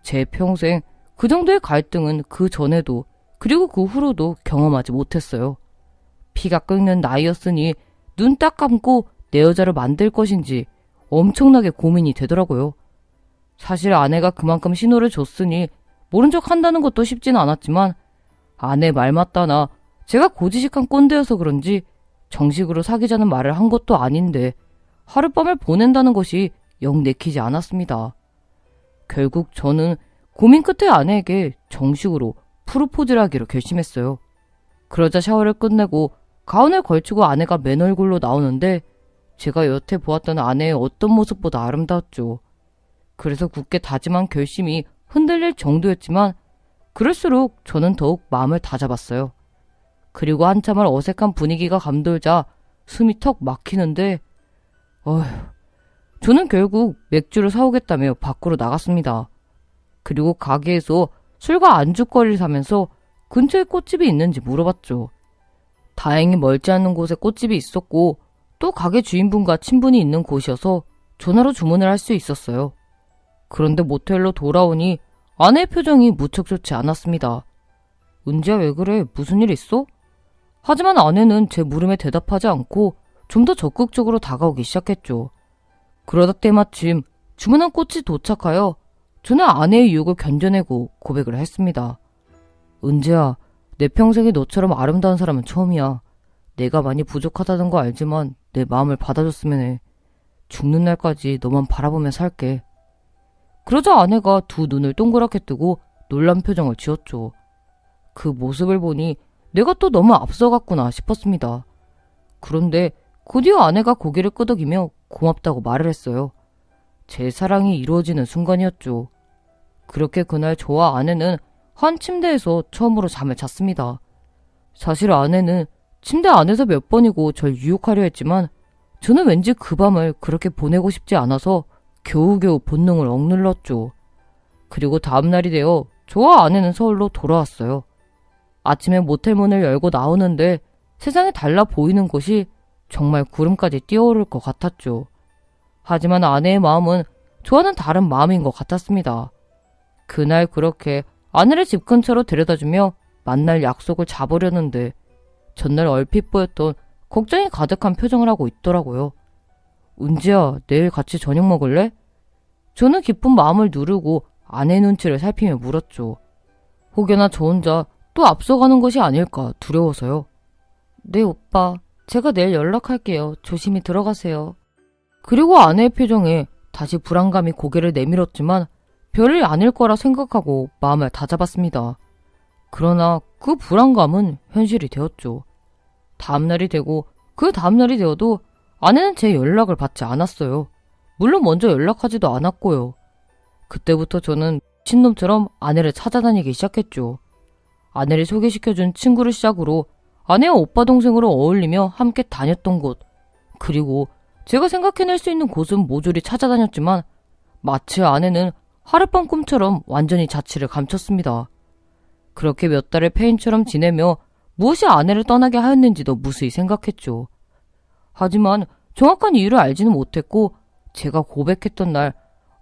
제 평생 그 정도의 갈등은 그 전에도 그리고 그 후로도 경험하지 못했어요. 피가 끓는 나이였으니 눈 딱 감고 내 여자를 만들 것인지 엄청나게 고민이 되더라고요. 사실 아내가 그만큼 신호를 줬으니 모른 척 한다는 것도 쉽지는 않았지만 아내 말 맞다나 제가 고지식한 꼰대여서 그런지 정식으로 사귀자는 말을 한 것도 아닌데 하룻밤을 보낸다는 것이 영 내키지 않았습니다. 결국 저는 고민 끝에 아내에게 정식으로 프로포즈를 하기로 결심했어요. 그러자 샤워를 끝내고 가운을 걸치고 아내가 맨 얼굴로 나오는데 제가 여태 보았던 아내의 어떤 모습보다 아름다웠죠. 그래서 굳게 다짐한 결심이 흔들릴 정도였지만 그럴수록 저는 더욱 마음을 다잡았어요. 그리고 한참을 어색한 분위기가 감돌자 숨이 턱 막히는데 저는 결국 맥주를 사오겠다며 밖으로 나갔습니다. 그리고 가게에서 술과 안주거리를 사면서 근처에 꽃집이 있는지 물어봤죠. 다행히 멀지 않는 곳에 꽃집이 있었고 또 가게 주인분과 친분이 있는 곳이어서 전화로 주문을 할 수 있었어요. 그런데 모텔로 돌아오니 아내의 표정이 무척 좋지 않았습니다. 은지야, 왜 그래? 무슨 일 있어? 하지만 아내는 제 물음에 대답하지 않고 좀 더 적극적으로 다가오기 시작했죠. 그러다 때마침 주문한 꽃이 도착하여 저는 아내의 유혹을 견뎌내고 고백을 했습니다. 은지야, 내 평생에 너처럼 아름다운 사람은 처음이야. 내가 많이 부족하다는 거 알지만 내 마음을 받아줬으면 해. 죽는 날까지 너만 바라보며 살게. 그러자 아내가 두 눈을 동그랗게 뜨고 놀란 표정을 지었죠. 그 모습을 보니 내가 또 너무 앞서갔구나 싶었습니다. 그런데 곧이어 아내가 고개를 끄덕이며 고맙다고 말을 했어요. 제 사랑이 이루어지는 순간이었죠. 그렇게 그날 저와 아내는 한 침대에서 처음으로 잠을 잤습니다. 사실 아내는 침대 안에서 몇 번이고 절 유혹하려 했지만 저는 왠지 그 밤을 그렇게 보내고 싶지 않아서 겨우겨우 본능을 억눌렀죠. 그리고 다음날이 되어 저와 아내는 서울로 돌아왔어요. 아침에 모텔 문을 열고 나오는데 세상에 달라 보이는 곳이 정말 구름까지 뛰어오를 것 같았죠. 하지만 아내의 마음은 저와는 다른 마음인 것 같았습니다. 그날 그렇게 아내를 집 근처로 데려다주며 만날 약속을 잡으려는데 전날 얼핏 보였던 걱정이 가득한 표정을 하고 있더라고요. 은지야, 내일 같이 저녁 먹을래? 저는 기쁜 마음을 누르고 아내의 눈치를 살피며 물었죠. 혹여나 저 혼자 또 앞서가는 것이 아닐까 두려워서요. 네, 오빠. 제가 내일 연락할게요. 조심히 들어가세요. 그리고 아내의 표정에 다시 불안감이 고개를 내밀었지만 별일 아닐 거라 생각하고 마음을 다잡았습니다. 그러나 그 불안감은 현실이 되었죠. 다음날이 되고 그 다음날이 되어도 아내는 제 연락을 받지 않았어요. 물론 먼저 연락하지도 않았고요. 그때부터 저는 미친놈처럼 아내를 찾아다니기 시작했죠. 아내를 소개시켜준 친구를 시작으로 아내와 오빠 동생으로 어울리며 함께 다녔던 곳, 그리고 제가 생각해낼 수 있는 곳은 모조리 찾아다녔지만 마치 아내는 하룻밤 꿈처럼 완전히 자취를 감췄습니다. 그렇게 몇 달을 폐인처럼 지내며 무엇이 아내를 떠나게 하였는지도 무수히 생각했죠. 하지만 정확한 이유를 알지는 못했고 제가 고백했던 날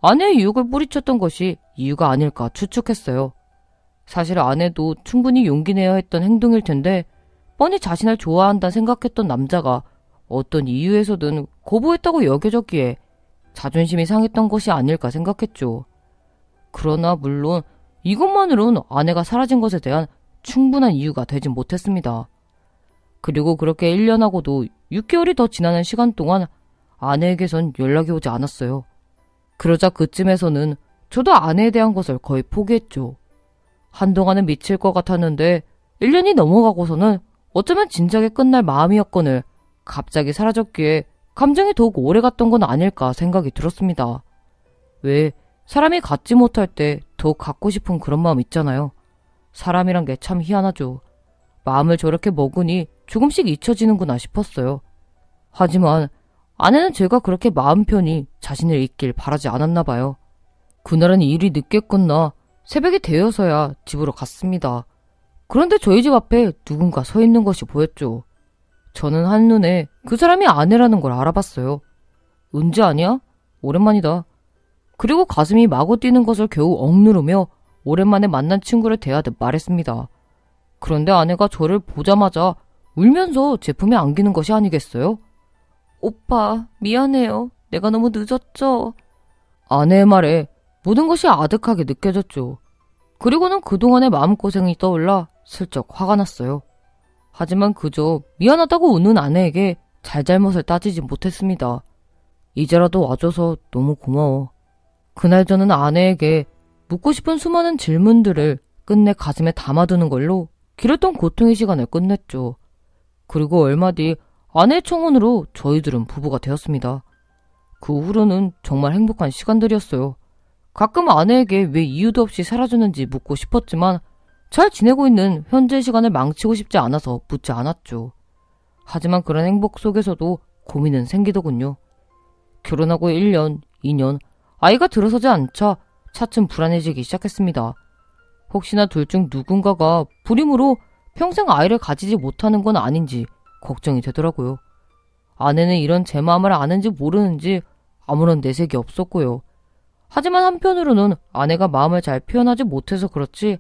아내의 유혹을 뿌리쳤던 것이 이유가 아닐까 추측했어요. 사실 아내도 충분히 용기 내야 했던 행동일 텐데 뻔히 자신을 좋아한다 생각했던 남자가 어떤 이유에서든 거부했다고 여겨졌기에 자존심이 상했던 것이 아닐까 생각했죠. 그러나 물론 이것만으로는 아내가 사라진 것에 대한 충분한 이유가 되진 못했습니다. 그리고 그렇게 1년하고도 6개월이 더 지나는 시간 동안 아내에게선 연락이 오지 않았어요. 그러자 그쯤에서는 저도 아내에 대한 것을 거의 포기했죠. 한동안은 미칠 것 같았는데 1년이 넘어가고서는 어쩌면 진작에 끝날 마음이었거늘 갑자기 사라졌기에 감정이 더욱 오래갔던 건 아닐까 생각이 들었습니다. 왜 사람이 갖지 못할 때 더욱 갖고 싶은 그런 마음 있잖아요. 사람이란 게 참 희한하죠. 마음을 저렇게 먹으니 조금씩 잊혀지는구나 싶었어요. 하지만 아내는 제가 그렇게 마음 편히 자신을 잊길 바라지 않았나 봐요. 그날은 일이 늦게 끝나 새벽이 되어서야 집으로 갔습니다. 그런데 저희 집 앞에 누군가 서 있는 것이 보였죠. 저는 한눈에 그 사람이 아내라는 걸 알아봤어요. 은지 아니야? 오랜만이다. 그리고 가슴이 마구 뛰는 것을 겨우 억누르며 오랜만에 만난 친구를 대하듯 말했습니다. 그런데 아내가 저를 보자마자 울면서 제품에 안기는 것이 아니겠어요? 오빠, 미안해요. 내가 너무 늦었죠? 아내의 말에 모든 것이 아득하게 느껴졌죠. 그리고는 그동안의 마음고생이 떠올라 슬쩍 화가 났어요. 하지만 그저 미안하다고 우는 아내에게 잘잘못을 따지지 못했습니다. 이제라도 와줘서 너무 고마워. 그날 저는 아내에게 묻고 싶은 수많은 질문들을 끝내 가슴에 담아두는 걸로 길었던 고통의 시간을 끝냈죠. 그리고 얼마 뒤 아내의 청혼으로 저희들은 부부가 되었습니다. 그 후로는 정말 행복한 시간들이었어요. 가끔 아내에게 왜 이유도 없이 사라졌는지 묻고 싶었지만 잘 지내고 있는 현재 시간을 망치고 싶지 않아서 묻지 않았죠. 하지만 그런 행복 속에서도 고민은 생기더군요. 결혼하고 1년, 2년, 아이가 들어서지 않자 차츰 불안해지기 시작했습니다. 혹시나 둘 중 누군가가 불임으로 평생 아이를 가지지 못하는 건 아닌지 걱정이 되더라고요. 아내는 이런 제 마음을 아는지 모르는지 아무런 내색이 없었고요. 하지만 한편으로는 아내가 마음을 잘 표현하지 못해서 그렇지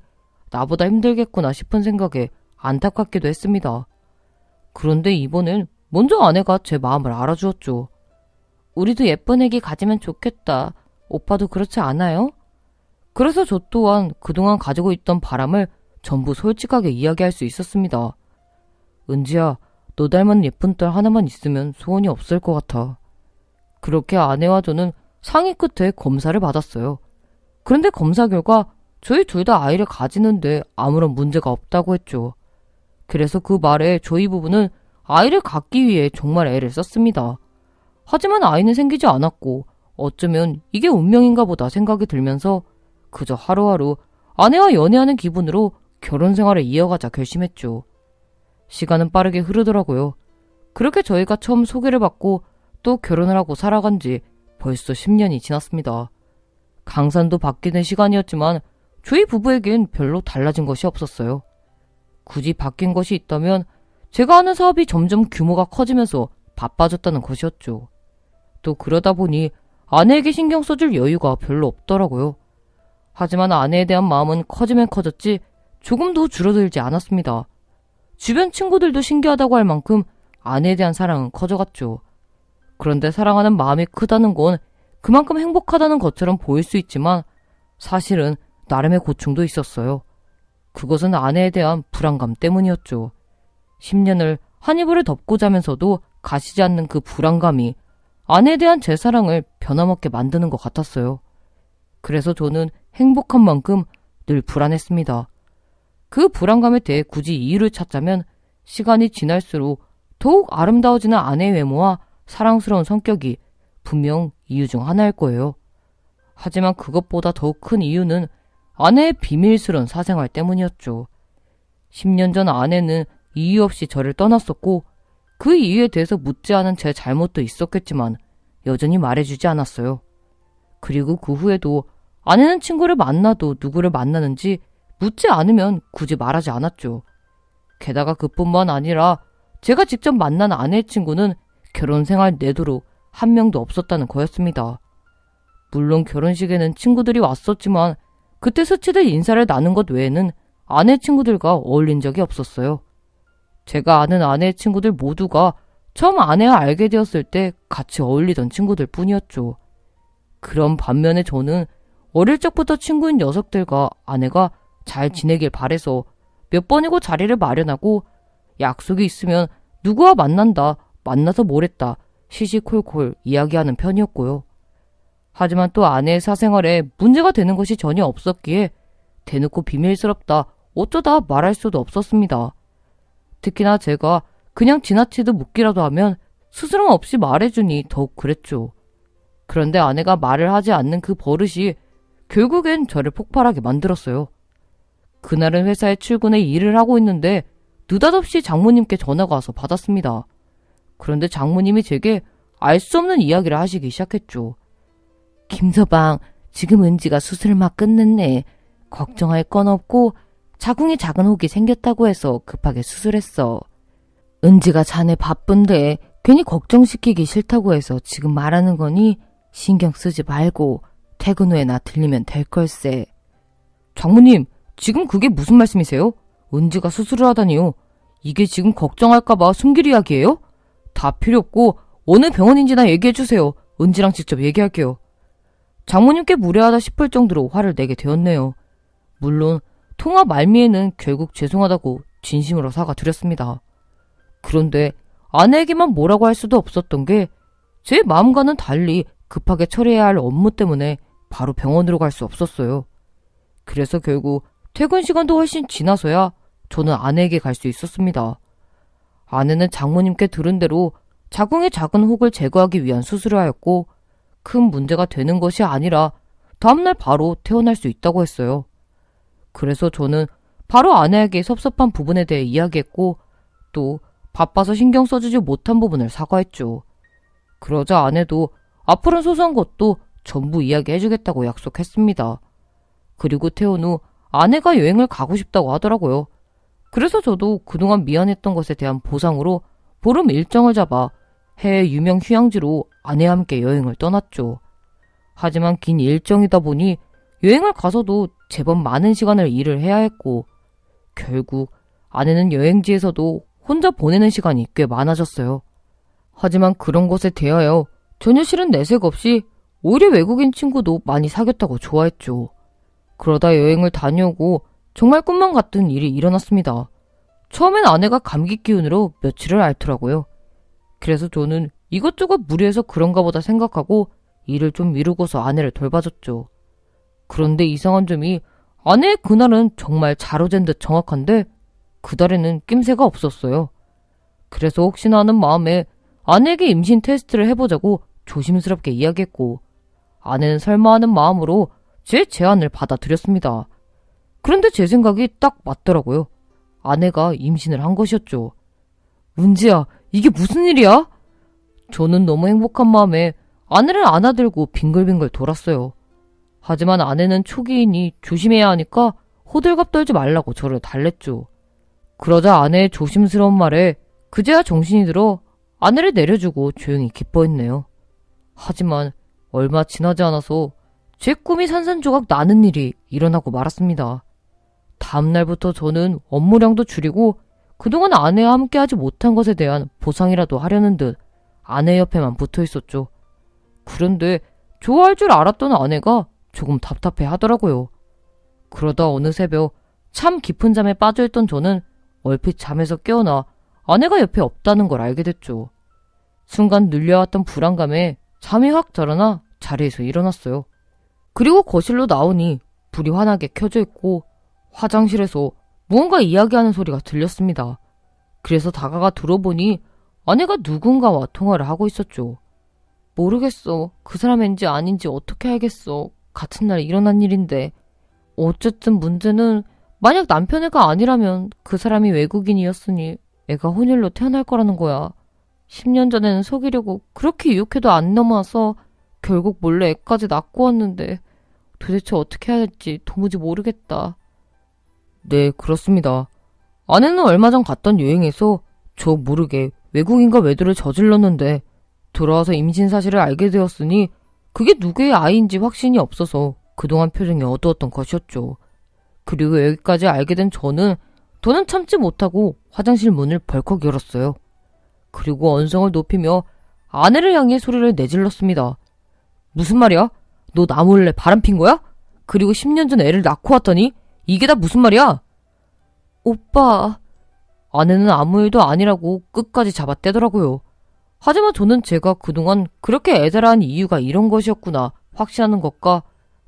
나보다 힘들겠구나 싶은 생각에 안타깝기도 했습니다. 그런데 이번엔 먼저 아내가 제 마음을 알아주었죠. 우리도 예쁜 애기 가지면 좋겠다. 오빠도 그렇지 않아요? 그래서 저 또한 그동안 가지고 있던 바람을 전부 솔직하게 이야기할 수 있었습니다. 은지야, 너 닮은 예쁜 딸 하나만 있으면 소원이 없을 것 같아. 그렇게 아내와 저는 상의 끝에 검사를 받았어요. 그런데 검사 결과 저희 둘 다 아이를 가지는데 아무런 문제가 없다고 했죠. 그래서 그 말에 저희 부부는 아이를 갖기 위해 정말 애를 썼습니다. 하지만 아이는 생기지 않았고 어쩌면 이게 운명인가 보다 생각이 들면서 그저 하루하루 아내와 연애하는 기분으로 결혼 생활을 이어가자 결심했죠. 시간은 빠르게 흐르더라고요. 그렇게 저희가 처음 소개를 받고 또 결혼을 하고 살아간 지 벌써 10년이 지났습니다. 강산도 바뀌는 시간이었지만 저희 부부에겐 별로 달라진 것이 없었어요. 굳이 바뀐 것이 있다면 제가 하는 사업이 점점 규모가 커지면서 바빠졌다는 것이었죠. 또 그러다 보니 아내에게 신경 써줄 여유가 별로 없더라고요. 하지만 아내에 대한 마음은 커지면 커졌지 조금도 줄어들지 않았습니다. 주변 친구들도 신기하다고 할 만큼 아내에 대한 사랑은 커져갔죠. 그런데 사랑하는 마음이 크다는 건 그만큼 행복하다는 것처럼 보일 수 있지만 사실은 나름의 고충도 있었어요. 그것은 아내에 대한 불안감 때문이었죠. 10년을 한 이불을 덮고 자면서도 가시지 않는 그 불안감이 아내에 대한 제 사랑을 변함없게 만드는 것 같았어요. 그래서 저는 행복한 만큼 늘 불안했습니다. 그 불안감에 대해 굳이 이유를 찾자면 시간이 지날수록 더욱 아름다워지는 아내의 외모와 사랑스러운 성격이 분명 이유 중 하나일 거예요. 하지만 그것보다 더욱 큰 이유는 아내의 비밀스러운 사생활 때문이었죠. 10년 전 아내는 이유 없이 저를 떠났었고 그 이유에 대해서 묻지 않은 제 잘못도 있었겠지만 여전히 말해주지 않았어요. 그리고 그 후에도 아내는 친구를 만나도 누구를 만나는지 묻지 않으면 굳이 말하지 않았죠. 게다가 그뿐만 아니라 제가 직접 만난 아내의 친구는 결혼 생활 내도록 한 명도 없었다는 거였습니다. 물론 결혼식에는 친구들이 왔었지만 그때 스치듯 인사를 나눈 것 외에는 아내 친구들과 어울린 적이 없었어요. 제가 아는 아내의 친구들 모두가 처음 아내와 알게 되었을 때 같이 어울리던 친구들 뿐이었죠. 그런 반면에 저는 어릴 적부터 친구인 녀석들과 아내가 잘 지내길 바래서 몇 번이고 자리를 마련하고 약속이 있으면 누구와 만난다, 만나서 뭘 했다, 시시콜콜 이야기하는 편이었고요. 하지만 또 아내의 사생활에 문제가 되는 것이 전혀 없었기에 대놓고 비밀스럽다, 어쩌다 말할 수도 없었습니다. 특히나 제가 그냥 지나치듯 묻기라도 하면 스스럼 없이 말해주니 더욱 그랬죠. 그런데 아내가 말을 하지 않는 그 버릇이 결국엔 저를 폭발하게 만들었어요. 그날은 회사에 출근해 일을 하고 있는데 느닷없이 장모님께 전화가 와서 받았습니다. 그런데 장모님이 제게 알 수 없는 이야기를 하시기 시작했죠. 김서방, 지금 은지가 수술을 막 끝냈네. 걱정할 건 없고 자궁에 작은 혹이 생겼다고 해서 급하게 수술했어. 은지가 자네 바쁜데 괜히 걱정시키기 싫다고 해서 지금 말하는 거니 신경 쓰지 말고 퇴근 후에 나 들리면 될 걸세. 장모님, 지금 그게 무슨 말씀이세요? 은지가 수술을 하다니요. 이게 지금 걱정할까봐 숨길 이야기예요? 다 필요 없고 어느 병원인지나 얘기해주세요. 은지랑 직접 얘기할게요. 장모님께 무례하다 싶을 정도로 화를 내게 되었네요. 물론 통화 말미에는 결국 죄송하다고 진심으로 사과드렸습니다. 그런데 아내에게만 뭐라고 할 수도 없었던 게 제 마음과는 달리 급하게 처리해야 할 업무 때문에 바로 병원으로 갈 수 없었어요. 그래서 결국 퇴근 시간도 훨씬 지나서야 저는 아내에게 갈 수 있었습니다. 아내는 장모님께 들은 대로 자궁의 작은 혹을 제거하기 위한 수술을 하였고 큰 문제가 되는 것이 아니라 다음날 바로 퇴원할 수 있다고 했어요. 그래서 저는 바로 아내에게 섭섭한 부분에 대해 이야기했고 또 바빠서 신경 써주지 못한 부분을 사과했죠. 그러자 아내도 앞으로는 소소한 것도 전부 이야기해주겠다고 약속했습니다. 그리고 퇴원 후 아내가 여행을 가고 싶다고 하더라고요. 그래서 저도 그동안 미안했던 것에 대한 보상으로 보름 일정을 잡아 해외 유명 휴양지로 아내와 함께 여행을 떠났죠. 하지만 긴 일정이다 보니 여행을 가서도 제법 많은 시간을 일을 해야 했고 결국 아내는 여행지에서도 혼자 보내는 시간이 꽤 많아졌어요. 하지만 그런 것에 대하여 전혀 싫은 내색 없이 오히려 외국인 친구도 많이 사귀었다고 좋아했죠. 그러다 여행을 다녀오고 정말 꿈만 같은 일이 일어났습니다. 처음엔 아내가 감기 기운으로 며칠을 앓더라고요. 그래서 저는 이것저것 무리해서 그런가 보다 생각하고 일을 좀 미루고서 아내를 돌봐줬죠. 그런데 이상한 점이 아내의 그날은 정말 자로 잰 듯 정확한데 그달에는 낌새가 없었어요. 그래서 혹시나 하는 마음에 아내에게 임신 테스트를 해보자고 조심스럽게 이야기했고 아내는 설마 하는 마음으로 제 제안을 받아들였습니다. 그런데 제 생각이 딱 맞더라고요. 아내가 임신을 한 것이었죠. 은지야, 이게 무슨 일이야? 저는 너무 행복한 마음에 아내를 안아들고 빙글빙글 돌았어요. 하지만 아내는 초기이니 조심해야 하니까 호들갑 떨지 말라고 저를 달랬죠. 그러자 아내의 조심스러운 말에 그제야 정신이 들어 아내를 내려주고 조용히 기뻐했네요. 하지만 얼마 지나지 않아서 제 꿈이 산산조각 나는 일이 일어나고 말았습니다. 다음날부터 저는 업무량도 줄이고 그동안 아내와 함께하지 못한 것에 대한 보상이라도 하려는 듯 아내 옆에만 붙어 있었죠. 그런데 좋아할 줄 알았던 아내가 조금 답답해 하더라고요. 그러다 어느 새벽 참 깊은 잠에 빠져있던 저는 얼핏 잠에서 깨어나 아내가 옆에 없다는 걸 알게 됐죠. 순간 눌려왔던 불안감에 잠이 확 달아나 자리에서 일어났어요. 그리고 거실로 나오니 불이 환하게 켜져 있고 화장실에서 무언가 이야기하는 소리가 들렸습니다. 그래서 다가가 들어보니 아내가 누군가와 통화를 하고 있었죠. 모르겠어. 그 사람인지 아닌지 어떻게 알겠어. 같은 날 일어난 일인데. 어쨌든 문제는 만약 남편 애가 아니라면 그 사람이 외국인이었으니 애가 혼혈로 태어날 거라는 거야. 10년 전에는 속이려고 그렇게 유혹해도 안 넘어와서 결국 몰래 애까지 낳고 왔는데 도대체 어떻게 해야 할지 도무지 모르겠다. 네, 그렇습니다. 아내는 얼마 전 갔던 여행에서 저 모르게 외국인과 외도를 저질렀는데 돌아와서 임신 사실을 알게 되었으니 그게 누구의 아이인지 확신이 없어서 그동안 표정이 어두웠던 것이었죠. 그리고 여기까지 알게 된 저는 더는 참지 못하고 화장실 문을 벌컥 열었어요. 그리고 언성을 높이며 아내를 향해 소리를 내질렀습니다. 무슨 말이야? 너 나 몰래 바람핀 거야? 그리고 10년 전 애를 낳고 왔더니 이게 다 무슨 말이야? 오빠. 아내는 아무 일도 아니라고 끝까지 잡아떼더라고요. 하지만 저는 제가 그동안 그렇게 애달아한 이유가 이런 것이었구나 확신하는 것과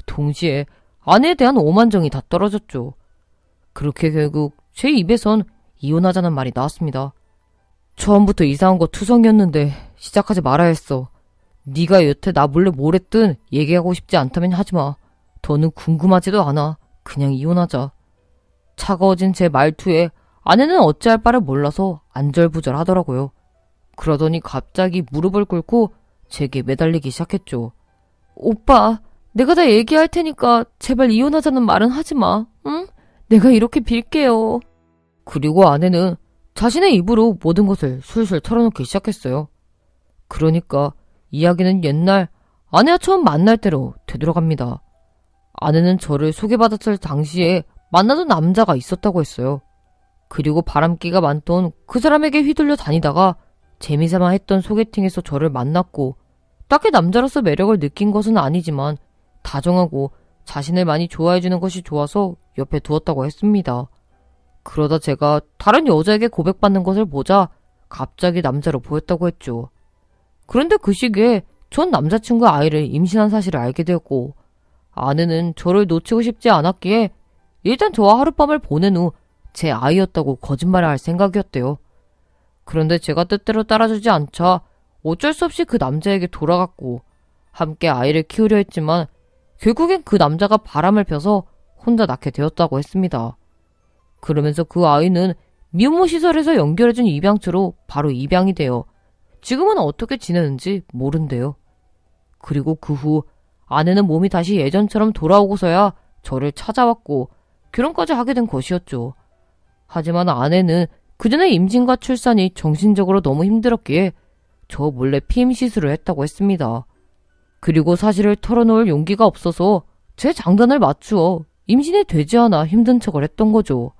동시에 아내에 대한 오만정이 다 떨어졌죠. 그렇게 결국 제 입에선 이혼하자는 말이 나왔습니다. 처음부터 이상한 거 투성이었는데 시작하지 말아야 했어. 네가 여태 나 몰래 뭘 했든 얘기하고 싶지 않다면 하지마. 더는 궁금하지도 않아. 그냥 이혼하자. 차가워진 제 말투에 아내는 어찌할 바를 몰라서 안절부절 하더라고요. 그러더니 갑자기 무릎을 꿇고 제게 매달리기 시작했죠. 오빠, 내가 다 얘기할 테니까 제발 이혼하자는 말은 하지 마. 응? 내가 이렇게 빌게요. 그리고 아내는 자신의 입으로 모든 것을 술술 털어놓기 시작했어요. 그러니까 이야기는 옛날 아내와 처음 만날 때로 되돌아갑니다. 아내는 저를 소개받았을 당시에 만나던 남자가 있었다고 했어요. 그리고 바람기가 많던 그 사람에게 휘둘려 다니다가 재미삼아 했던 소개팅에서 저를 만났고 딱히 남자로서 매력을 느낀 것은 아니지만 다정하고 자신을 많이 좋아해주는 것이 좋아서 옆에 두었다고 했습니다. 그러다 제가 다른 여자에게 고백받는 것을 보자 갑자기 남자로 보였다고 했죠. 그런데 그 시기에 전 남자친구 아이를 임신한 사실을 알게 되었고 아내는 저를 놓치고 싶지 않았기에 일단 저와 하룻밤을 보낸 후 제 아이였다고 거짓말을 할 생각이었대요. 그런데 제가 뜻대로 따라주지 않자 어쩔 수 없이 그 남자에게 돌아갔고 함께 아이를 키우려 했지만 결국엔 그 남자가 바람을 펴서 혼자 낳게 되었다고 했습니다. 그러면서 그 아이는 미혼모 시설에서 연결해준 입양처로 바로 입양이 되어 지금은 어떻게 지내는지 모른대요. 그리고 그 후 아내는 몸이 다시 예전처럼 돌아오고서야 저를 찾아왔고 결혼까지 하게 된 것이었죠. 하지만 아내는 그전에 임신과 출산이 정신적으로 너무 힘들었기에 저 몰래 피임 시술을 했다고 했습니다. 그리고 사실을 털어놓을 용기가 없어서 제 장단을 맞추어 임신이 되지 않아 힘든 척을 했던 거죠.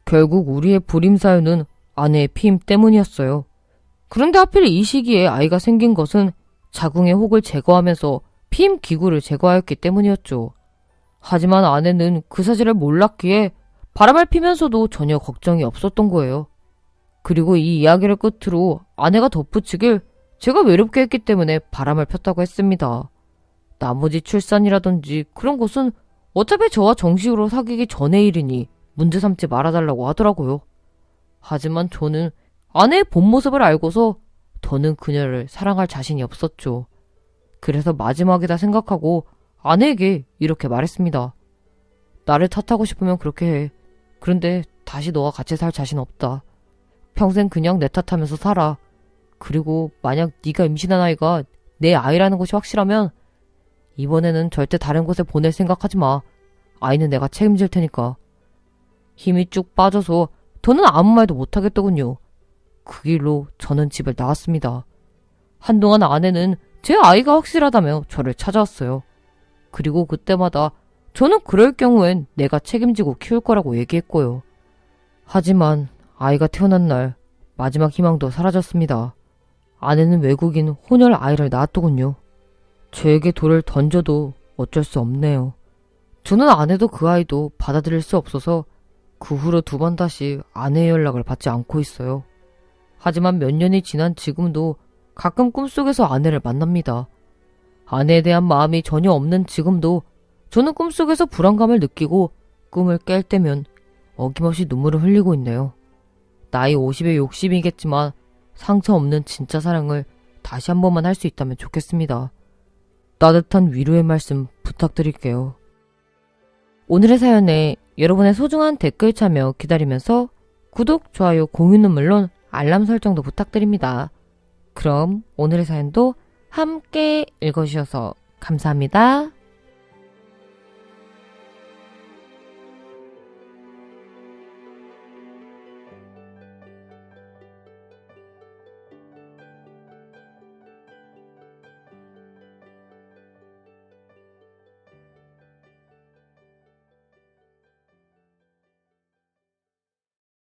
결국 우리의 불임 사유는 아내의 피임 때문이었어요. 그런데 하필 이 시기에 아이가 생긴 것은 자궁의 혹을 제거하면서 피임 기구를 제거하였기 때문이었죠. 하지만 아내는 그 사실을 몰랐기에 바람을 피면서도 전혀 걱정이 없었던 거예요. 그리고 이 이야기를 끝으로 아내가 덧붙이길 제가 외롭게 했기 때문에 바람을 폈다고 했습니다. 나머지 출산이라든지 그런 것은 어차피 저와 정식으로 사귀기 전의 일이니 문제 삼지 말아달라고 하더라고요. 하지만 저는 아내의 본 모습을 알고서 더는 그녀를 사랑할 자신이 없었죠. 그래서 마지막이다 생각하고 아내에게 이렇게 말했습니다. 나를 탓하고 싶으면 그렇게 해. 그런데 다시 너와 같이 살 자신 없다. 평생 그냥 내 탓하면서 살아. 그리고 만약 네가 임신한 아이가 내 아이라는 것이 확실하면 이번에는 절대 다른 곳에 보낼 생각하지 마. 아이는 내가 책임질 테니까. 힘이 쭉 빠져서 더는 아무 말도 못하겠더군요. 그 길로 저는 집을 나갔습니다. 한동안 아내는 제 아이가 확실하다며 저를 찾아왔어요. 그리고 그때마다 저는 그럴 경우엔 내가 책임지고 키울 거라고 얘기했고요. 하지만 아이가 태어난 날 마지막 희망도 사라졌습니다. 아내는 외국인 혼혈 아이를 낳았더군요. 저에게 돌을 던져도 어쩔 수 없네요. 저는 아내도 그 아이도 받아들일 수 없어서 그 후로 2번 다시 아내의 연락을 받지 않고 있어요. 하지만 몇 년이 지난 지금도 가끔 꿈속에서 아내를 만납니다. 아내에 대한 마음이 전혀 없는 지금도 저는 꿈속에서 불안감을 느끼고 꿈을 깰 때면 어김없이 눈물을 흘리고 있네요. 나이 50에 욕심이겠지만 상처 없는 진짜 사랑을 다시 한 번만 할 수 있다면 좋겠습니다. 따뜻한 위로의 말씀 부탁드릴게요. 오늘의 사연에 여러분의 소중한 댓글 참여 기다리면서 구독, 좋아요, 공유는 물론 알람 설정도 부탁드립니다. 그럼 오늘의 사연도 함께 읽어주셔서 감사합니다.